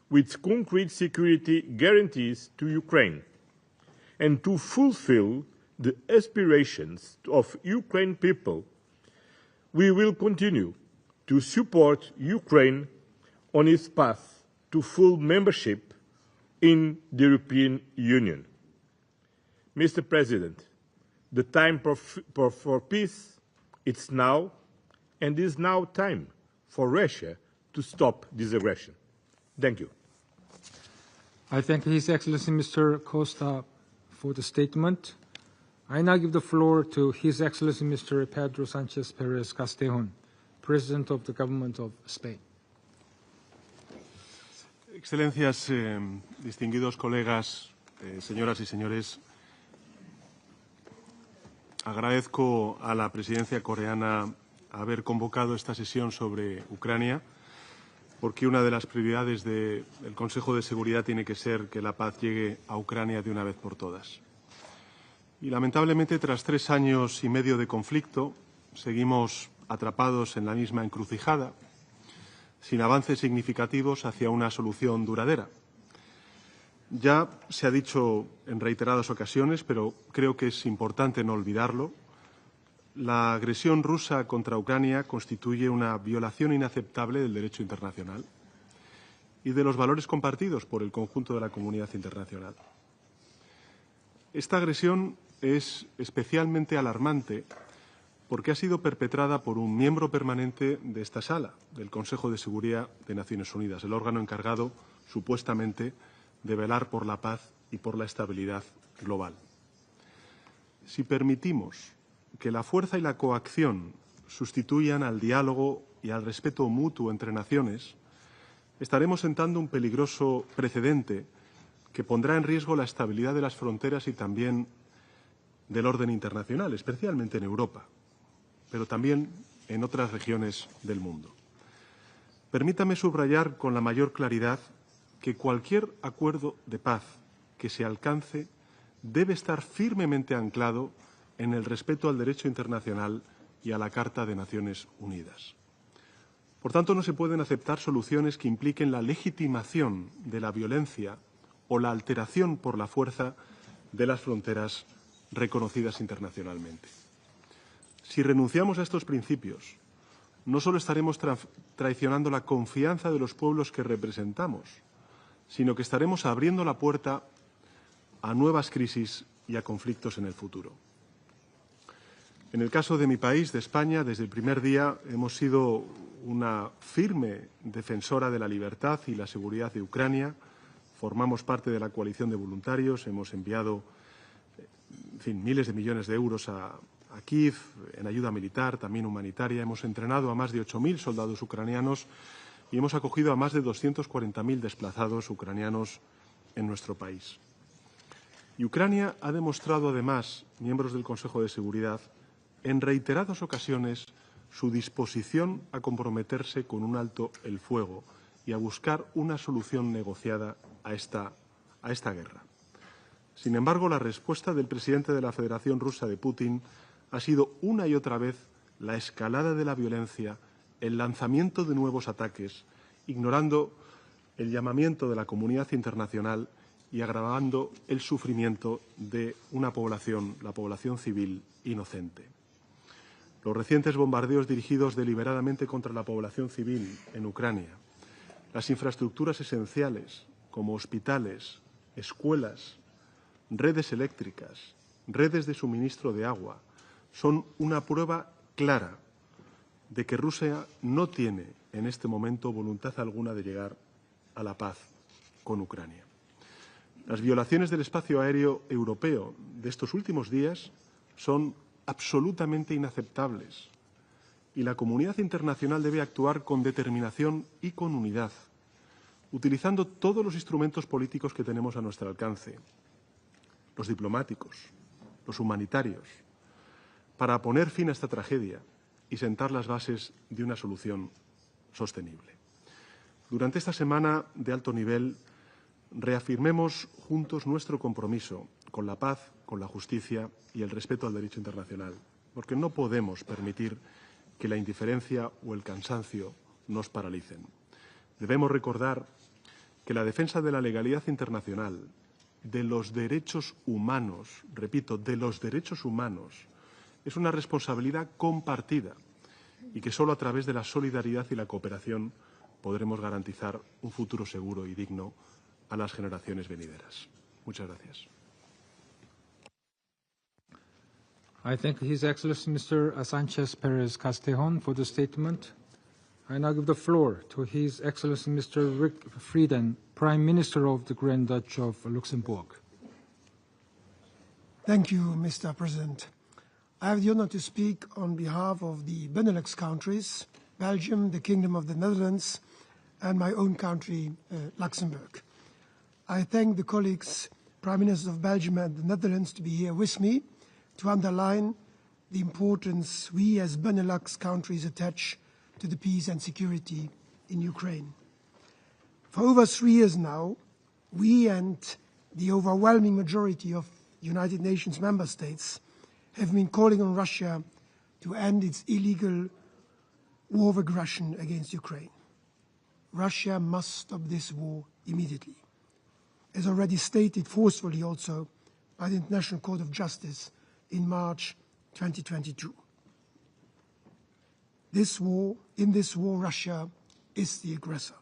with concrete security guarantees to Ukraine and to fulfill the aspirations of Ukraine people. We will continue to support Ukraine on its path to full membership in the European Union. Mr. President, the time for peace, it's now, and it is now time for Russia to stop this aggression. Thank you. I thank His Excellency Mr. Costa for the statement. I now give the floor to His Excellency Mr. Pedro Sanchez Perez Castellón, President of the Government of Spain. Excelencias, distinguidos colegas, señoras y señores, agradezco a la presidencia coreana haber convocado esta sesión sobre Ucrania, porque una de las prioridades del Consejo de Seguridad tiene que ser que la paz llegue a Ucrania de una vez por todas. Y lamentablemente, tras 3 años y medio de conflicto, seguimos atrapados en la misma encrucijada, sin avances significativos hacia una solución duradera. Ya se ha dicho en reiteradas ocasiones, pero creo que es importante no olvidarlo, la agresión rusa contra Ucrania constituye una violación inaceptable del derecho internacional y de los valores compartidos por el conjunto de la comunidad internacional. Esta agresión es especialmente alarmante porque ha sido perpetrada por un miembro permanente de esta sala, del Consejo de Seguridad de Naciones Unidas, el órgano encargado, supuestamente, de velar por la paz y por la estabilidad global. Si permitimos que la fuerza y la coacción sustituyan al diálogo y al respeto mutuo entre naciones, estaremos sentando un peligroso precedente que pondrá en riesgo la estabilidad de las fronteras y también del orden internacional, especialmente en Europa, pero también en otras regiones del mundo. Permítame subrayar con la mayor claridad que cualquier acuerdo de paz que se alcance debe estar firmemente anclado en el respeto al derecho internacional y a la Carta de Naciones Unidas. Por tanto, no se pueden aceptar soluciones que impliquen la legitimación de la violencia o la alteración por la fuerza de las fronteras reconocidas internacionalmente. Si renunciamos a estos principios, no solo estaremos traicionando la confianza de los pueblos que representamos, sino que estaremos abriendo la puerta a nuevas crisis y a conflictos en el futuro. En el caso de mi país, de España, desde el primer día hemos sido una firme defensora de la libertad y la seguridad de Ucrania. Formamos parte de la coalición de voluntarios, hemos enviado miles de millones de euros a Kiev en ayuda militar, también humanitaria. Hemos entrenado a más de 8.000 soldados ucranianos y hemos acogido a más de 240.000 desplazados ucranianos en nuestro país. Y Ucrania ha demostrado además, miembros del Consejo de Seguridad, en reiteradas ocasiones su disposición a comprometerse con un alto el fuego y a buscar una solución negociada a esta guerra. Sin embargo, la respuesta del presidente de la Federación Rusa, de Putin, ha sido una y otra vez la escalada de la violencia, el lanzamiento de nuevos ataques, ignorando el llamamiento de la comunidad internacional y agravando el sufrimiento de una población, la población civil, inocente. Los recientes bombardeos dirigidos deliberadamente contra la población civil en Ucrania, las infraestructuras esenciales como hospitales, escuelas, redes eléctricas, redes de suministro de agua, son una prueba clara de que Rusia no tiene en este momento voluntad alguna de llegar a la paz con Ucrania. Las violaciones del espacio aéreo europeo de estos últimos días son absolutamente inaceptables y la comunidad internacional debe actuar con determinación y con unidad, utilizando todos los instrumentos políticos que tenemos a nuestro alcance, los diplomáticos, los humanitarios, para poner fin a esta tragedia y sentar las bases de una solución sostenible. Durante esta semana de alto nivel, reafirmemos juntos nuestro compromiso con la paz, con la justicia y el respeto al derecho internacional, porque no podemos permitir que la indiferencia o el cansancio nos paralicen. Debemos recordar que la defensa de la legalidad internacional, de los derechos humanos, repito, de los derechos humanos, es una responsabilidad compartida y que solo a través de la solidaridad y la cooperación podremos garantizar un futuro seguro y digno a las generaciones venideras. Muchas gracias. I thank His Excellency Mr. Sánchez Pérez Castejón for the statement. I now give the floor to His Excellency Mr. Rick Frieden, Prime Minister of the Grand Duchy of Luxembourg. Thank you, Mr. President. I have the honor to speak on behalf of the Benelux countries, Belgium, the Kingdom of the Netherlands, and my own country, Luxembourg. I thank the colleagues, Prime Ministers of Belgium and the Netherlands, to be here with me to underline the importance we as Benelux countries attach to the peace and security in Ukraine. For over 3 years now, we and the overwhelming majority of United Nations member states have been calling on Russia to end its illegal war of aggression against Ukraine. Russia must stop this war immediately, as already stated forcefully also by the International Court of Justice in March 2022. In this war, Russia is the aggressor,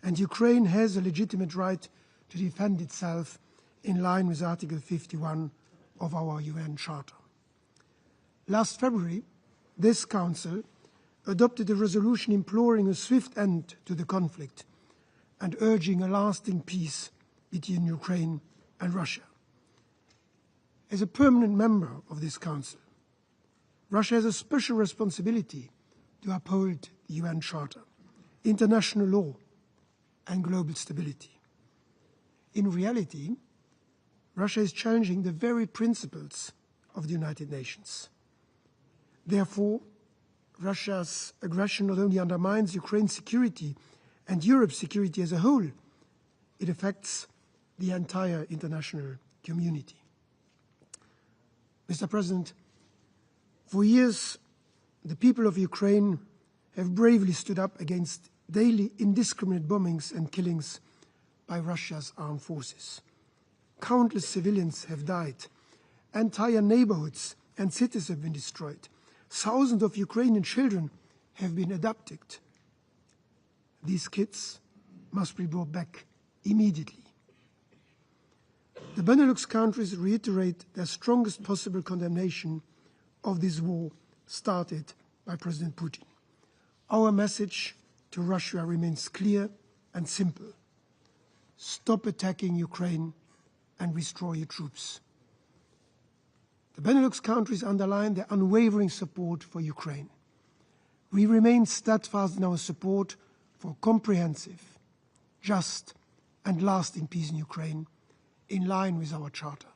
and Ukraine has a legitimate right to defend itself in line with Article 51 of our UN Charter. Last February, this Council adopted a resolution imploring a swift end to the conflict and urging a lasting peace between Ukraine and Russia. As a permanent member of this Council, Russia has a special responsibility to uphold the UN Charter, international law, and global stability. In reality, Russia is challenging the very principles of the United Nations. Therefore, Russia's aggression not only undermines Ukraine's security and Europe's security as a whole, it affects the entire international community. Mr. President, for years, the people of Ukraine have bravely stood up against daily indiscriminate bombings and killings by Russia's armed forces. Countless civilians have died. Entire neighborhoods and cities have been destroyed. Thousands of Ukrainian children have been abducted. These kids must be brought back immediately. The Benelux countries reiterate their strongest possible condemnation of this war started by President Putin. Our message to Russia remains clear and simple. Stop attacking Ukraine and withdraw your troops. The Benelux countries underline their unwavering support for Ukraine. We remain steadfast in our support for comprehensive, just and lasting peace in Ukraine, in line with our Charter.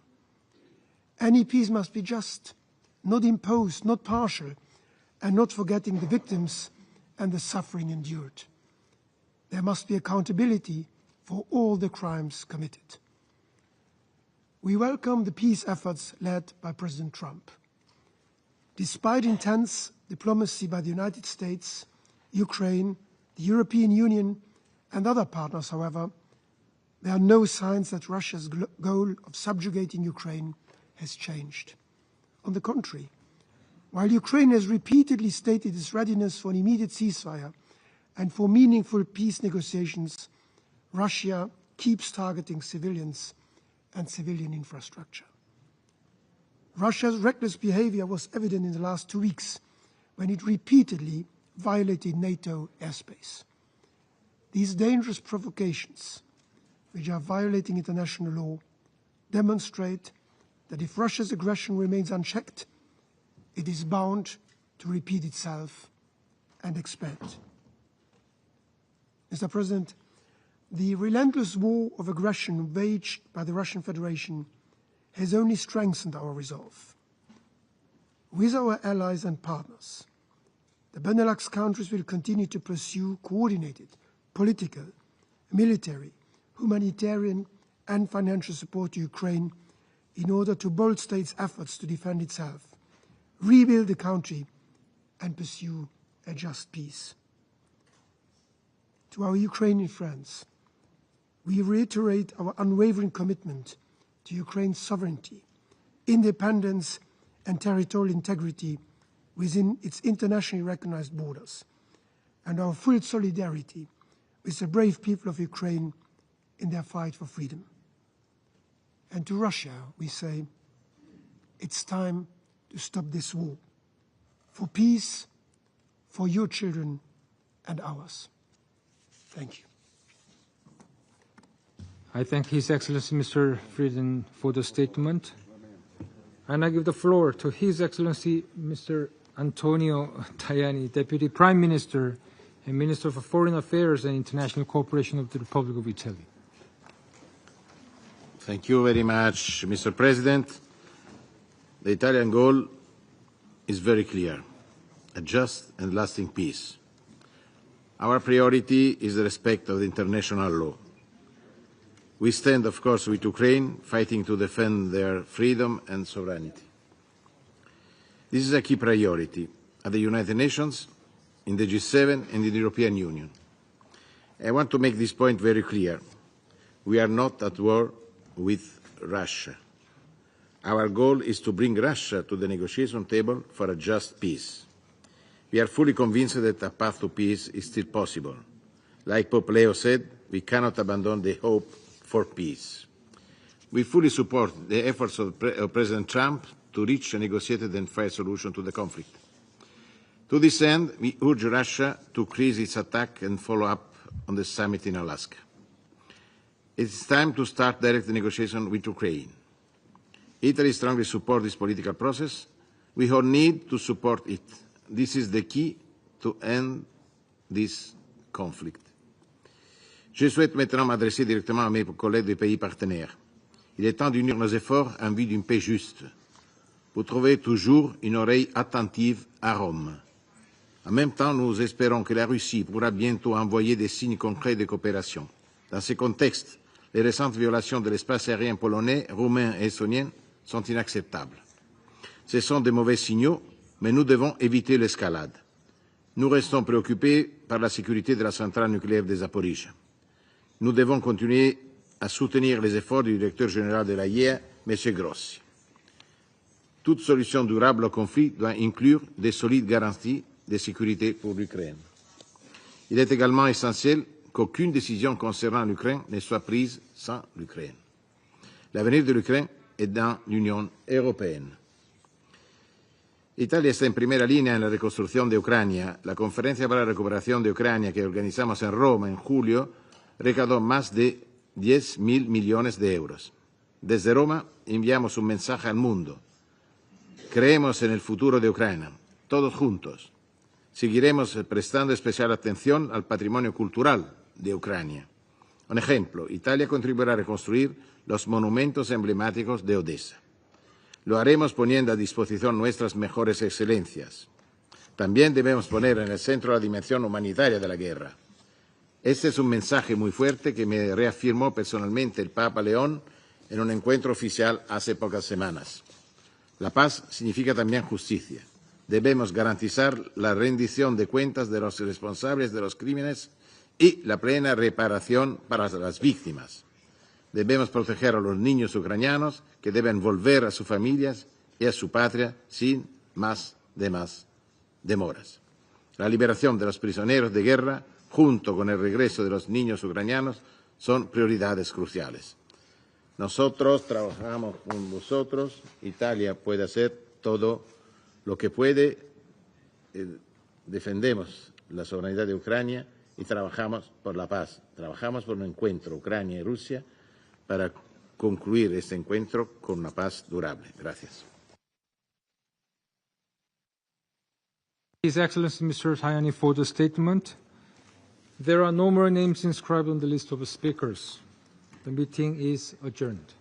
Any peace must be just, not imposed, not partial, and not forgetting the victims and the suffering endured. There must be accountability for all the crimes committed. We welcome the peace efforts led by President Trump. Despite intense diplomacy by the United States, Ukraine, the European Union, and other partners, however, there are no signs that Russia's goal of subjugating Ukraine has changed. On the contrary, while Ukraine has repeatedly stated its readiness for an immediate ceasefire and for meaningful peace negotiations, Russia keeps targeting civilians and civilian infrastructure. Russia's reckless behavior was evident in the last 2 weeks when it repeatedly violated NATO airspace. These dangerous provocations, which are violating international law, demonstrate that if Russia's aggression remains unchecked, it is bound to repeat itself and expand. Mr. President, the relentless war of aggression waged by the Russian Federation has only strengthened our resolve. With our allies and partners, the Benelux countries will continue to pursue coordinated political, military, humanitarian and financial support to Ukraine in order to bolster its efforts to defend itself, rebuild the country and pursue a just peace. To our Ukrainian friends, we reiterate our unwavering commitment to Ukraine's sovereignty, independence and territorial integrity within its internationally recognized borders, and our full solidarity with the brave people of Ukraine in their fight for freedom. And to Russia, we say, it's time to stop this war, for peace, for your children and ours. Thank you. I thank His Excellency Mr. Frieden for the statement. And I give the floor to His Excellency Mr. Antonio Tajani, Deputy Prime Minister and Minister for Foreign Affairs and International Cooperation of the Republic of Italy. Thank you very much, Mr. President. The Italian goal is very clear: a just and lasting peace. Our priority is the respect of the international law. We stand, of course, with Ukraine, fighting to defend their freedom and sovereignty. This is a key priority at the United Nations, in the G7 and in the European Union. I want to make this point very clear. We are not at war with Russia. Our goal is to bring Russia to the negotiation table for a just peace. We are fully convinced that a path to peace is still possible. Like Pope Leo said, we cannot abandon the hope for peace. We fully support the efforts of President Trump to reach a negotiated and fair solution to the conflict. To this end, we urge Russia to increase its attack and follow up on the summit in Alaska. It is time to start direct negotiation with Ukraine. Italy strongly supports this political process. We all need to support it. This is the key to end this conflict. Je souhaite maintenant m'adresser directement à mes collègues des pays partenaires. Il est temps d'unir nos efforts en vue d'une paix juste. Vous trouvez toujours une oreille attentive à Rome. En même temps, nous espérons que la Russie pourra bientôt envoyer des signes concrets de coopération. Dans ce contexte, les récentes violations de l'espace aérien polonais, roumain et estonien sont inacceptables. Ce sont de mauvais signaux, mais nous devons éviter l'escalade. Nous restons préoccupés par la sécurité de la centrale nucléaire de Zaporijia. Nous devons continuer à soutenir les efforts du directeur général de l'AIEA, M. Grossi. Toute solution durable au conflit doit inclure de solides garanties de sécurité pour l'Ukraine. Il est également essentiel qu'aucune décision concernant l'Ukraine ne soit prise sans l'Ukraine. L'avenir de l'Ukraine è dall'Unione Europea. Italia está en primera línea en la reconstrucción de Ucrania. La Conferencia para la Recuperación de Ucrania que organizamos en Roma en julio recaudó más de 10.000 millones de euros. Desde Roma enviamos un mensaje al mundo. Creemos en el futuro de Ucrania, todos juntos. Seguiremos prestando especial atención al patrimonio cultural de Ucrania. Un ejemplo, Italia contribuirá a reconstruir los monumentos emblemáticos de Odessa. Lo haremos poniendo a disposición nuestras mejores excelencias. También debemos poner en el centro la dimensión humanitaria de la guerra. Este es un mensaje muy fuerte que me reafirmó personalmente el Papa León en un encuentro oficial hace pocas semanas. La paz significa también justicia. Debemos garantizar la rendición de cuentas de los responsables de los crímenes y la plena reparación para las víctimas. Debemos proteger a los niños ucranianos que deben volver a sus familias y a su patria sin más demoras. La liberación de los prisioneros de guerra, junto con el regreso de los niños ucranianos, son prioridades cruciales. Nosotros trabajamos con vosotros. Italia puede hacer todo lo que puede. Defendemos la soberanía de Ucrania y trabajamos por la paz. Trabajamos por un encuentro Ucrania y Rusia para concluir este encuentro con una paz durable. Gracias. His Excellency Mr. Tajani for the statement. There are no more names inscribed on the list of speakers. The meeting is adjourned.